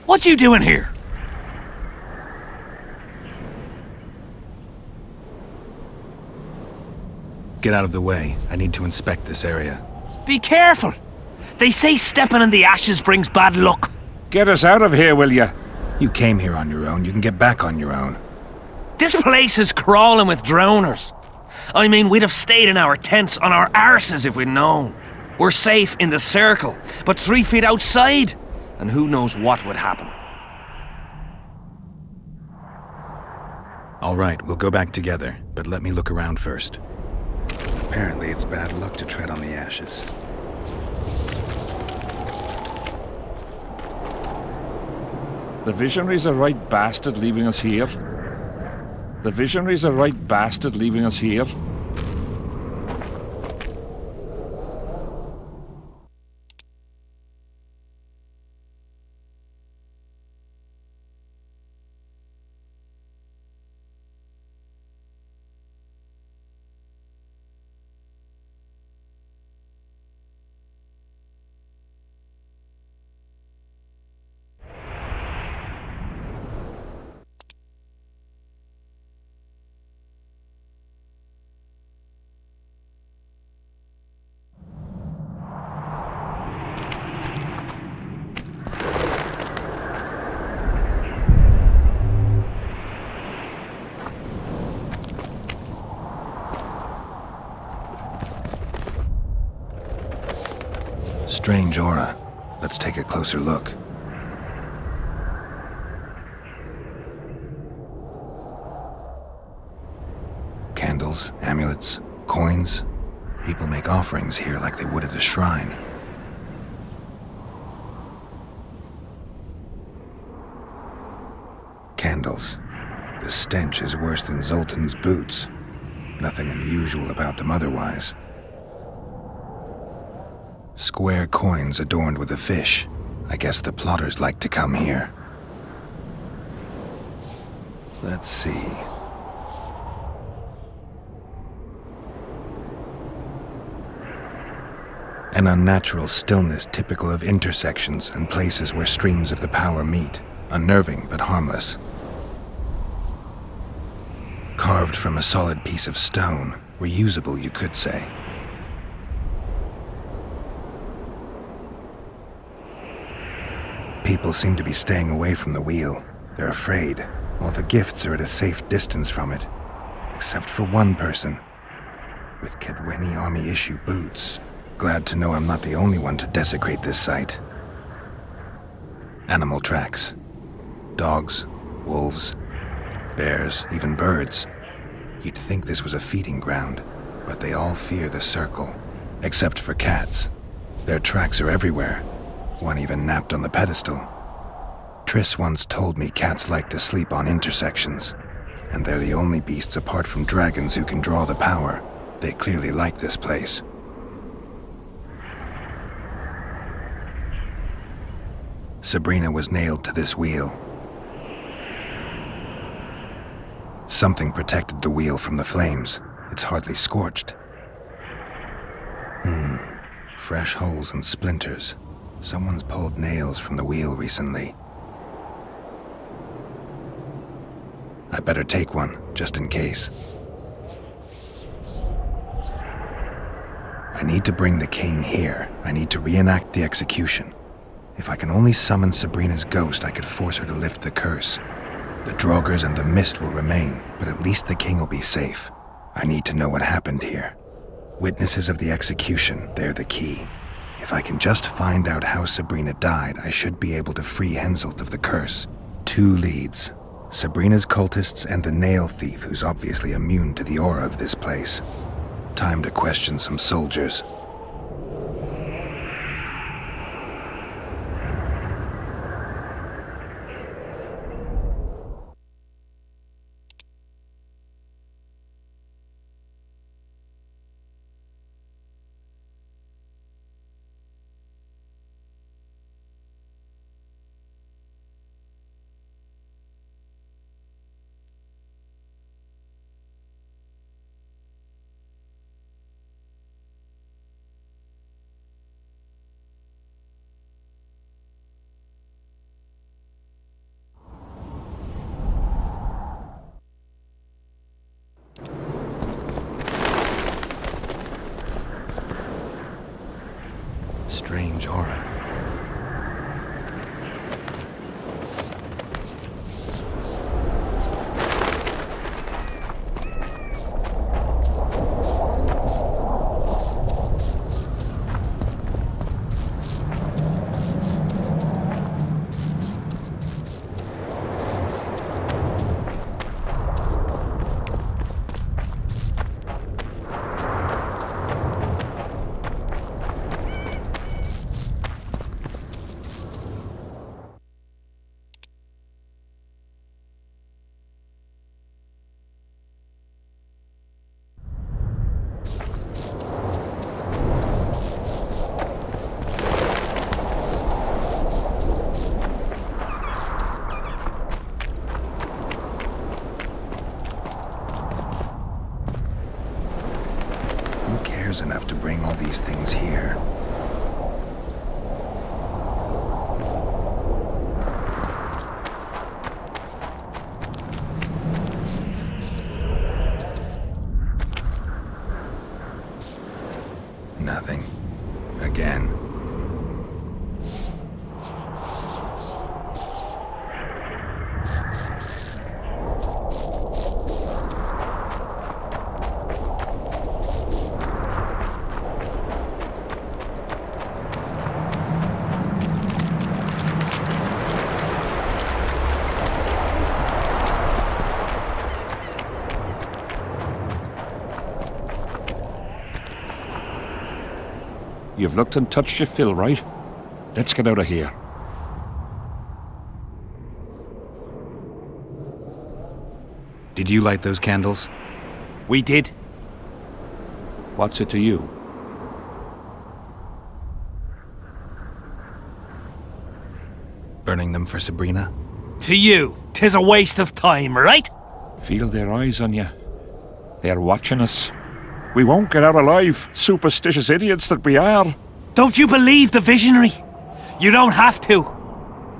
what you doing here? Get out of the way. I need to inspect this area. Be careful. They say stepping in the ashes brings bad luck. Get us out of here, will ya? You came here on your own. You can get back on your own. This place is crawling with drowners. I mean, we'd have stayed in our tents on our arses if we'd known. We're safe in the circle, but 3 feet outside, and who knows what would happen. All right, we'll go back together, but let me look around first. Apparently, it's bad luck to tread on the ashes. The Visionary's a right bastard leaving us here. The Visionary's a right bastard leaving us here. Strange aura. Let's take a closer look. Candles, amulets, coins. People make offerings here like they would at a shrine. Candles. The stench is worse than Zoltan's boots. Nothing unusual about them otherwise. Square coins adorned with a fish. I guess the plotters like to come here. Let's see. An unnatural stillness typical of intersections and places where streams of the power meet. Unnerving but harmless. Carved from a solid piece of stone. Reusable, you could say. People seem to be staying away from the wheel. They're afraid. All the gifts are at a safe distance from it. Except for one person. With Kedweni Army issue boots. Glad to know I'm not the only one to desecrate this site. Animal tracks. Dogs, wolves, bears, even birds. You'd think this was a feeding ground, but they all fear the circle. Except for cats. Their tracks are everywhere. One even napped on the pedestal. Triss once told me cats like to sleep on intersections, and they're the only beasts apart from dragons who can draw the power. They clearly like this place. Sabrina was nailed to this wheel. Something protected the wheel from the flames. It's hardly scorched. Fresh holes and splinters. Someone's pulled nails from the wheel recently. I better take one, just in case. I need to bring the king here. I need to reenact the execution. If I can only summon Sabrina's ghost, I could force her to lift the curse. The Draugrs and the mist will remain, but at least the king will be safe. I need to know what happened here. Witnesses of the execution, they're the key. If I can just find out how Sabrina died, I should be able to free Henselt of the curse. 2 leads. Sabrina's cultists and the nail thief who's obviously immune to the aura of this place. Time to question some soldiers. strange aura. Enough to bring all these things here. Nothing. Again. You've looked and touched your fill, right? Let's get out of here. Did you light those candles? We did. What's it to you? Burning them for Sabrina? To you, 'tis a waste of time, right? Feel their eyes on you. They're watching us. We won't get out alive, superstitious idiots that we are. Don't you believe the visionary? You don't have to.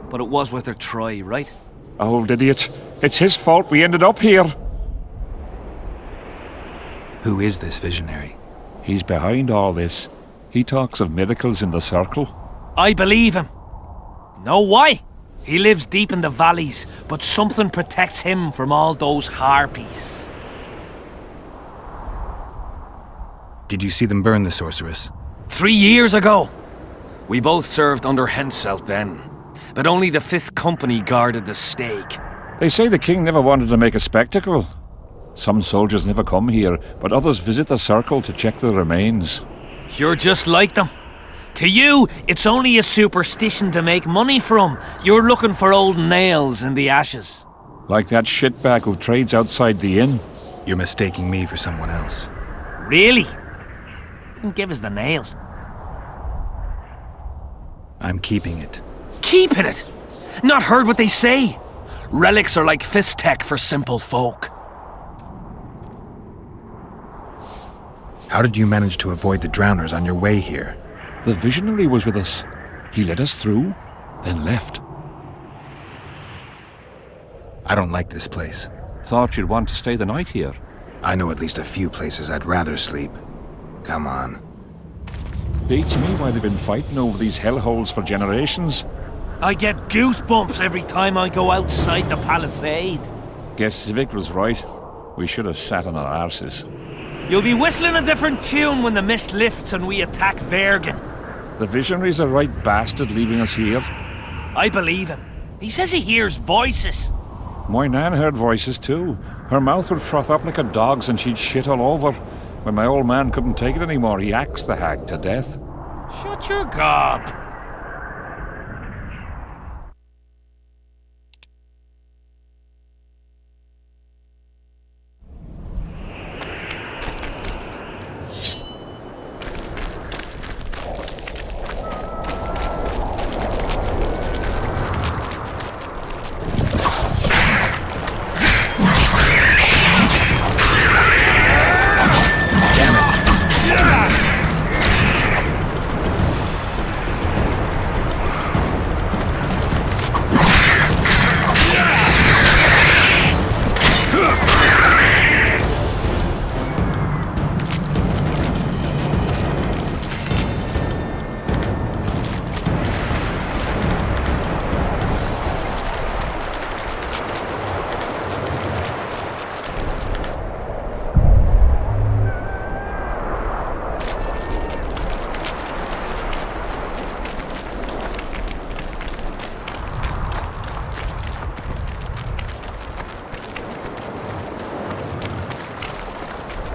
But it was worth a try, right? Old idiot. It's his fault we ended up here. Who is this visionary? He's behind all this. He talks of miracles in the circle. I believe him. Know why? He lives deep in the valleys, but something protects him from all those harpies. Did you see them burn the sorceress? 3 years ago. We both served under Henselt then, but only the 5th Company guarded the stake. They say the king never wanted to make a spectacle. Some soldiers never come here, but others visit the circle to check the remains. You're just like them. To you, it's only a superstition to make money from. You're looking for old nails in the ashes. Like that shitbag who trades outside the inn. You're mistaking me for someone else. Really? Then give us the nail. I'm keeping it. Keeping it? Not heard what they say. Relics are like fist tech for simple folk. How did you manage to avoid the drowners on your way here? The visionary was with us. He led us through, then left. I don't like this place. Thought you'd want to stay the night here. I know at least a few places I'd rather sleep. Come on. Beats me why they've been fighting over these hellholes for generations. I get goosebumps every time I go outside the palisade. Guess Civic was right. We should have sat on our arses. You'll be whistling a different tune when the mist lifts and we attack Vergen. The visionary's a right bastard leaving us here. I believe him. He says he hears voices. My nan heard voices too. Her mouth would froth up like a dog's and she'd shit all over. When my old man couldn't take it anymore, he axed the hag to death. Shut your gob.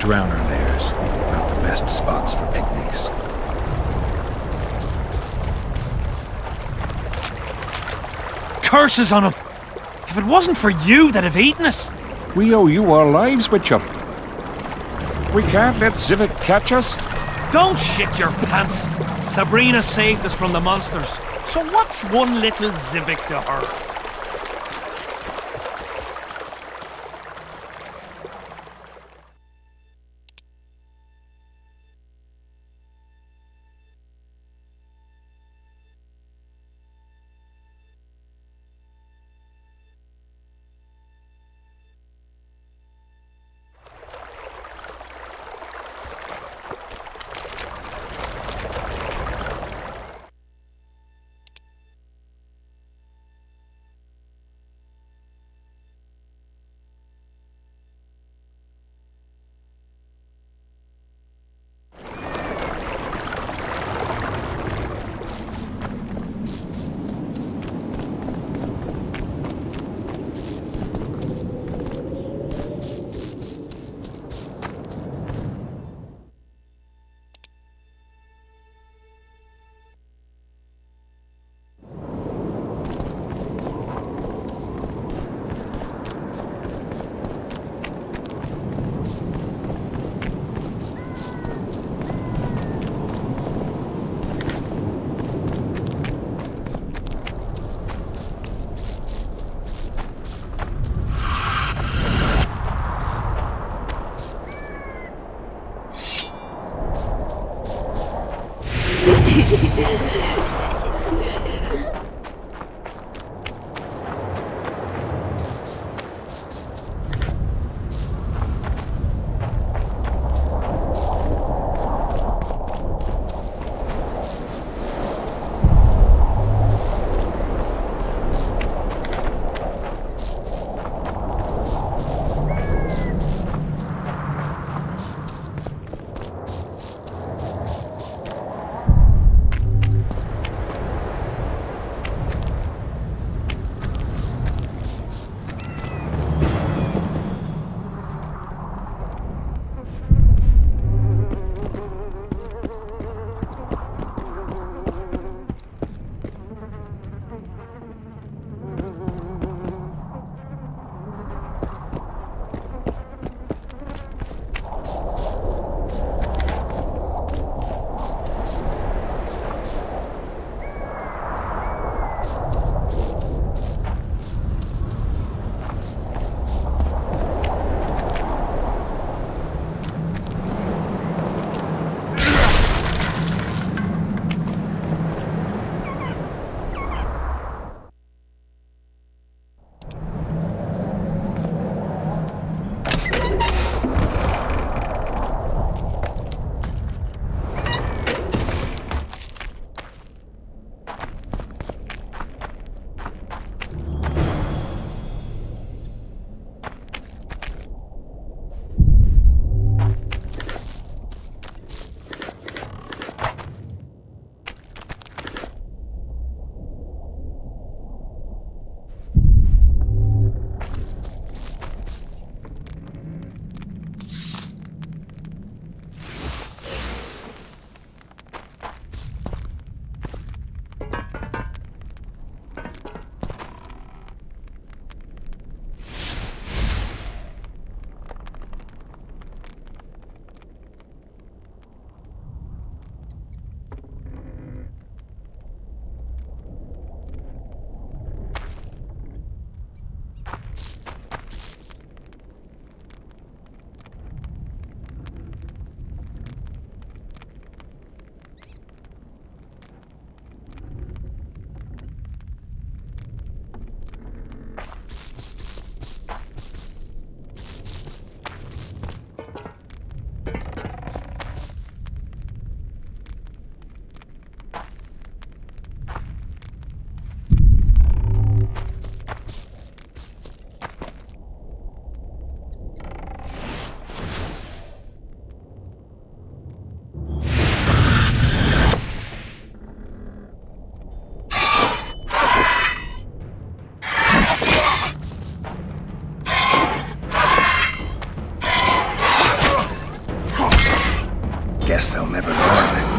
drowner lairs, not the best spots for picnics. Curses on him! If it wasn't for you, they'd have eaten us. We owe you our lives, Witcher. We can't let Zivik catch us. Don't shit your pants. Sabrina saved us from the monsters. So what's one little Zivik to her? Guess they'll never learn.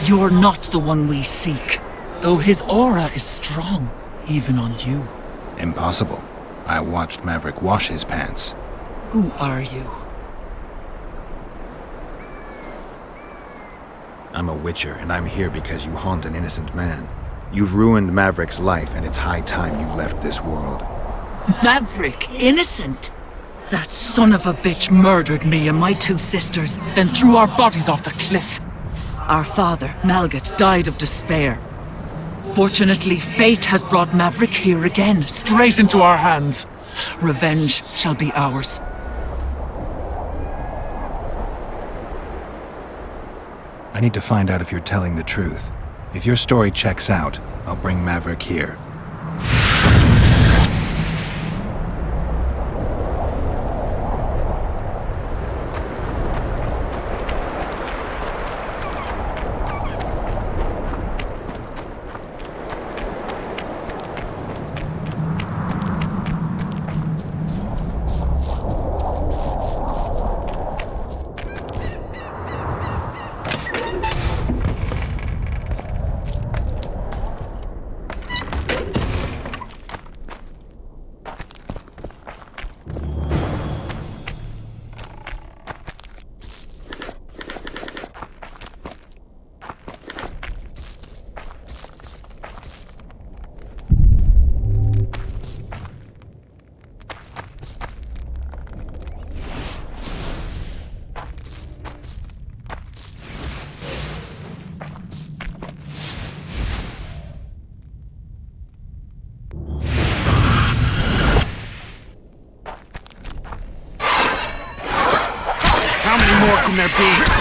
You're not the one we seek, though his aura is strong, even on you. Impossible. I watched Maverick wash his pants. Who are you? I'm a witcher, and I'm here because you haunt an innocent man. You've ruined Maverick's life, and it's high time you left this world. Maverick, innocent? That son of a bitch murdered me and my 2 sisters, then threw our bodies off the cliff. Our father, Malgat, died of despair. Fortunately, fate has brought Maverick here again, straight into our hands. Revenge shall be ours. I need to find out if you're telling the truth. If your story checks out, I'll bring Maverick here. How many more can there be?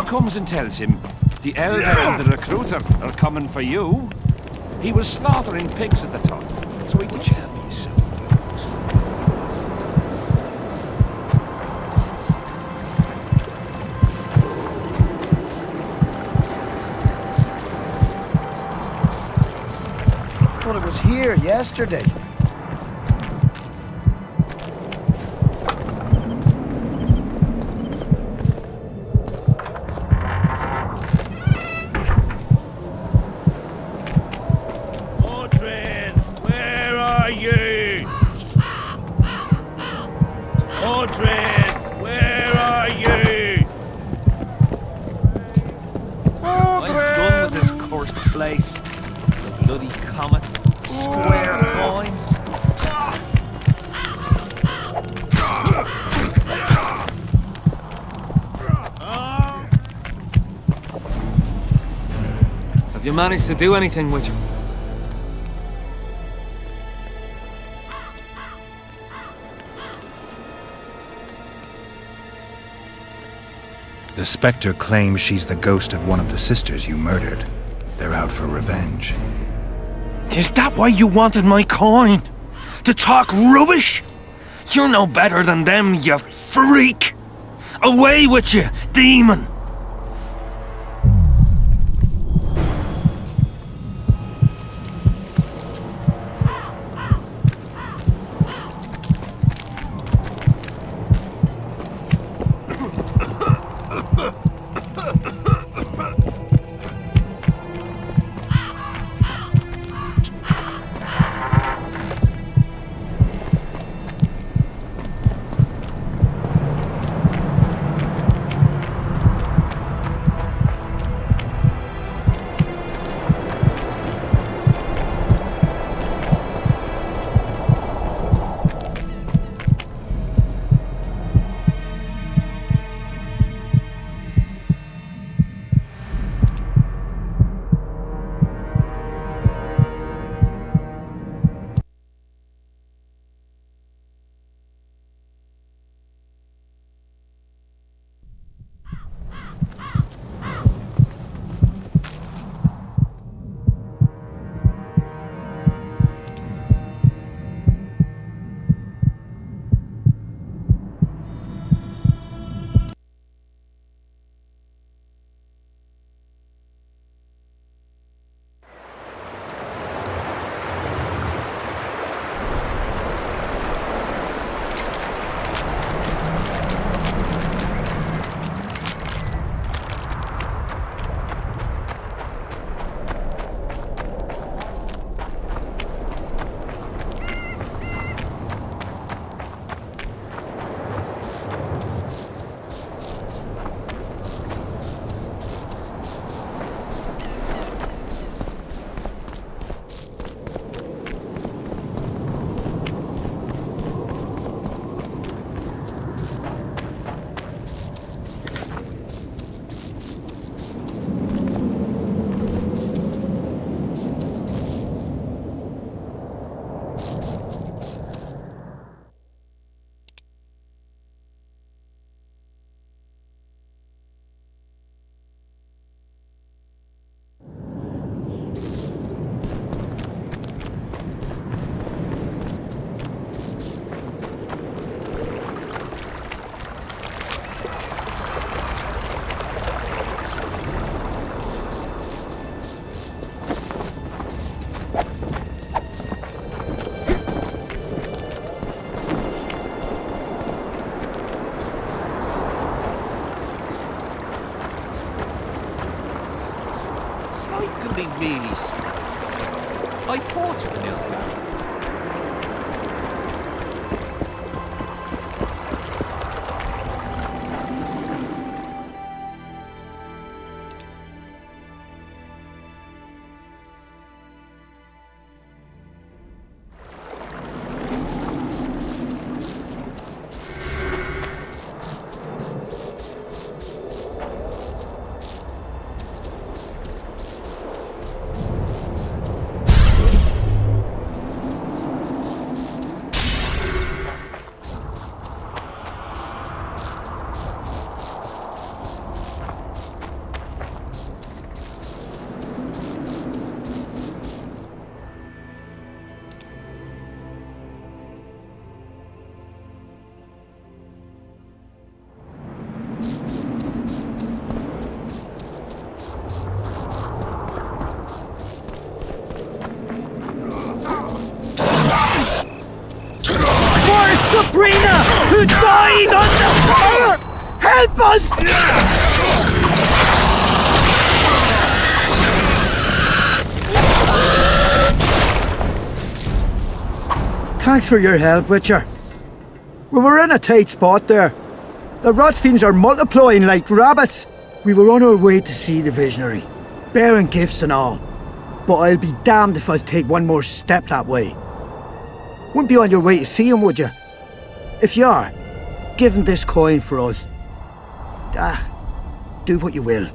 comes and tells him the elder and the recruiter are coming for you, he was slaughtering pigs at the time, so he would tell me so. Thought it was here yesterday. Mordred, where are you? Mordred, where are you? I'm done with this cursed place. The bloody comet. Square coins. Have you managed to do anything with him? The Spectre claims she's the ghost of one of the sisters you murdered. They're out for revenge. Is that why you wanted my coin? To talk rubbish? You're no better than them, you freak! Away with you, demon! Be really scary. I fought for Nilfgaard. We're dying under fire! Help us! Thanks for your help, Witcher. We were in a tight spot there. The rotfiends are multiplying like rabbits. We were on our way to see the visionary, bearing gifts and all. But I'll be damned if I'll take one more step that way. Wouldn't be on your way to see him, would you? If you are, give him this coin for us. Do what you will.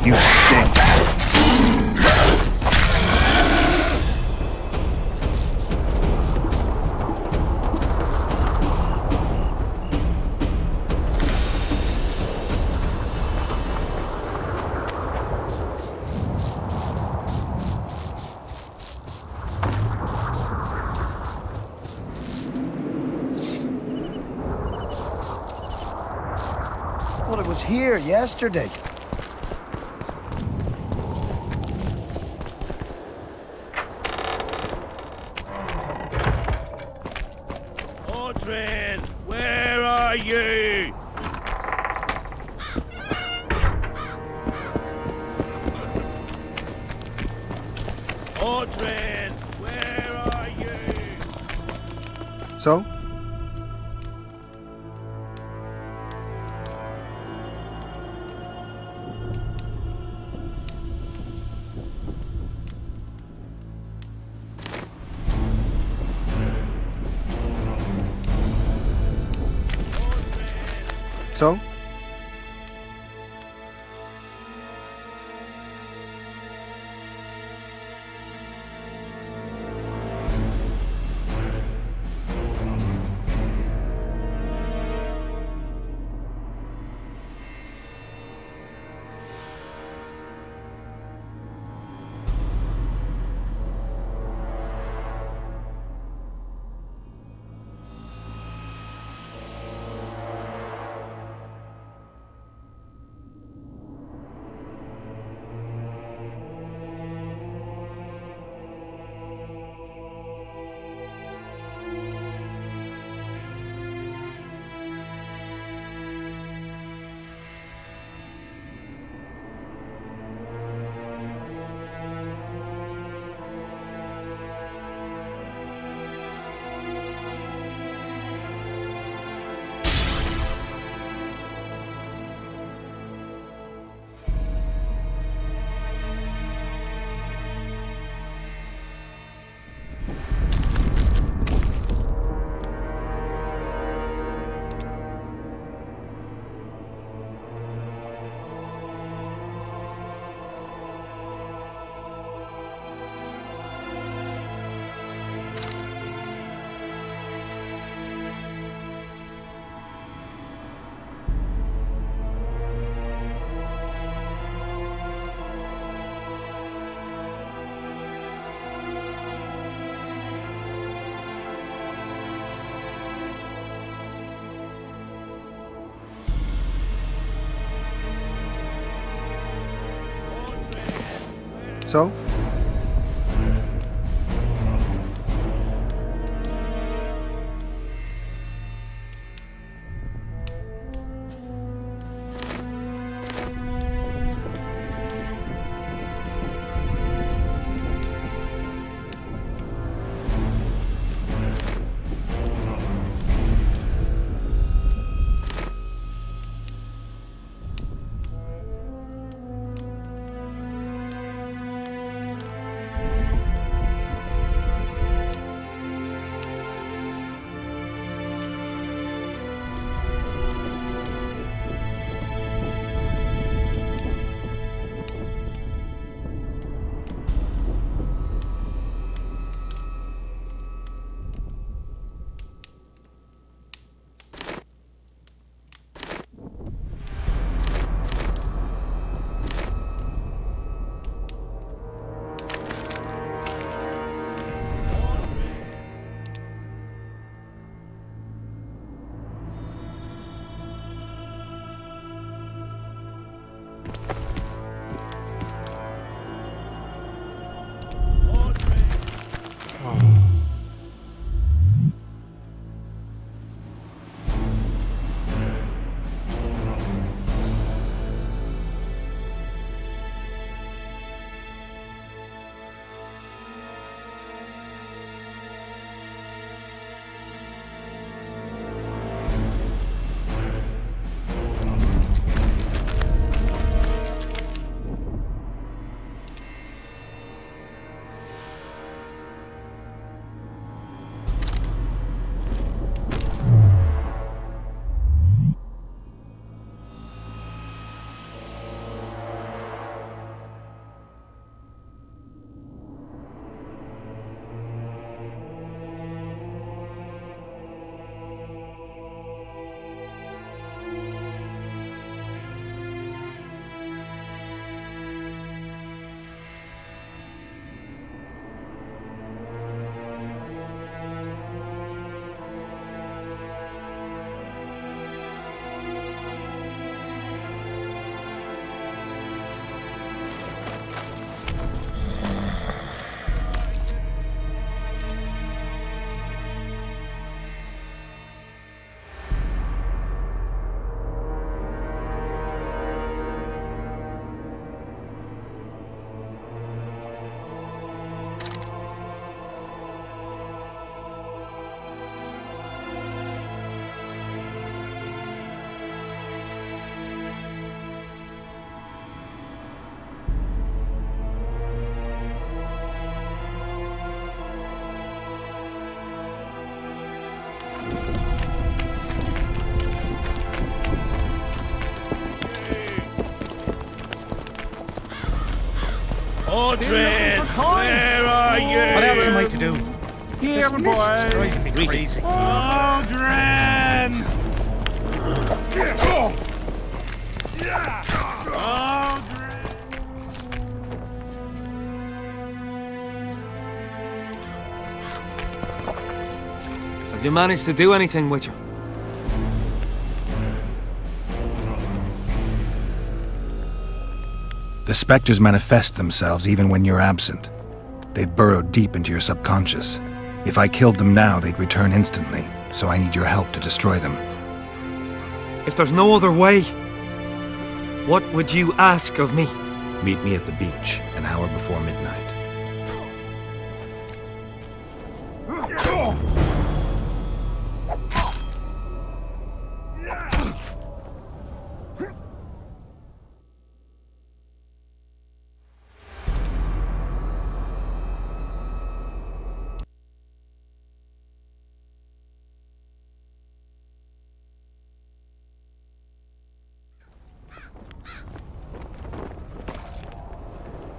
You stink. Well, it was here yesterday. Audrin, where are you? Audrin, where are you? So? So? So? Audrey, where are you? What else am I to do? Here, boy. Driving me crazy. Audrey! Have you managed to do anything with her? The specters manifest themselves even when you're absent. They've burrowed deep into your subconscious. If I killed them now, they'd return instantly, so I need your help to destroy them. If there's no other way, what would you ask of me? Meet me at the beach, an hour before midnight.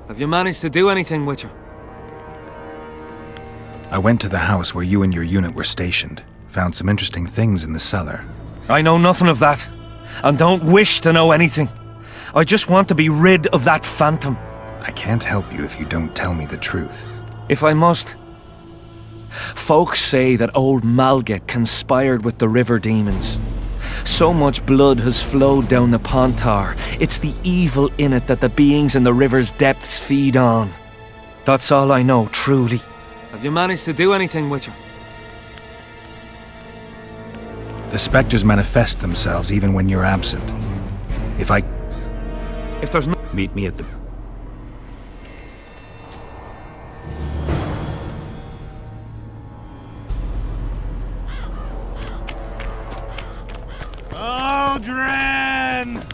Have you managed to do anything with her? I went to the house where you and your unit were stationed. Found some interesting things in the cellar. I know nothing of that, and don't wish to know anything. I just want to be rid of that phantom. I can't help you if you don't tell me the truth. If I must. Folks say that old Malget conspired with the river demons. So much blood has flowed down the Pontar. It's the evil in it that the beings in the river's depths feed on. That's all I know, truly. Have you managed to do anything, Witcher? The specters manifest themselves even when you're absent. If there's no... Meet me at the... Aldrin!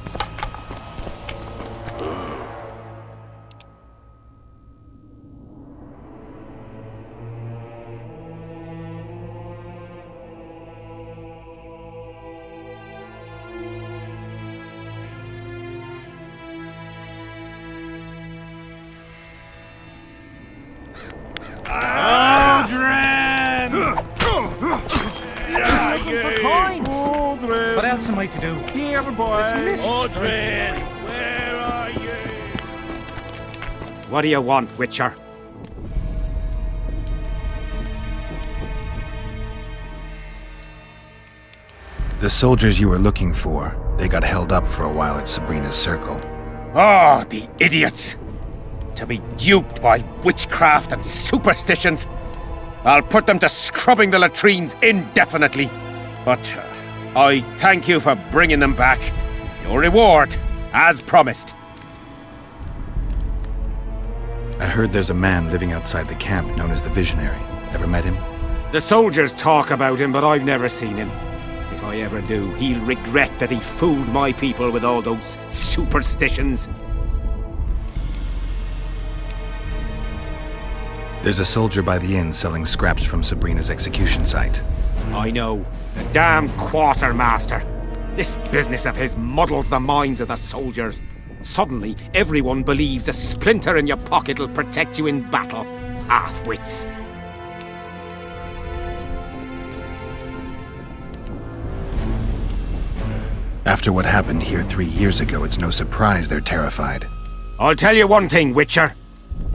What else am I to do? Here, boy. Aldrin, where are you? What do you want, Witcher? The soldiers you were looking for, they got held up for a while at Sabrina's circle. Oh, the idiots! To be duped by witchcraft and superstitions. I'll put them to scrubbing the latrines indefinitely. But I thank you for bringing them back. Your reward, as promised. I heard there's a man living outside the camp known as the Visionary. Ever met him? The soldiers talk about him, but I've never seen him. If I ever do, he'll regret that he fooled my people with all those superstitions. There's a soldier by the inn selling scraps from Sabrina's execution site. I know. The damn quartermaster. This business of his muddles the minds of the soldiers. Suddenly, everyone believes a splinter in your pocket will protect you in battle. Half-wits. After what happened here 3 years ago, it's no surprise they're terrified. I'll tell you one thing, Witcher.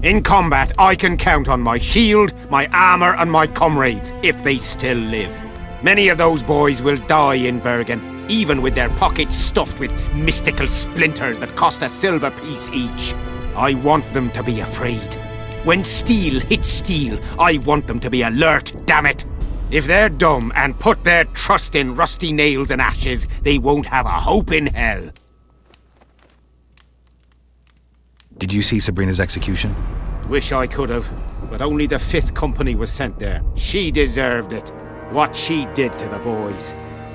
In combat, I can count on my shield, my armor, and my comrades, if they still live. Many of those boys will die in Vergen, even with their pockets stuffed with mystical splinters that cost a silver piece each. I want them to be afraid. When steel hits steel, I want them to be alert, damn it! If they're dumb and put their trust in rusty nails and ashes, they won't have a hope in hell. Did you see Sabrina's execution? Wish I could have, but only the 5th Company was sent there. She deserved it. What she did to the boys.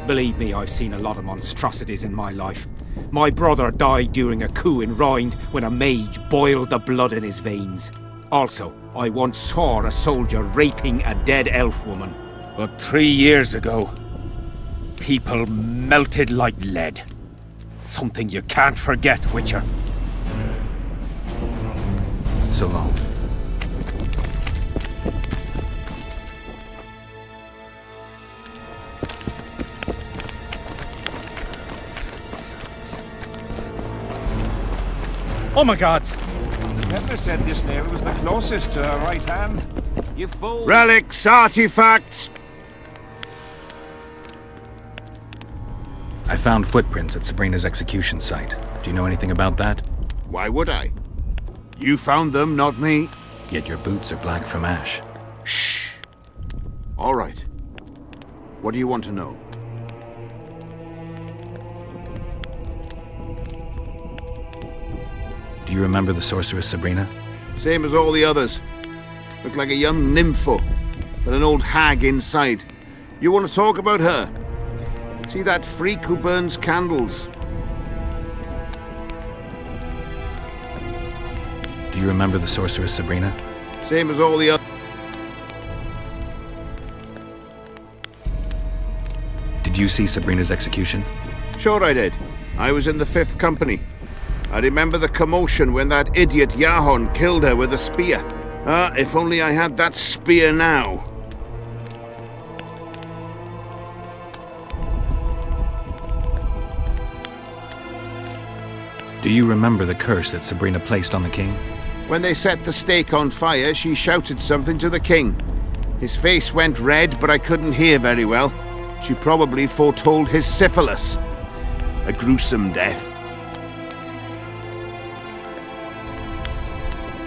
Believe me, I've seen a lot of monstrosities in my life. My brother died during a coup in Rind when a mage boiled the blood in his veins. Also, I once saw a soldier raping a dead elf woman. But 3 years ago, people melted like lead. Something you can't forget, Witcher. So long. Oh my gods! Pepper said this nail was the closest to her right hand. You fool! Relics, artifacts! I found footprints at Sabrina's execution site. Do you know anything about that? Why would I? You found them, not me. Yet your boots are black from ash. Shh. All right. What do you want to know? Do you remember the sorceress Sabrina? Same as all the others. Looked like a young nympho, but an old hag inside. You want to talk about her? See that freak who burns candles? Do you remember the sorceress Sabrina? Same as all the others. Did you see Sabrina's execution? Sure I did. I was in the 5th Company. I remember the commotion when that idiot Yahon killed her with a spear. If only I had that spear now. Do you remember the curse that Sabrina placed on the king? When they set the stake on fire, she shouted something to the king. His face went red, but I couldn't hear very well. She probably foretold his syphilis. A gruesome death.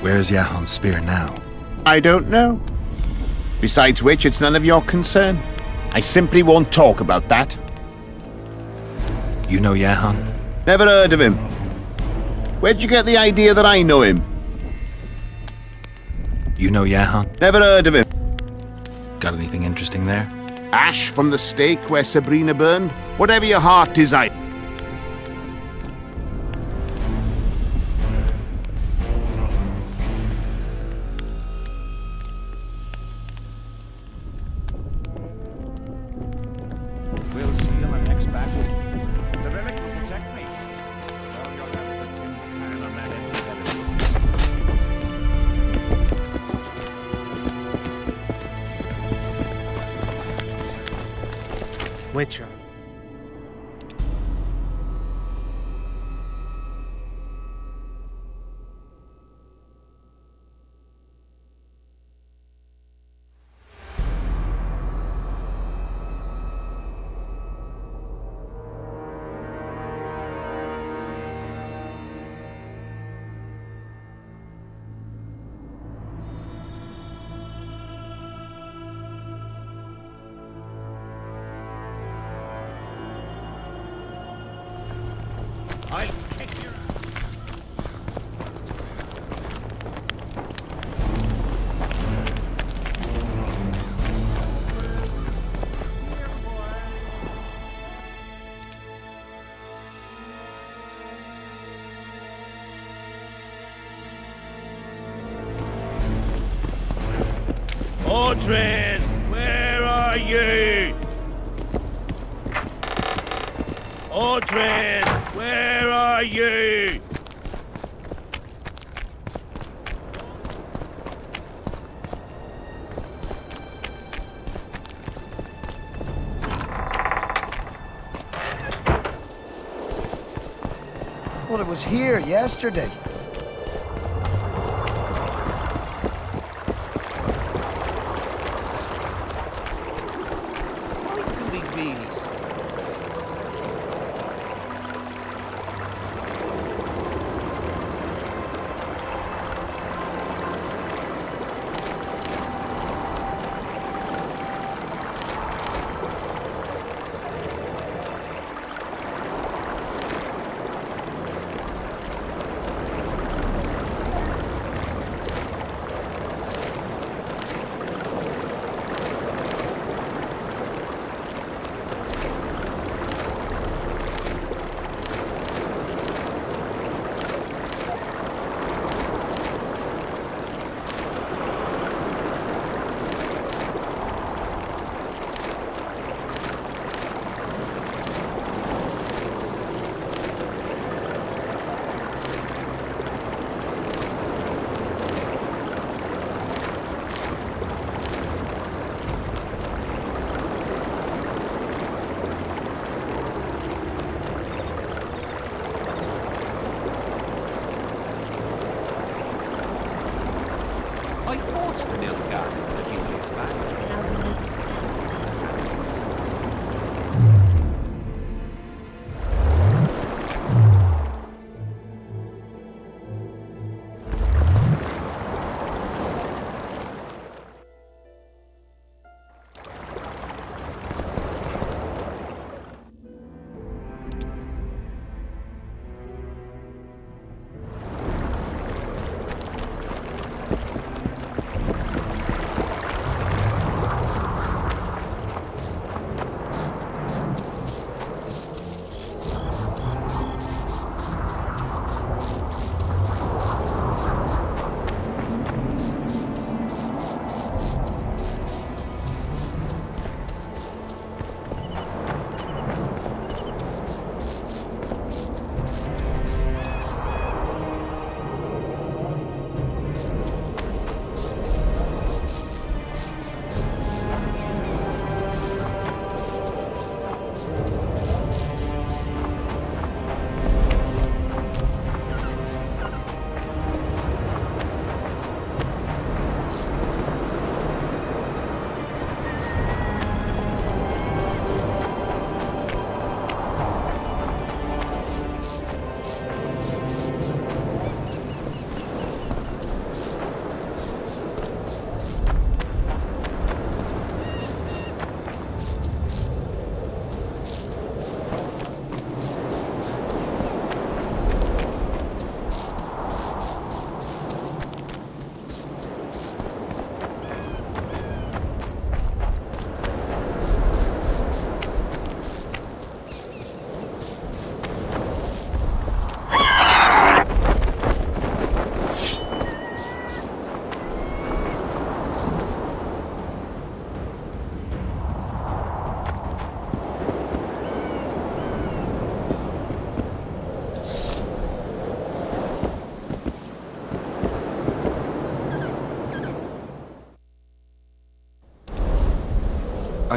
Where's Yahon's spear now? I don't know. Besides which, it's none of your concern. I simply won't talk about that. You know Yahon? Never heard of him. Where'd you get the idea that I know him? You know Yahon? Never heard of him. Got anything interesting there? Ash from the stake where Sabrina burned? Whatever your heart desires. We'll seal an next battle. The relic will protect me. All your efforts in can a man Witcher. I'll kick your Audrin, where are you? Audrin, where are you? Well, it was here yesterday. I fought for Nilfgaard a few years back.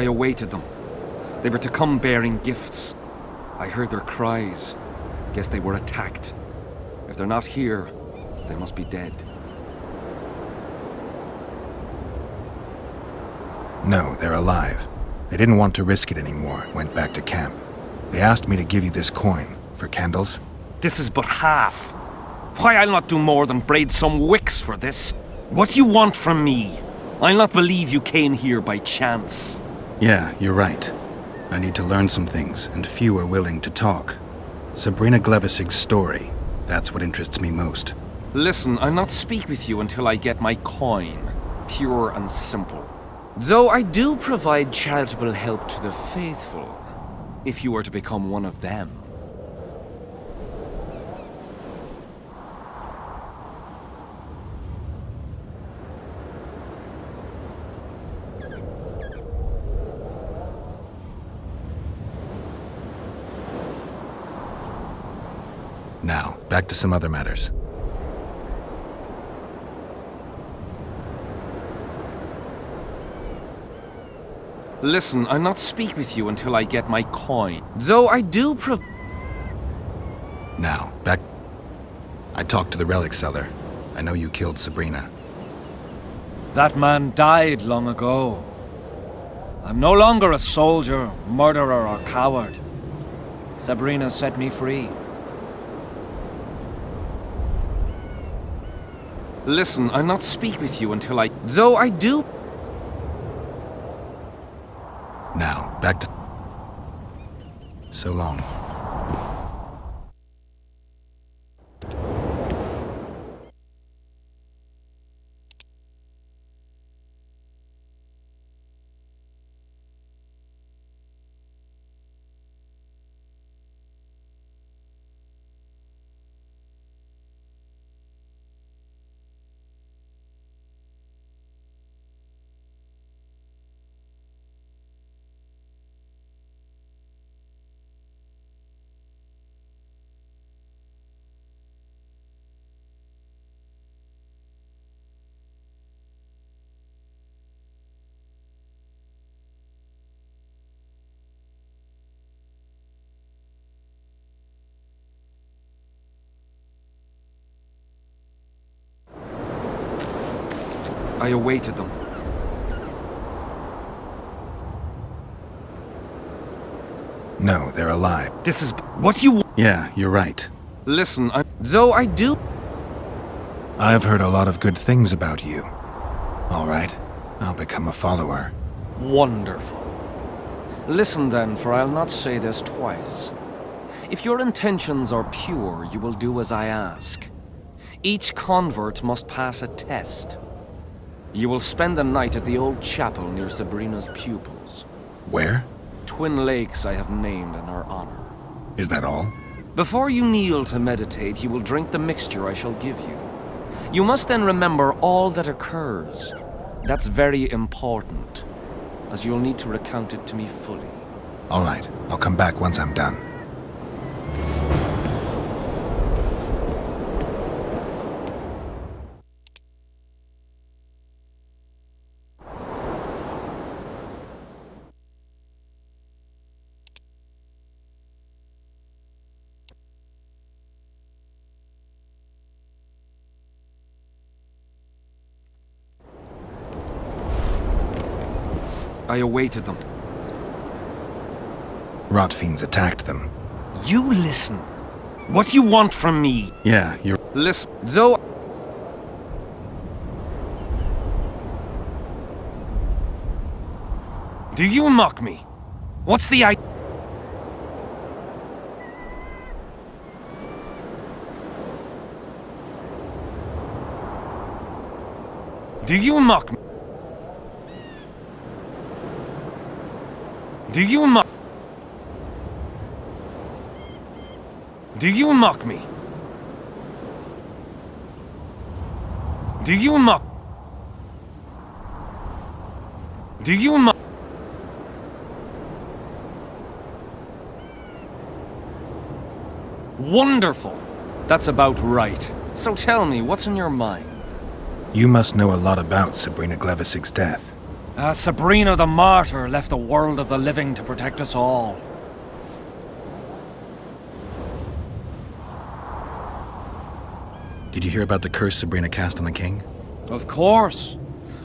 I awaited them. They were to come bearing gifts. I heard their cries. Guess they were attacked. If they're not here, they must be dead. No, they're alive. They didn't want to risk it anymore, went back to camp. They asked me to give you this coin for candles. This is but half. Why, I'll not do more than braid some wicks for this. What do you want from me? I'll not believe you came here by chance. Yeah, you're right. I need to learn some things, and few are willing to talk. Sabrina Glevisig's story, that's what interests me most. Listen, I'll not speak with you until I get my coin. Pure and simple. Though I do provide charitable help to the faithful, if you were to become one of them. Now, back to some other matters. Listen, I'll not speak with you until I get my coin. Though I do Now, back... I talked to the relic seller. I know you killed Sabrina. That man died long ago. I'm no longer a soldier, murderer, or coward. Sabrina set me free. Listen, I'll not speak with you until I... Though I do... Now, back to... So long. I awaited them. No, they're alive. This is... What you... Yeah, you're right. Listen, though I do... I've heard a lot of good things about you. All right, I'll become a follower. Wonderful. Listen then, for I'll not say this twice. If your intentions are pure, you will do as I ask. Each convert must pass a test. You will spend the night at the old chapel near Sabrina's pupils. Where? Twin lakes I have named in her honor. Is that all? Before you kneel to meditate, you will drink the mixture I shall give you. You must then remember all that occurs. That's very important, as you'll need to recount it to me fully. All right, I'll come back once I'm done. I awaited them. Rot fiends attacked them. You listen. What do you want from me? Yeah, you're... Listen, though... Do you mock me? What's the idea? Do you mock me? Do you mock? Do you mock me? Do you mock? Do you mock? Wonderful! That's about right. So tell me, what's in your mind? You must know a lot about Sabrina Glevisig's death. Sabrina the Martyr left the world of the living to protect us all. Did you hear about the curse Sabrina cast on the king? Of course.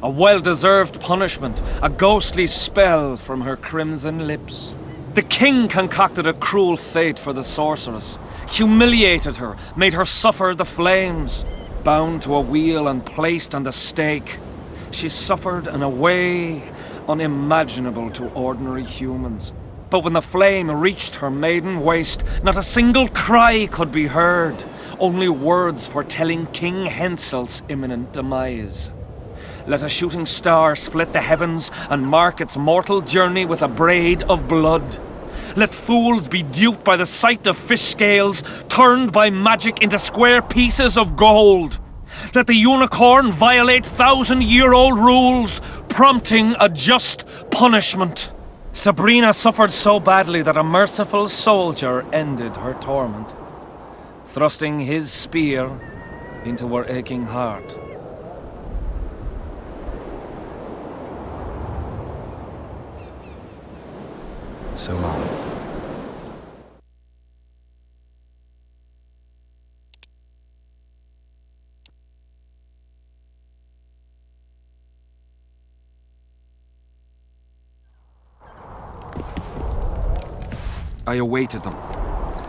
A well-deserved punishment, a ghostly spell from her crimson lips. The king concocted a cruel fate for the sorceress, humiliated her, made her suffer the flames. Bound to a wheel and placed on the stake, she suffered in a way unimaginable to ordinary humans. But when the flame reached her maiden waist, not a single cry could be heard, only words foretelling King Hensel's imminent demise. Let a shooting star split the heavens and mark its mortal journey with a braid of blood. Let fools be duped by the sight of fish scales, turned by magic into square pieces of gold. Let the unicorn violate 1,000-year-old rules, prompting a just punishment. Sabrina suffered so badly that a merciful soldier ended her torment, thrusting his spear into her aching heart. So long. I awaited them.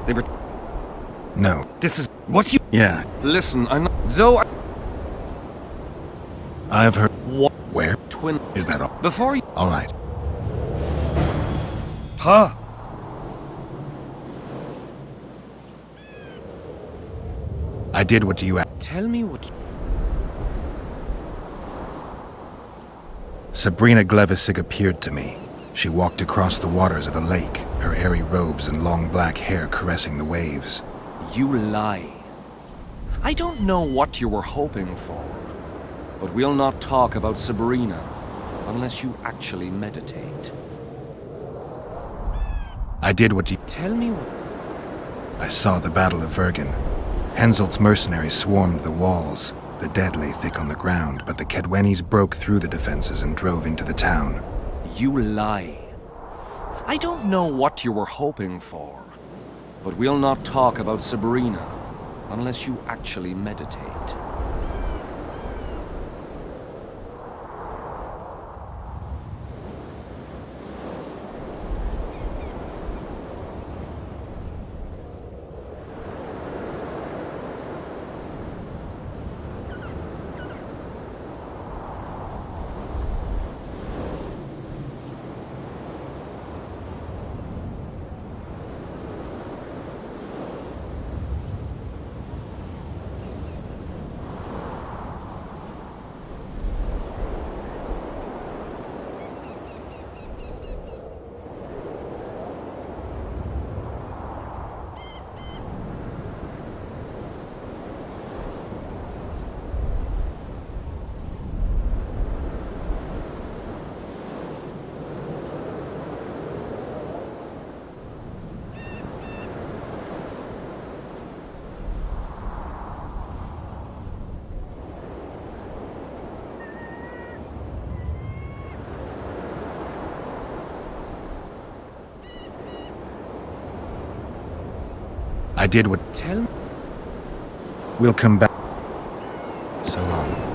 They were... No. This is... What you... Yeah. Listen, I'm not... Though I've heard... What? Where? Twin... Is that all? Before you... All right. Huh? I did what you asked. Tell me what... Sabrina Glevisig appeared to me. She walked across the waters of a lake, her airy robes and long black hair caressing the waves. You lie. I don't know what you were hoping for, but we'll not talk about Sabrina unless you actually meditate. I did what you... Tell me what... I saw the Battle of Vergen. Henselt's mercenaries swarmed the walls. The dead lay thick on the ground, but the Kedwenis broke through the defenses and drove into the town. You lie. I don't know what you were hoping for, but we'll not talk about Sabrina unless you actually meditate. I did what... Tell me... We'll come back. So long.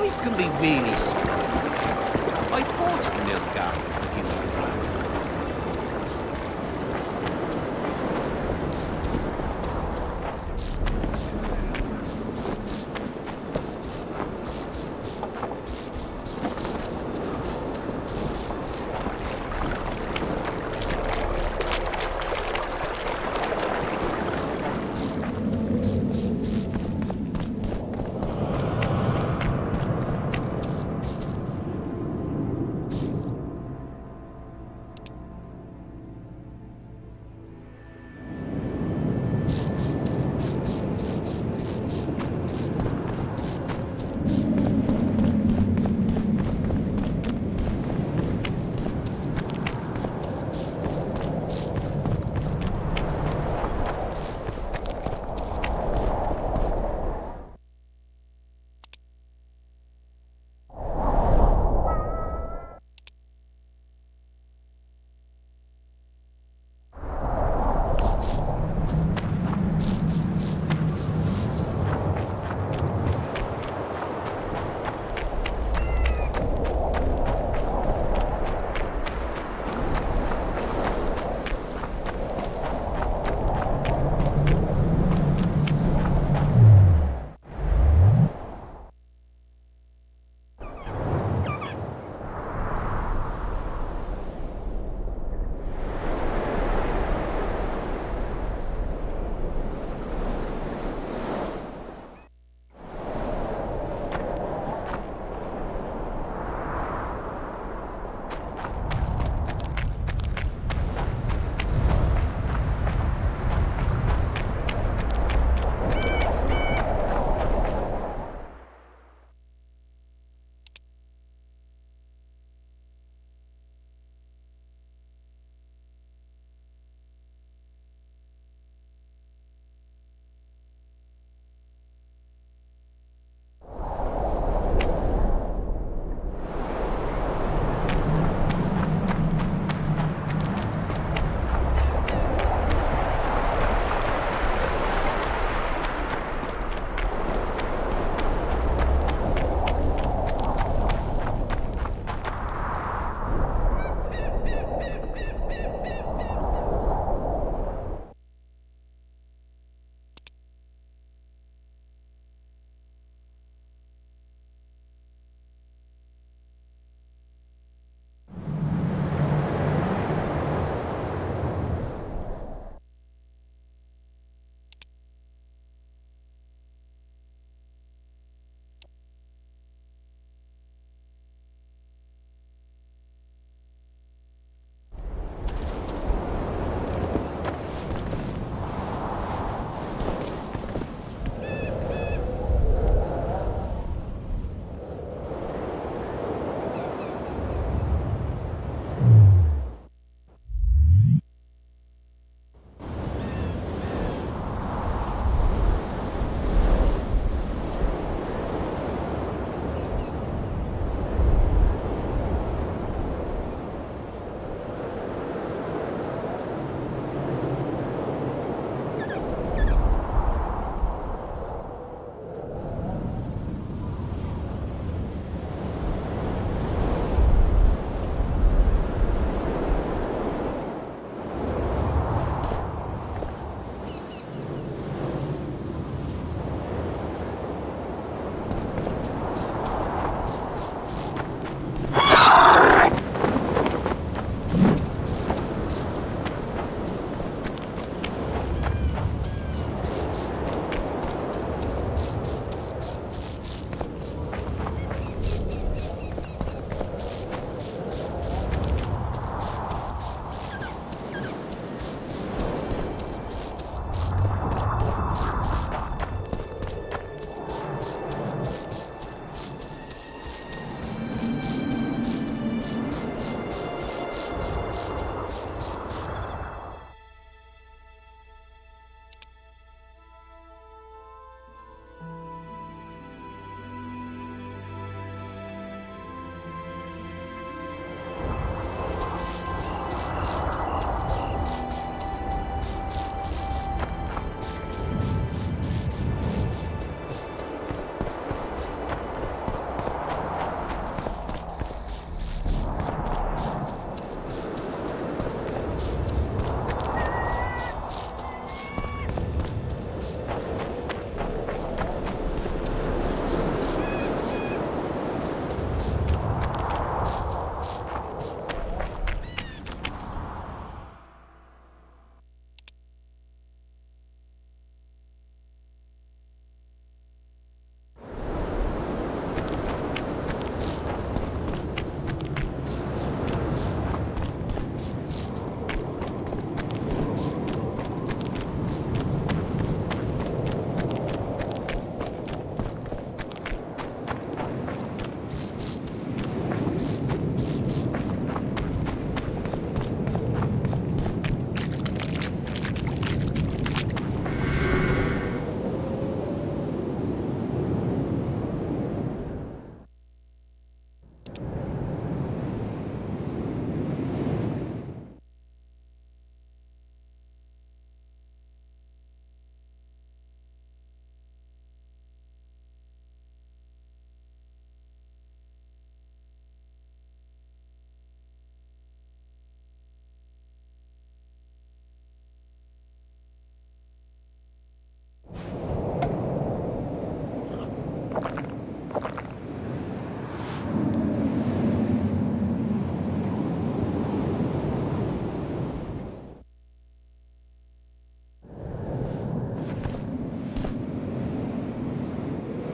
Life can be really strange. I fought in Nilfgaard a few years back.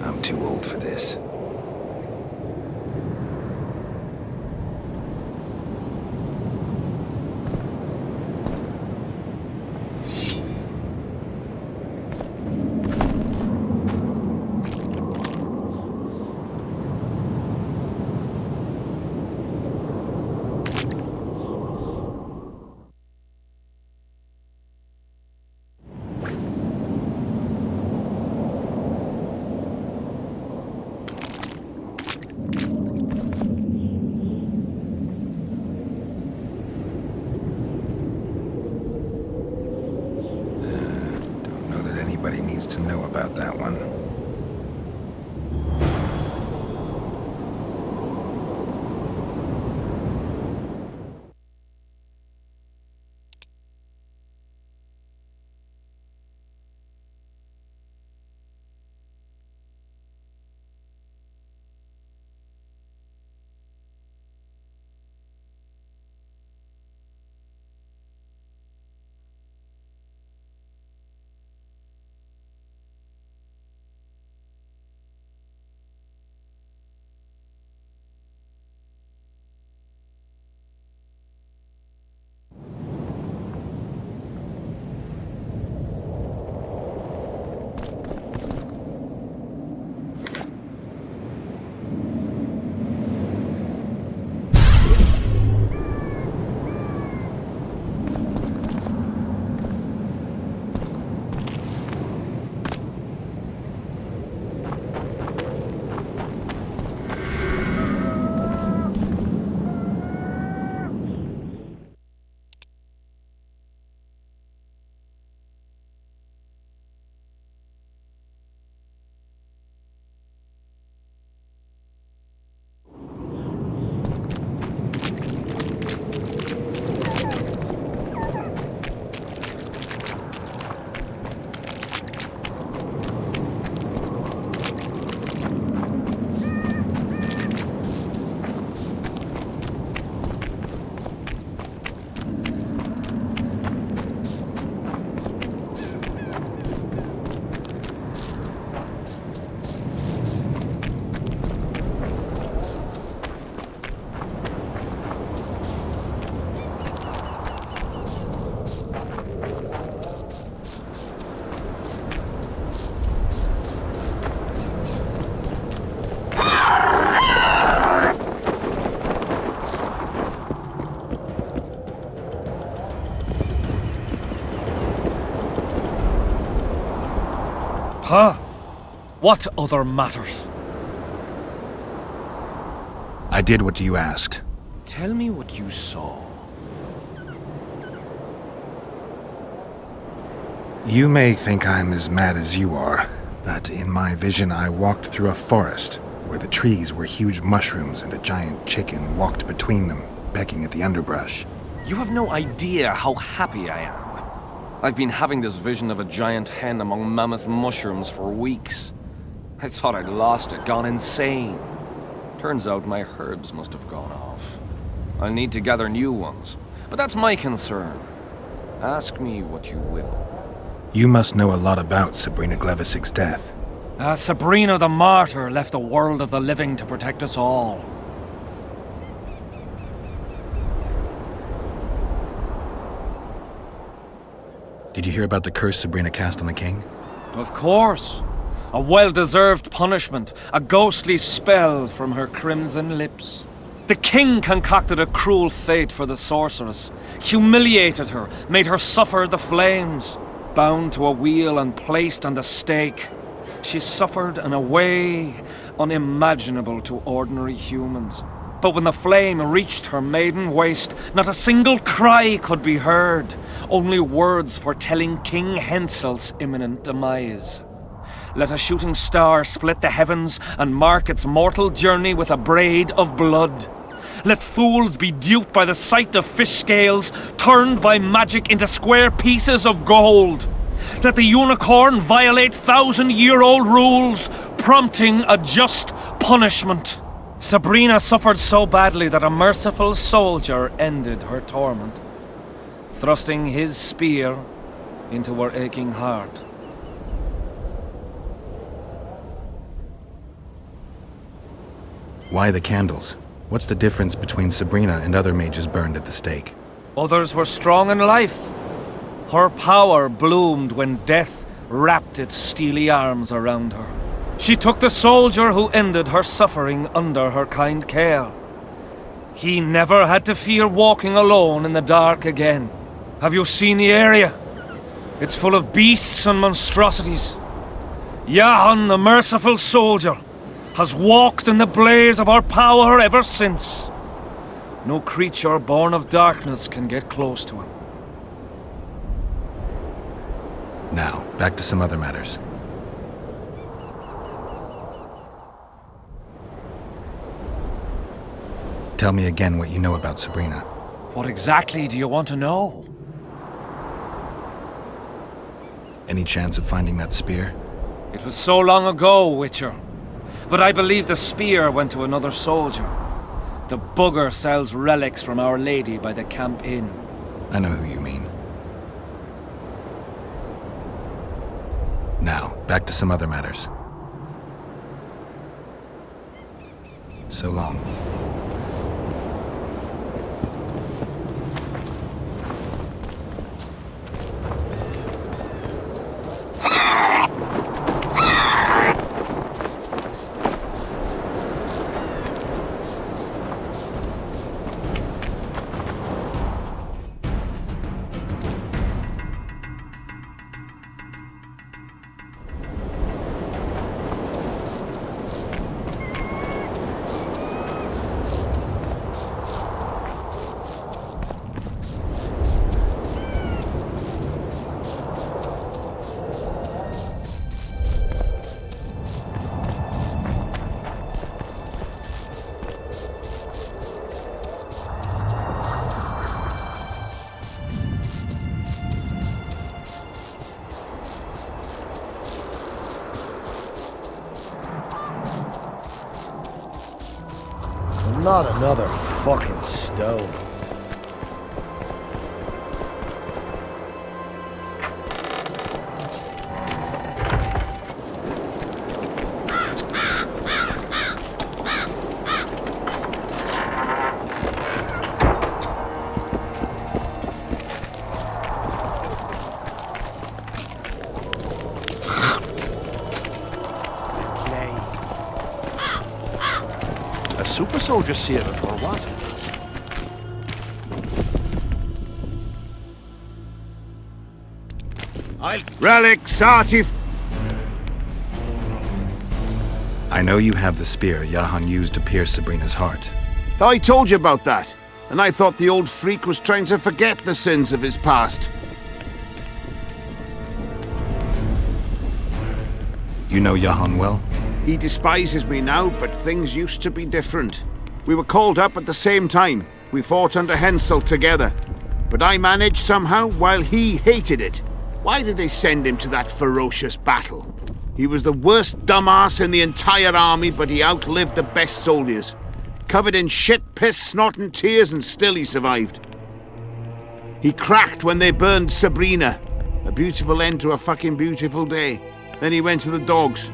I'm too old for this. Nobody needs to know about that one. Huh? What other matters? I did what you asked. Tell me what you saw. You may think I'm as mad as you are, but in my vision I walked through a forest where the trees were huge mushrooms and a giant chicken walked between them, pecking at the underbrush. You have no idea how happy I am. I've been having this vision of a giant hen among mammoth mushrooms for weeks. I thought I'd lost it, gone insane. Turns out my herbs must have gone off. I'll need to gather new ones, but that's my concern. Ask me what you will. You must know a lot about Sabrina Glevissig's death. Sabrina the Martyr left the world of the living to protect us all. Did you hear about the curse Sabrina cast on the king? Of course. A well-deserved punishment, a ghostly spell from her crimson lips. The king concocted a cruel fate for the sorceress, humiliated her, made her suffer the flames. Bound to a wheel and placed on the stake, she suffered in a way unimaginable to ordinary humans. But when the flame reached her maiden waist, not a single cry could be heard, only words foretelling King Hensel's imminent demise. Let a shooting star split the heavens and mark its mortal journey with a braid of blood. Let fools be duped by the sight of fish scales, turned by magic into square pieces of gold. Let the unicorn violate 1,000-year-old rules, prompting a just punishment. Sabrina suffered so badly that a merciful soldier ended her torment, thrusting his spear into her aching heart. Why the candles? What's the difference between Sabrina and other mages burned at the stake? Others were strong in life. Her power bloomed when death wrapped its steely arms around her. She took the soldier who ended her suffering under her kind care. He never had to fear walking alone in the dark again. Have you seen the area? It's full of beasts and monstrosities. Jahan, the merciful soldier, has walked in the blaze of our power ever since. No creature born of darkness can get close to him. Now, back to some other matters. Tell me again what you know about Sabrina. What exactly do you want to know? Any chance of finding that spear? It was so long ago, Witcher. But I believe the spear went to another soldier. The bugger sells relics from Our Lady by the Camp Inn. I know who you mean. Now, back to some other matters. So long. Not another fucking stone. Super soldier seer it, or what? Relics, artif... I know you have the spear Jahan used to pierce Sabrina's heart. I told you about that, and I thought the old freak was trying to forget the sins of his past. You know Jahan well? He despises me now, but things used to be different. We were called up at the same time. We fought under Hensel together. But I managed somehow, while he hated it. Why did they send him to that ferocious battle? He was the worst dumbass in the entire army, but he outlived the best soldiers. Covered in shit, piss, snot and tears, and still he survived. He cracked when they burned Sabrina. A beautiful end to a fucking beautiful day. Then he went to the dogs.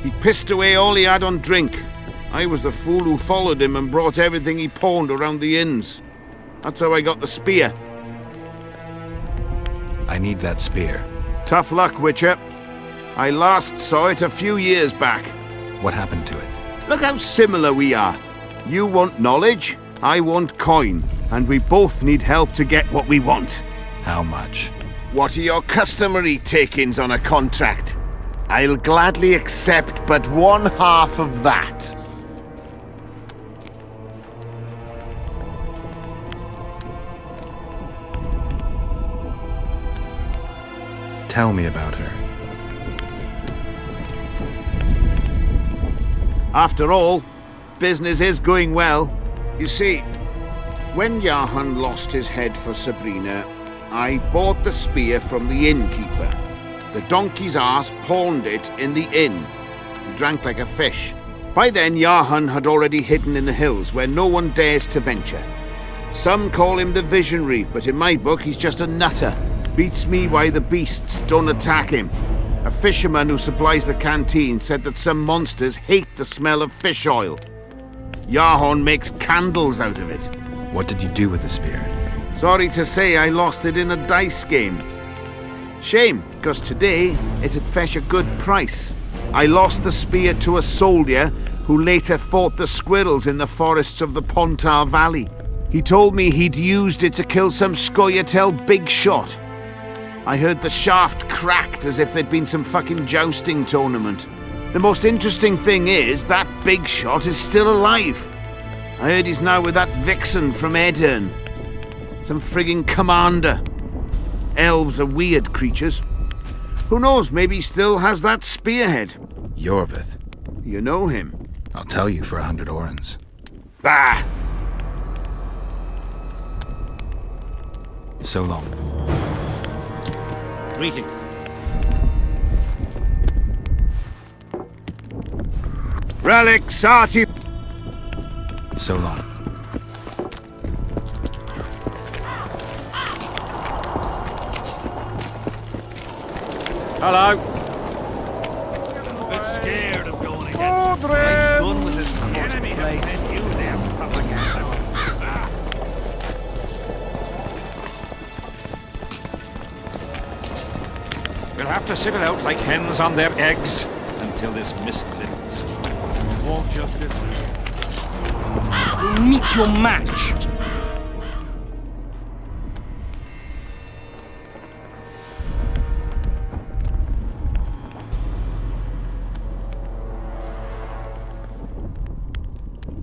He pissed away all he had on drink. I was the fool who followed him and brought everything he pawned around the inns. That's how I got the spear. I need that spear. Tough luck, Witcher. I last saw it a few years back. What happened to it? Look how similar we are. You want knowledge, I want coin, and we both need help to get what we want. How much? What are your customary takings on a contract? I'll gladly accept but 1/2 of that. Tell me about her. After all, business is going well. You see, when Jahan lost his head for Sabrina, I bought the spear from the innkeeper. The donkey's arse pawned it in the inn. He drank like a fish. By then, Jahan had already hidden in the hills where no one dares to venture. Some call him the Visionary, but in my book he's just a nutter. Beats me why the beasts don't attack him. A fisherman who supplies the canteen said that some monsters hate the smell of fish oil. Yarhorn makes candles out of it. What did you do with the spear? Sorry to say I lost it in a dice game. Shame, because today it'd fetch a good price. I lost the spear to a soldier who later fought the squirrels in the forests of the Pontar Valley. He told me he'd used it to kill some Scoia'tael big shot. I heard the shaft cracked as if there'd been some fucking jousting tournament. The most interesting thing is that big shot is still alive. I heard he's now with that vixen from Edirn. Some frigging commander. Elves are weird creatures. Who knows, maybe he still has that spearhead. Yorvith. You know him? I'll tell you for 100 orens. Bah! So long. Greetings. Relic Sati. So long. Hello. A bit scared of going against I'm done with this enemy place. We'll have to sit it out like hens on their eggs until this mist lifts. Won't just You'll meet your match.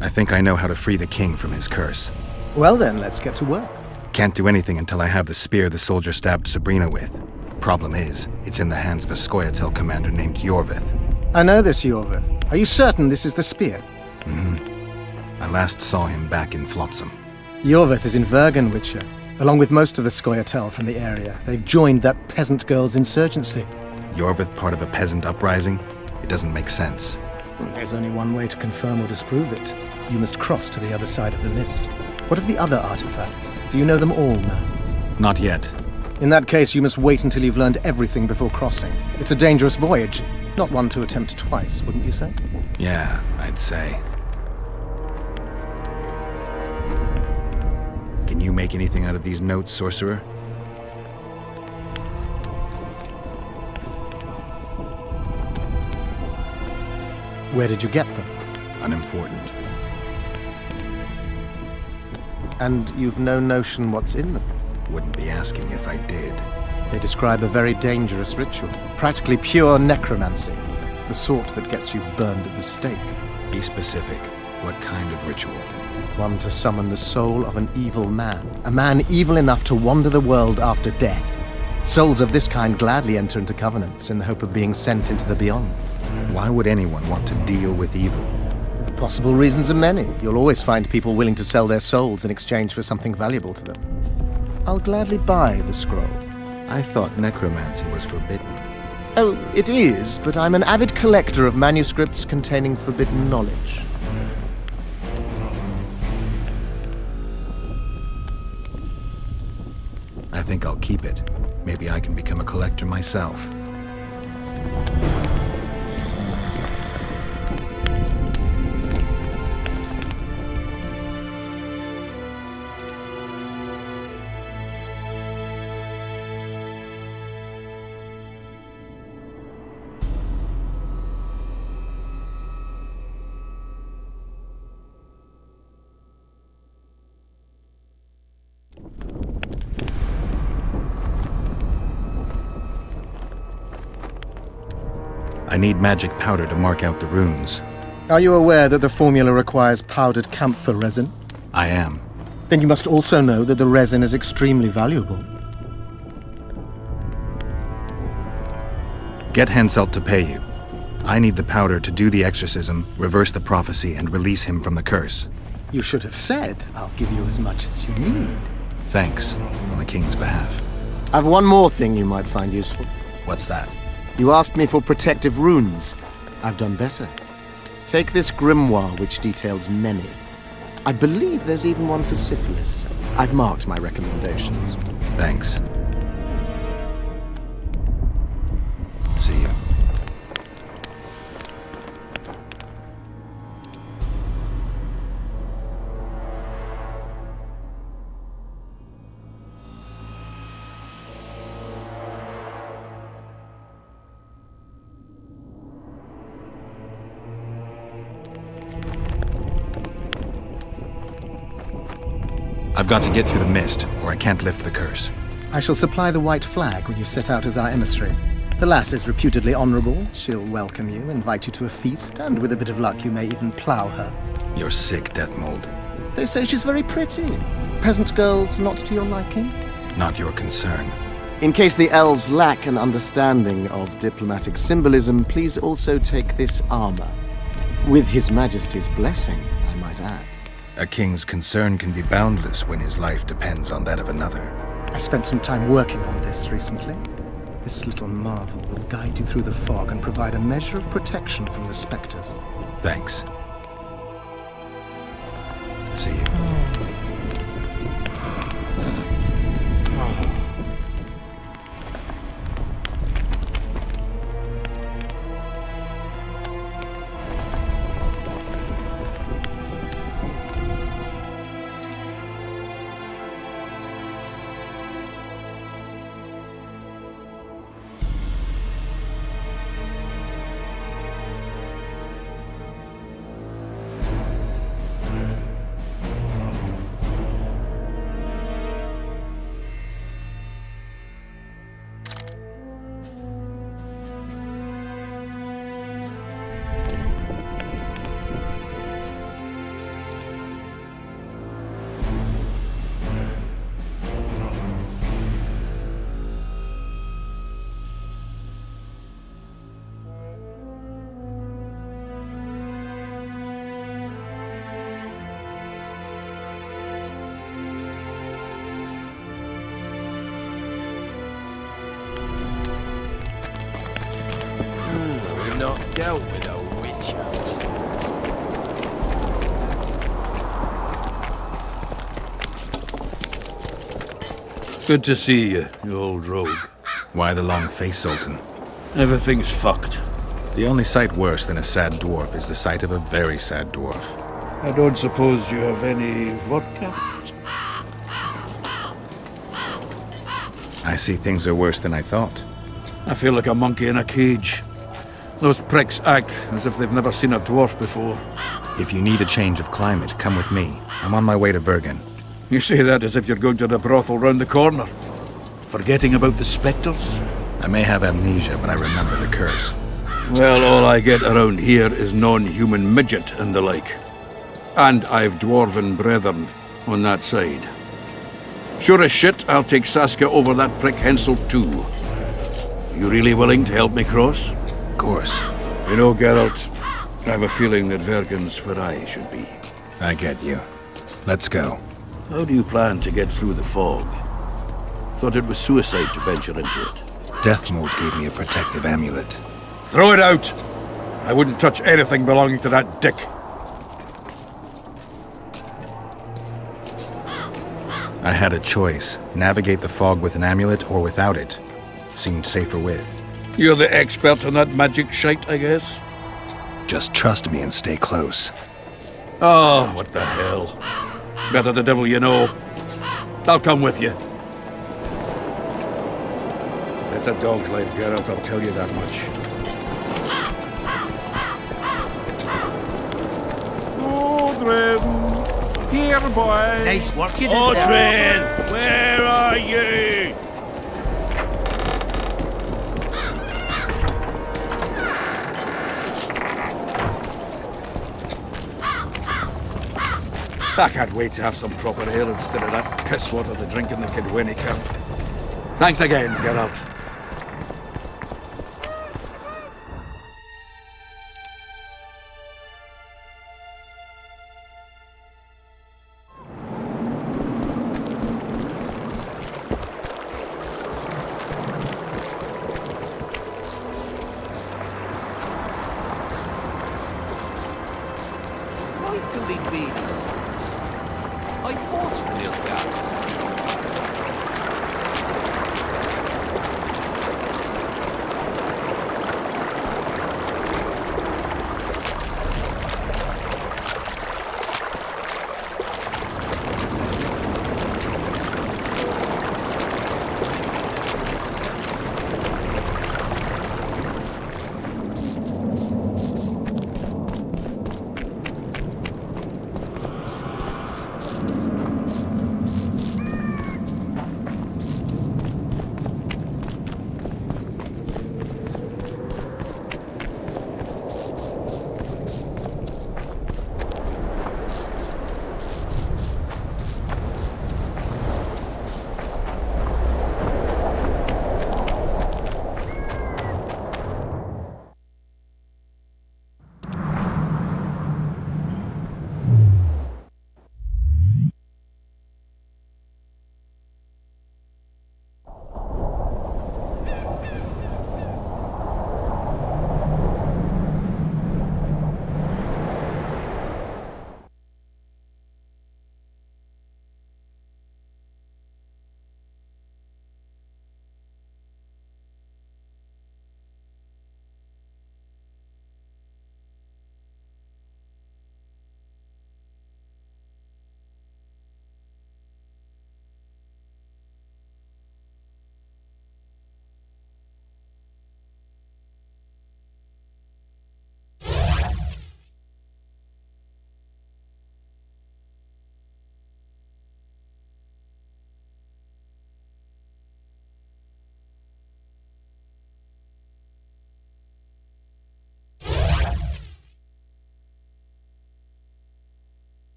I think I know how to free the king from his curse. Well then, let's get to work. Can't do anything until I have the spear the soldier stabbed Sabrina with. Problem is, it's in the hands of a Scoia'tael commander named Yorvith. I know this Yorvith. Are you certain this is the spear? I last saw him back in Flotsam. Yorvith is in Vergen, Witcher, along with most of the Scoia'tael from the area. They've joined that peasant girl's insurgency. Yorvith part of a peasant uprising? It doesn't make sense. There's only one way to confirm or disprove it. You must cross to the other side of the mist. What of the other artifacts? Do you know them all now? Not yet. In that case, you must wait until you've learned everything before crossing. It's a dangerous voyage, not one to attempt twice, wouldn't you say? Yeah, I'd say. Can you make anything out of these notes, sorcerer? Where did you get them? Unimportant. And you've no notion what's in them? Wouldn't be asking if I did. They describe a very dangerous ritual, practically pure necromancy, the sort that gets you burned at the stake. Be specific. What kind of ritual? One to summon the soul of an evil man, a man evil enough to wander the world after death. Souls of this kind gladly enter into covenants in the hope of being sent into the beyond. Why would anyone want to deal with evil? The possible reasons are many. You'll always find people willing to sell their souls in exchange for something valuable to them. I'll gladly buy the scroll. I thought necromancy was forbidden. Oh, it is, but I'm an avid collector of manuscripts containing forbidden knowledge. I think I'll keep it. Maybe I can become a collector myself. I need magic powder to mark out the runes. Are you aware that the formula requires powdered camphor resin? I am. Then you must also know that the resin is extremely valuable. Get Henselt to pay you. I need the powder to do the exorcism, reverse the prophecy, and release him from the curse. You should have said, I'll give you as much as you need. Thanks, on the king's behalf. I've one more thing you might find useful. What's that? You asked me for protective runes. I've done better. Take this grimoire, which details many. I believe there's even one for syphilis. I've marked my recommendations. Thanks. See you. I've got to get through the mist, or I can't lift the curse. I shall supply the white flag when you set out as our emissary. The lass is reputedly honourable. She'll welcome you, invite you to a feast, and with a bit of luck you may even plough her. You're sick, Deathmold. They say she's very pretty. Peasant girls not to your liking? Not your concern. In case the elves lack an understanding of diplomatic symbolism, please also take this armor. With His Majesty's blessing, I might add. A king's concern can be boundless when his life depends on that of another. I spent some time working on this recently. This little marvel will guide you through the fog and provide a measure of protection from the spectres. Thanks. See you. Not dealt with a witcher. Good to see you, you old rogue. Why the long face, Sultan? Everything's fucked. The only sight worse than a sad dwarf is the sight of a very sad dwarf. I don't suppose you have any vodka? I see things are worse than I thought. I feel like a monkey in a cage. Those pricks act as if they've never seen a dwarf before. If you need a change of climate, come with me. I'm on my way to Vergen. You say that as if you're going to the brothel round the corner. Forgetting about the spectres? I may have amnesia, but I remember the curse. Well, all I get around here is non-human midget and the like. And I've dwarven brethren on that side. Sure as shit, I'll take Saskia over that prick Hensel too. You really willing to help me cross? Of course. You know, Geralt, I have a feeling that Vergen's where I should be. I get you. Let's go. How do you plan to get through the fog? Thought it was suicide to venture into it. Deathmold gave me a protective amulet. Throw it out! I wouldn't touch anything belonging to that dick. I had a choice. Navigate the fog with an amulet or without it. Seemed safer with. You're the expert on that magic shite, I guess? Just trust me and stay close. Oh, what the hell. Better the devil you know. I'll come with you. It's a dog's life, Geralt, I'll tell you that much. Odrin! Here, boy! Nice work you did Odrin! Where are you? I can't wait to have some proper ale instead of that piss water they drink in the Kidwenny camp. Thanks again, Geralt. Life can be beaten. I forced the Nilfgaard.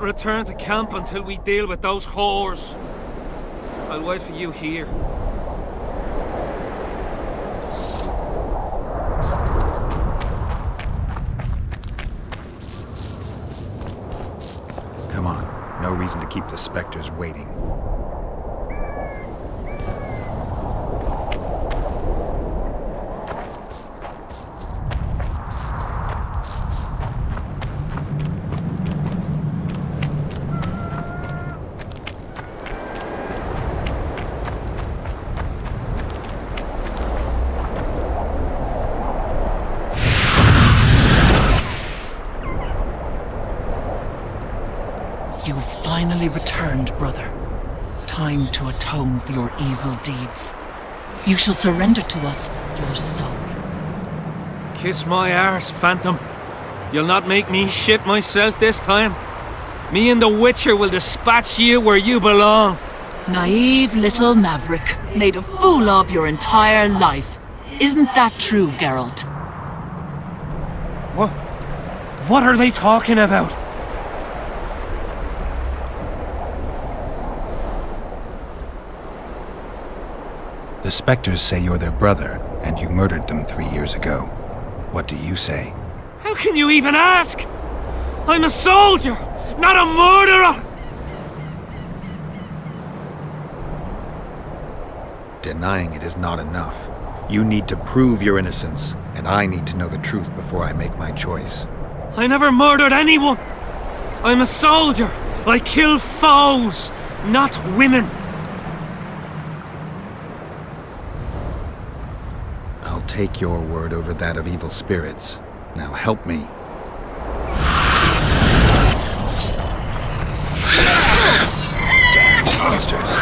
not return to camp until we deal with those whores. I'll wait for you here. Come on. No reason to keep the specters waiting. You've finally returned, brother. Time to atone for your evil deeds. You shall surrender to us your soul. Kiss my arse, Phantom. You'll not make me shit myself this time. Me and the Witcher will dispatch you where you belong. Naive little maverick, made a fool of your entire life. Isn't that true, Geralt? What are they talking about? The specters say you're their brother, and you murdered them 3 years ago. What do you say? How can you even ask? I'm a soldier, not a murderer! Denying it is not enough. You need to prove your innocence, and I need to know the truth before I make my choice. I never murdered anyone! I'm a soldier! I kill foes, not women! I'll take your word over that of evil spirits. Now help me. Damn monsters.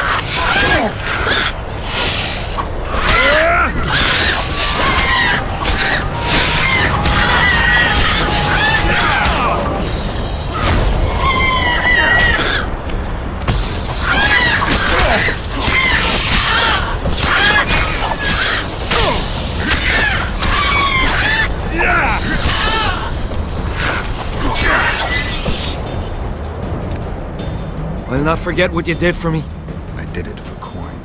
I'll not forget what you did for me. I did it for coin.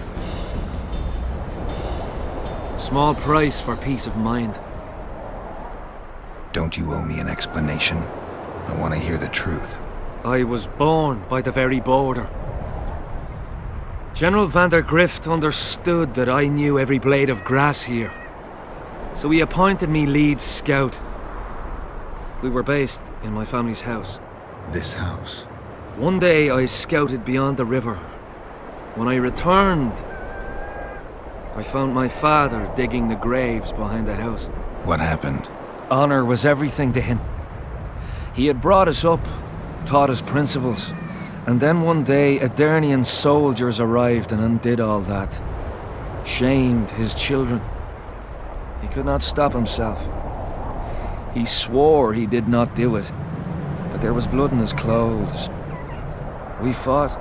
Small price for peace of mind. Don't you owe me an explanation? I want to hear the truth. I was born by the very border. General van der Grift understood that I knew every blade of grass here. So he appointed me lead scout. We were based in my family's house. This house? One day I scouted beyond the river. When I returned, I found my father digging the graves behind the house. What happened? Honor was everything to him. He had brought us up, taught us principles, and then one day Aedirnian soldiers arrived and undid all that. Shamed his children. He could not stop himself. He swore he did not do it, but there was blood in his clothes. We fought.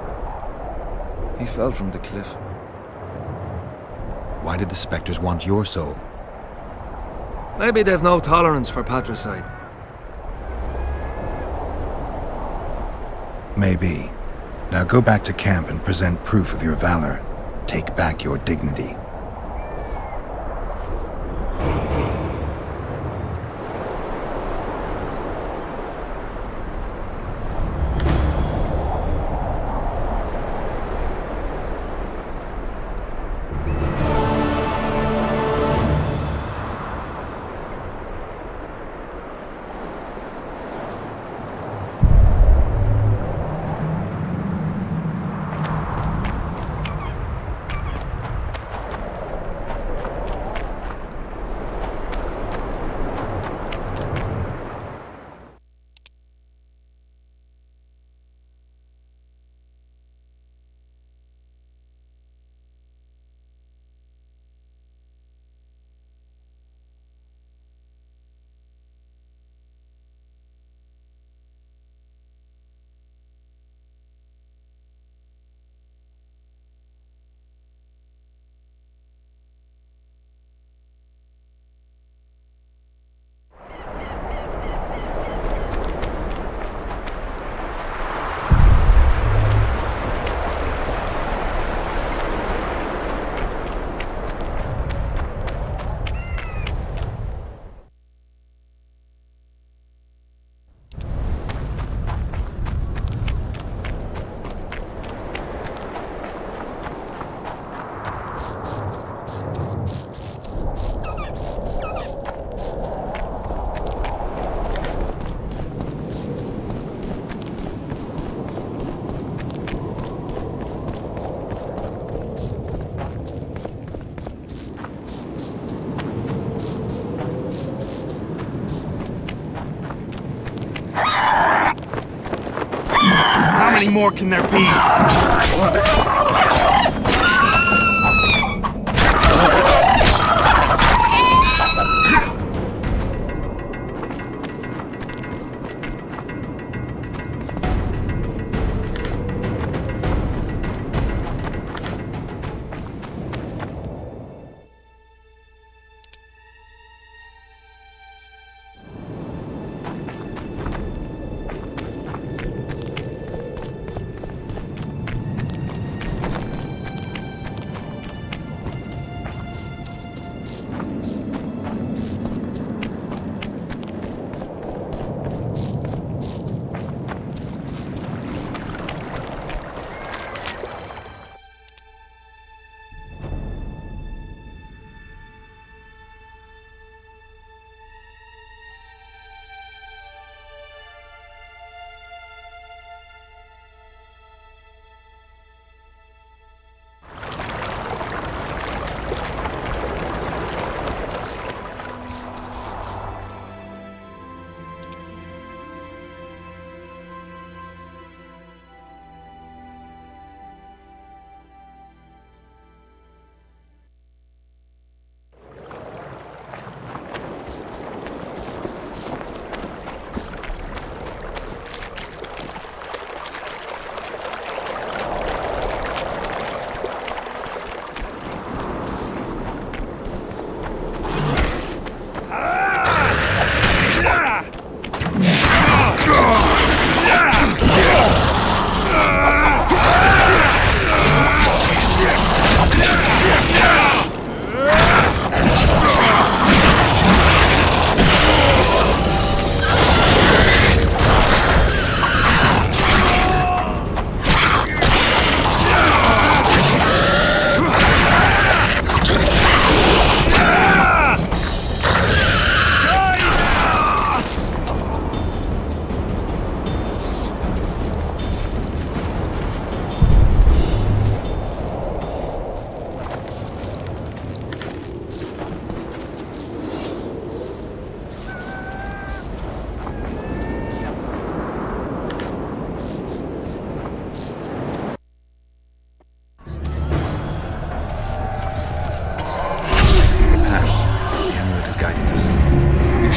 He fell from the cliff. Why did the specters want your soul? Maybe they've no tolerance for patricide. Maybe. Now go back to camp and present proof of your valor. Take back your dignity. many more can there be?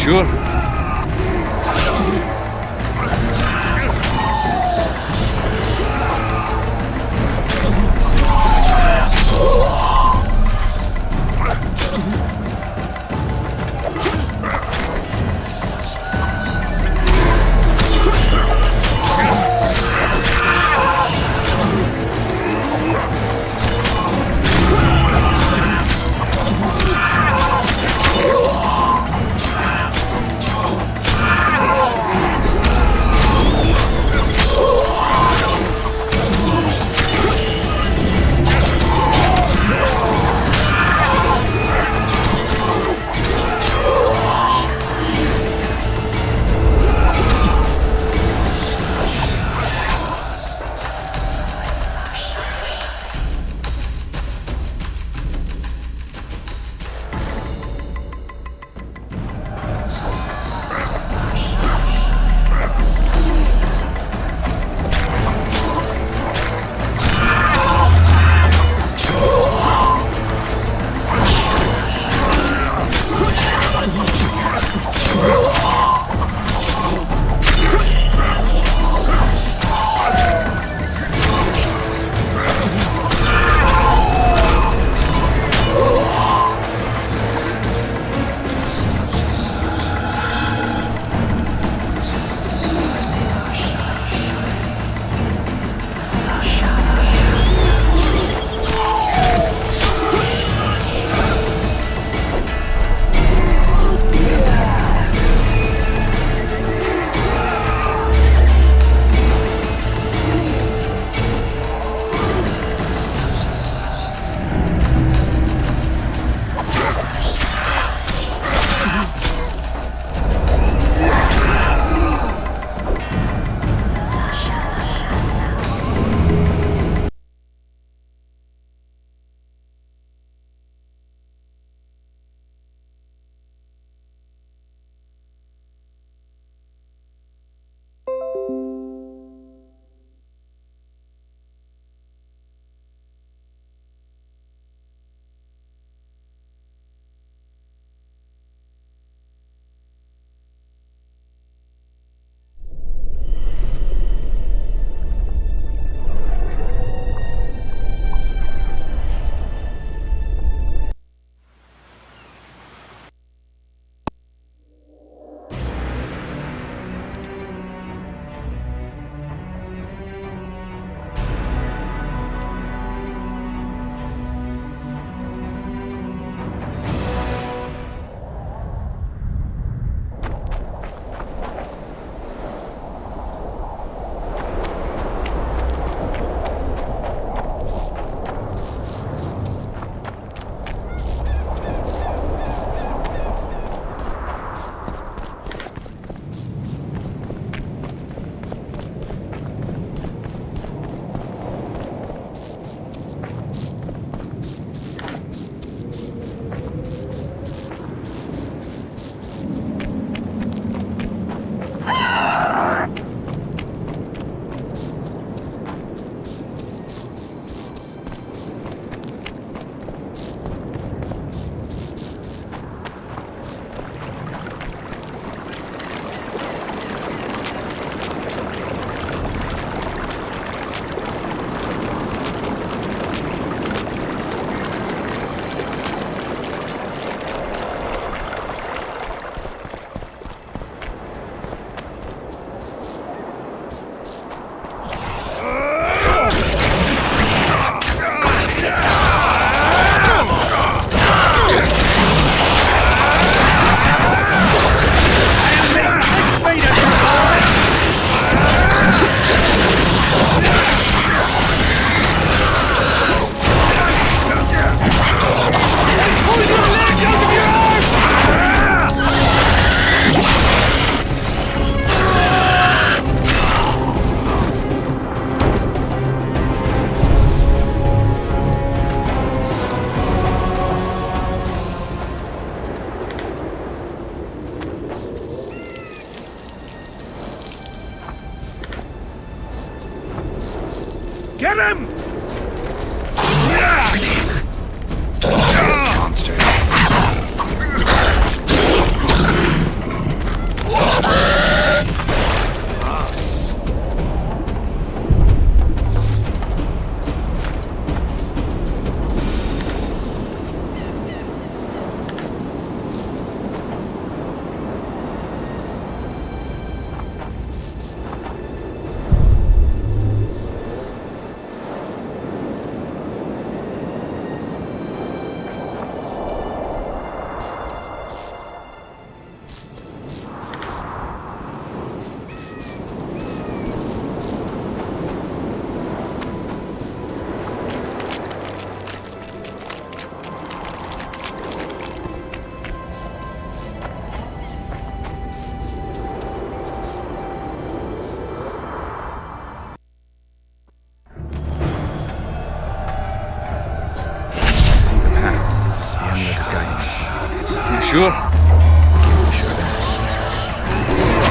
Sure. amulet is guiding us. You sure? Can't be sure of anything.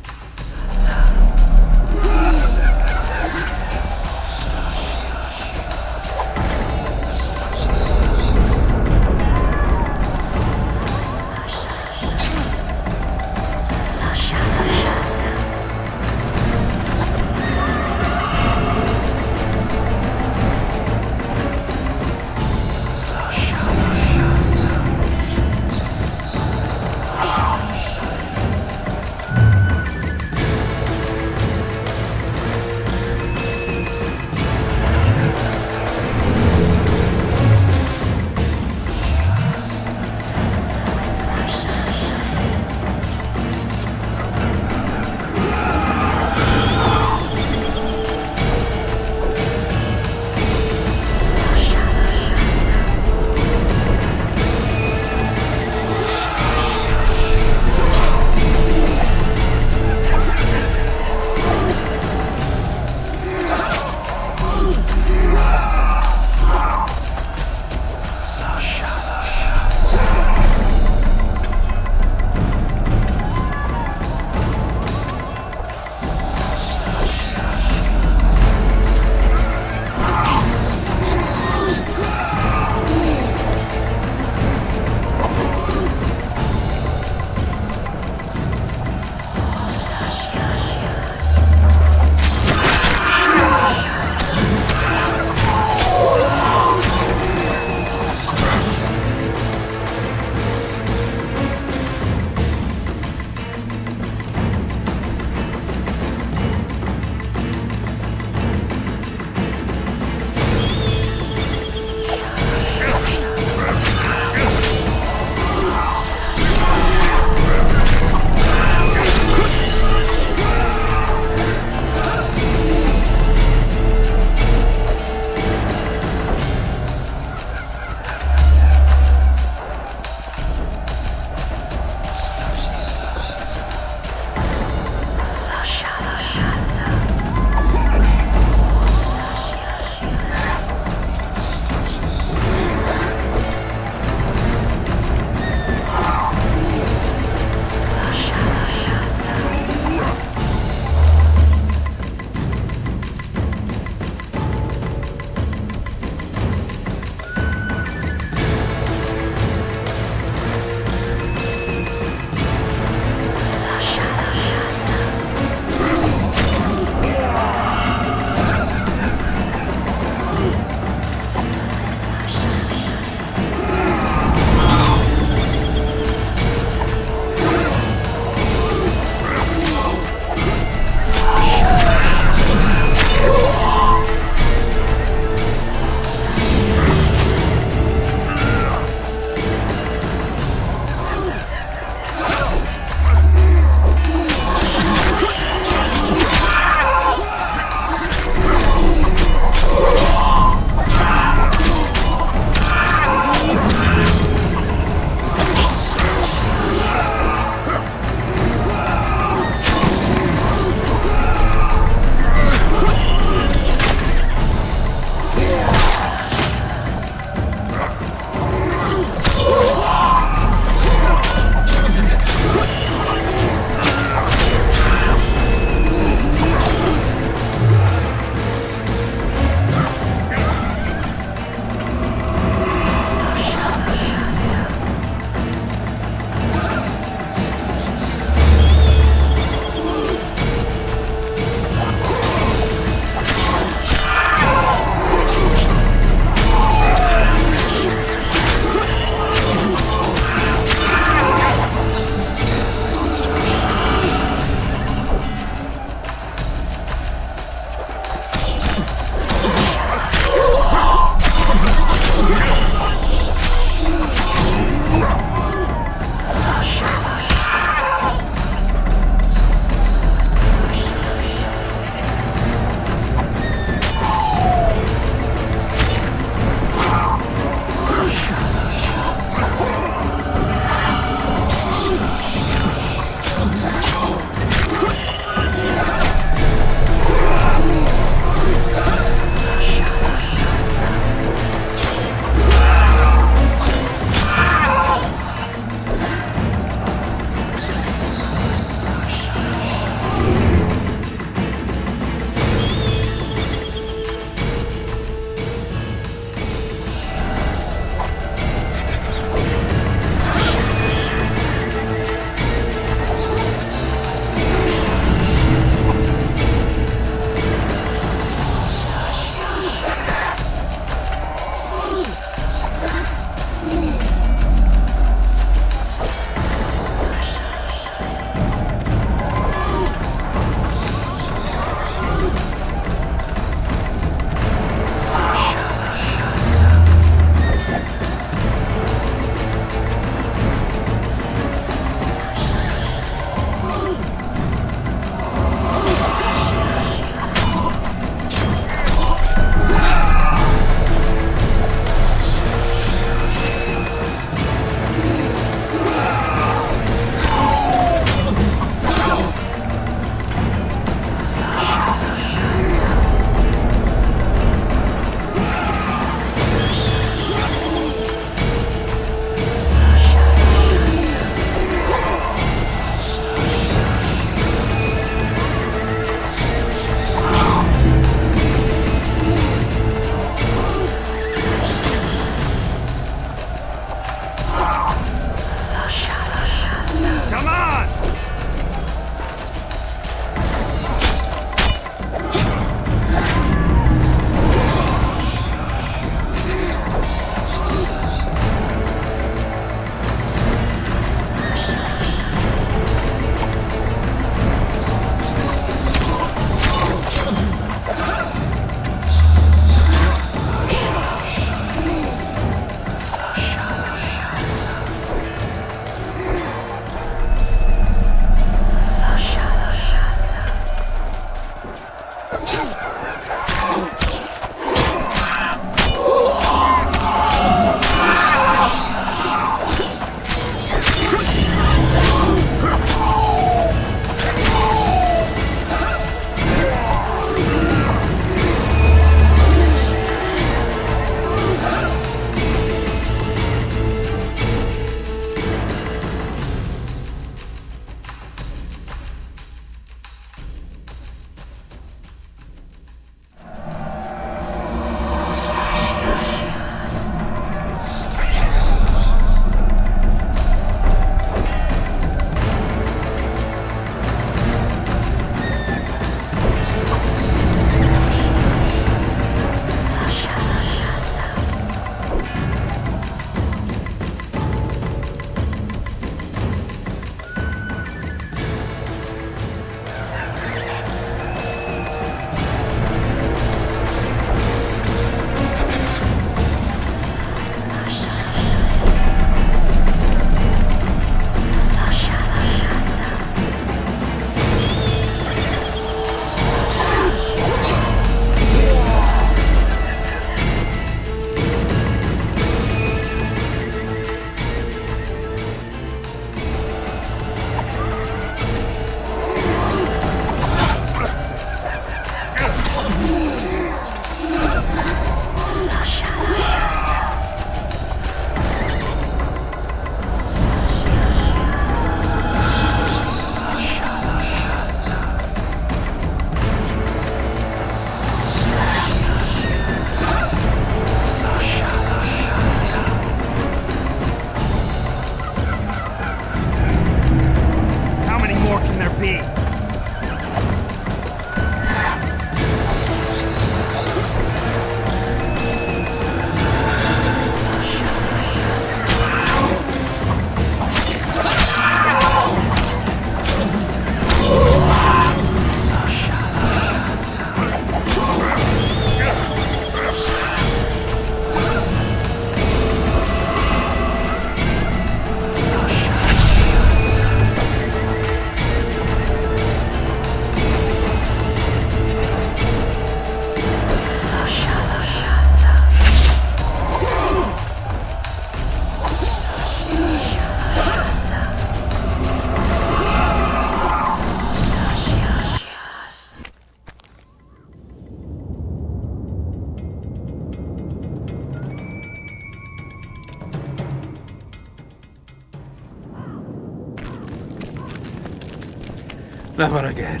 Never again.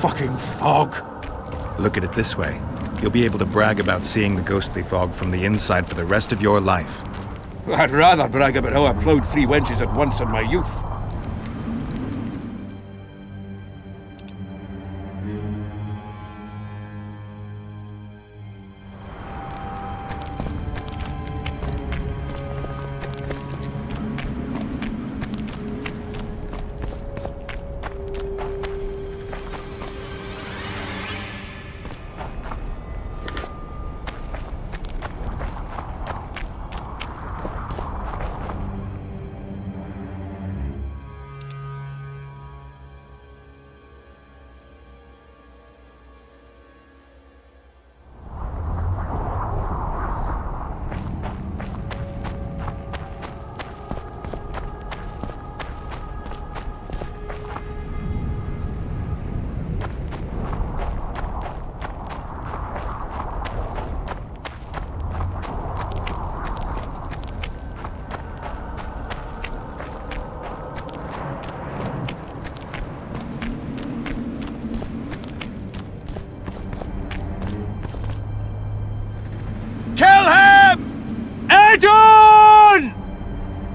Fucking fog. Look at it this way. You'll be able to brag about seeing the ghostly fog from the inside for the rest of your life. I'd rather brag about how I ploughed 3 wenches at once in my youth.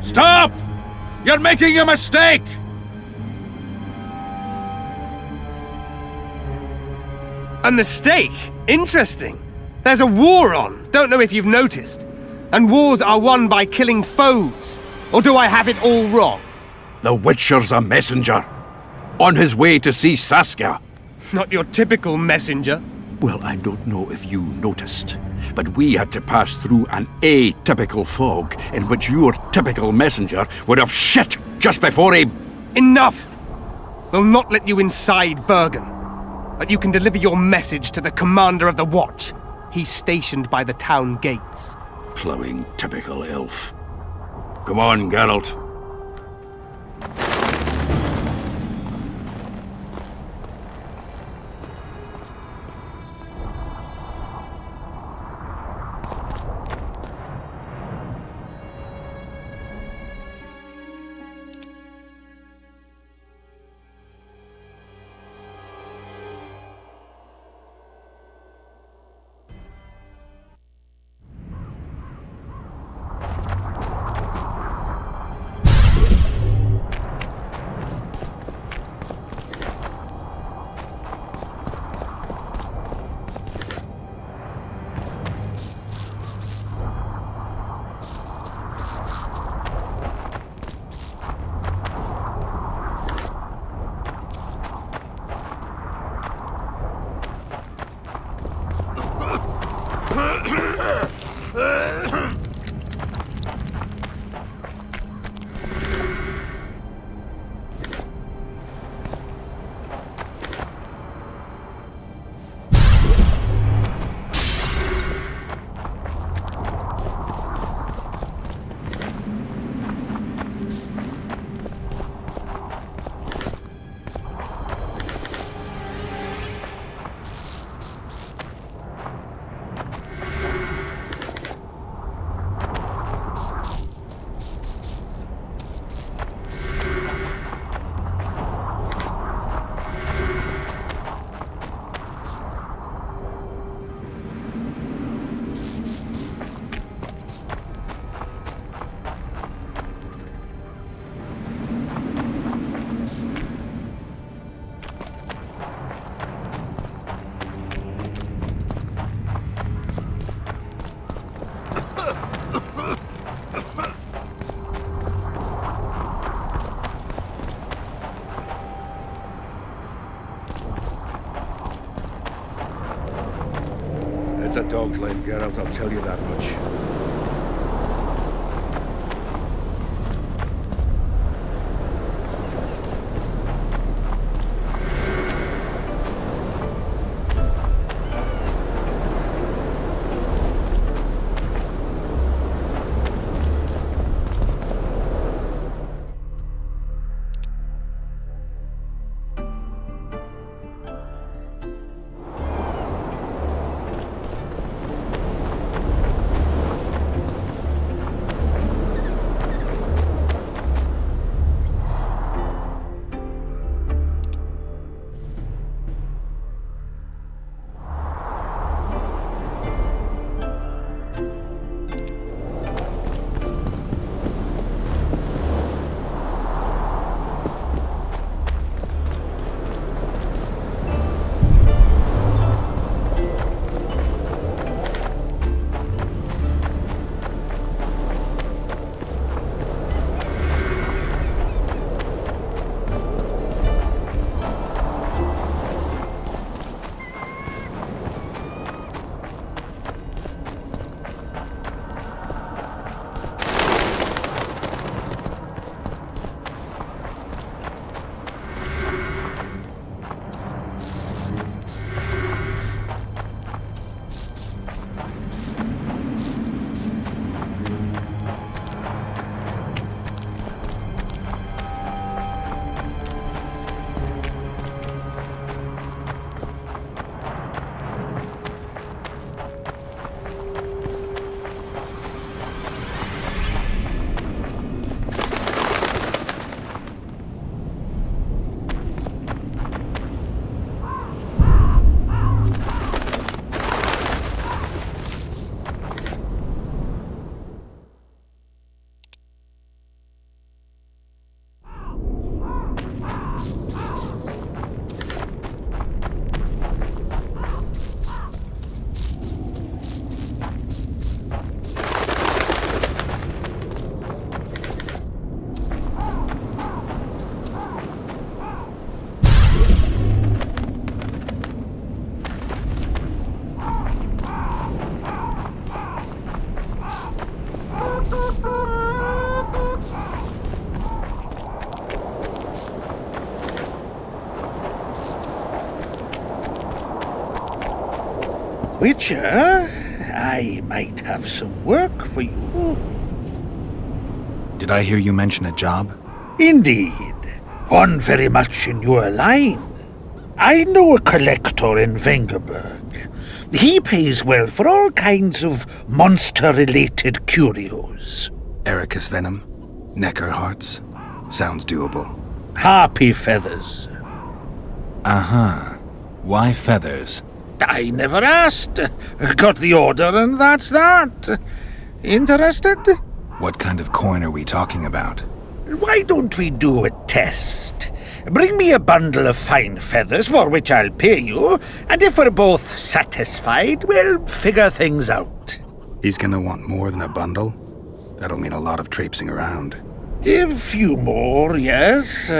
Stop! You're making a mistake! A mistake? Interesting. There's a war on, don't know if you've noticed. And wars are won by killing foes. Or do I have it all wrong? The Witcher's a messenger. On his way to see Saskia. Not your typical messenger. Well, I don't know if you noticed, but we had to pass through an atypical fog in which your typical messenger would have shit just before he... Enough! We'll not let you inside Vergen. But you can deliver your message to the commander of the watch. He's stationed by the town gates. Ploughing typical elf. Come on, Geralt. It's a dog's life, Geralt, I'll tell you that much. Witcher, I might have some work for you. Did I hear you mention a job? Indeed. One very much in your line. I know a collector in Vengerberg. He pays well for all kinds of monster-related curios. Ericus venom? Necker hearts? Sounds doable. Harpy feathers. Uh-huh. Why feathers? I never asked. Got the order and that's that. Interested? What kind of coin are we talking about? Why don't we do a test? Bring me a bundle of fine feathers for which I'll pay you, and if we're both satisfied, we'll figure things out. He's gonna want more than a bundle? That'll mean a lot of traipsing around. A few more, yes.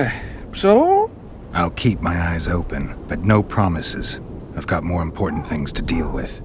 So? I'll keep my eyes open, but no promises. I've got more important things to deal with.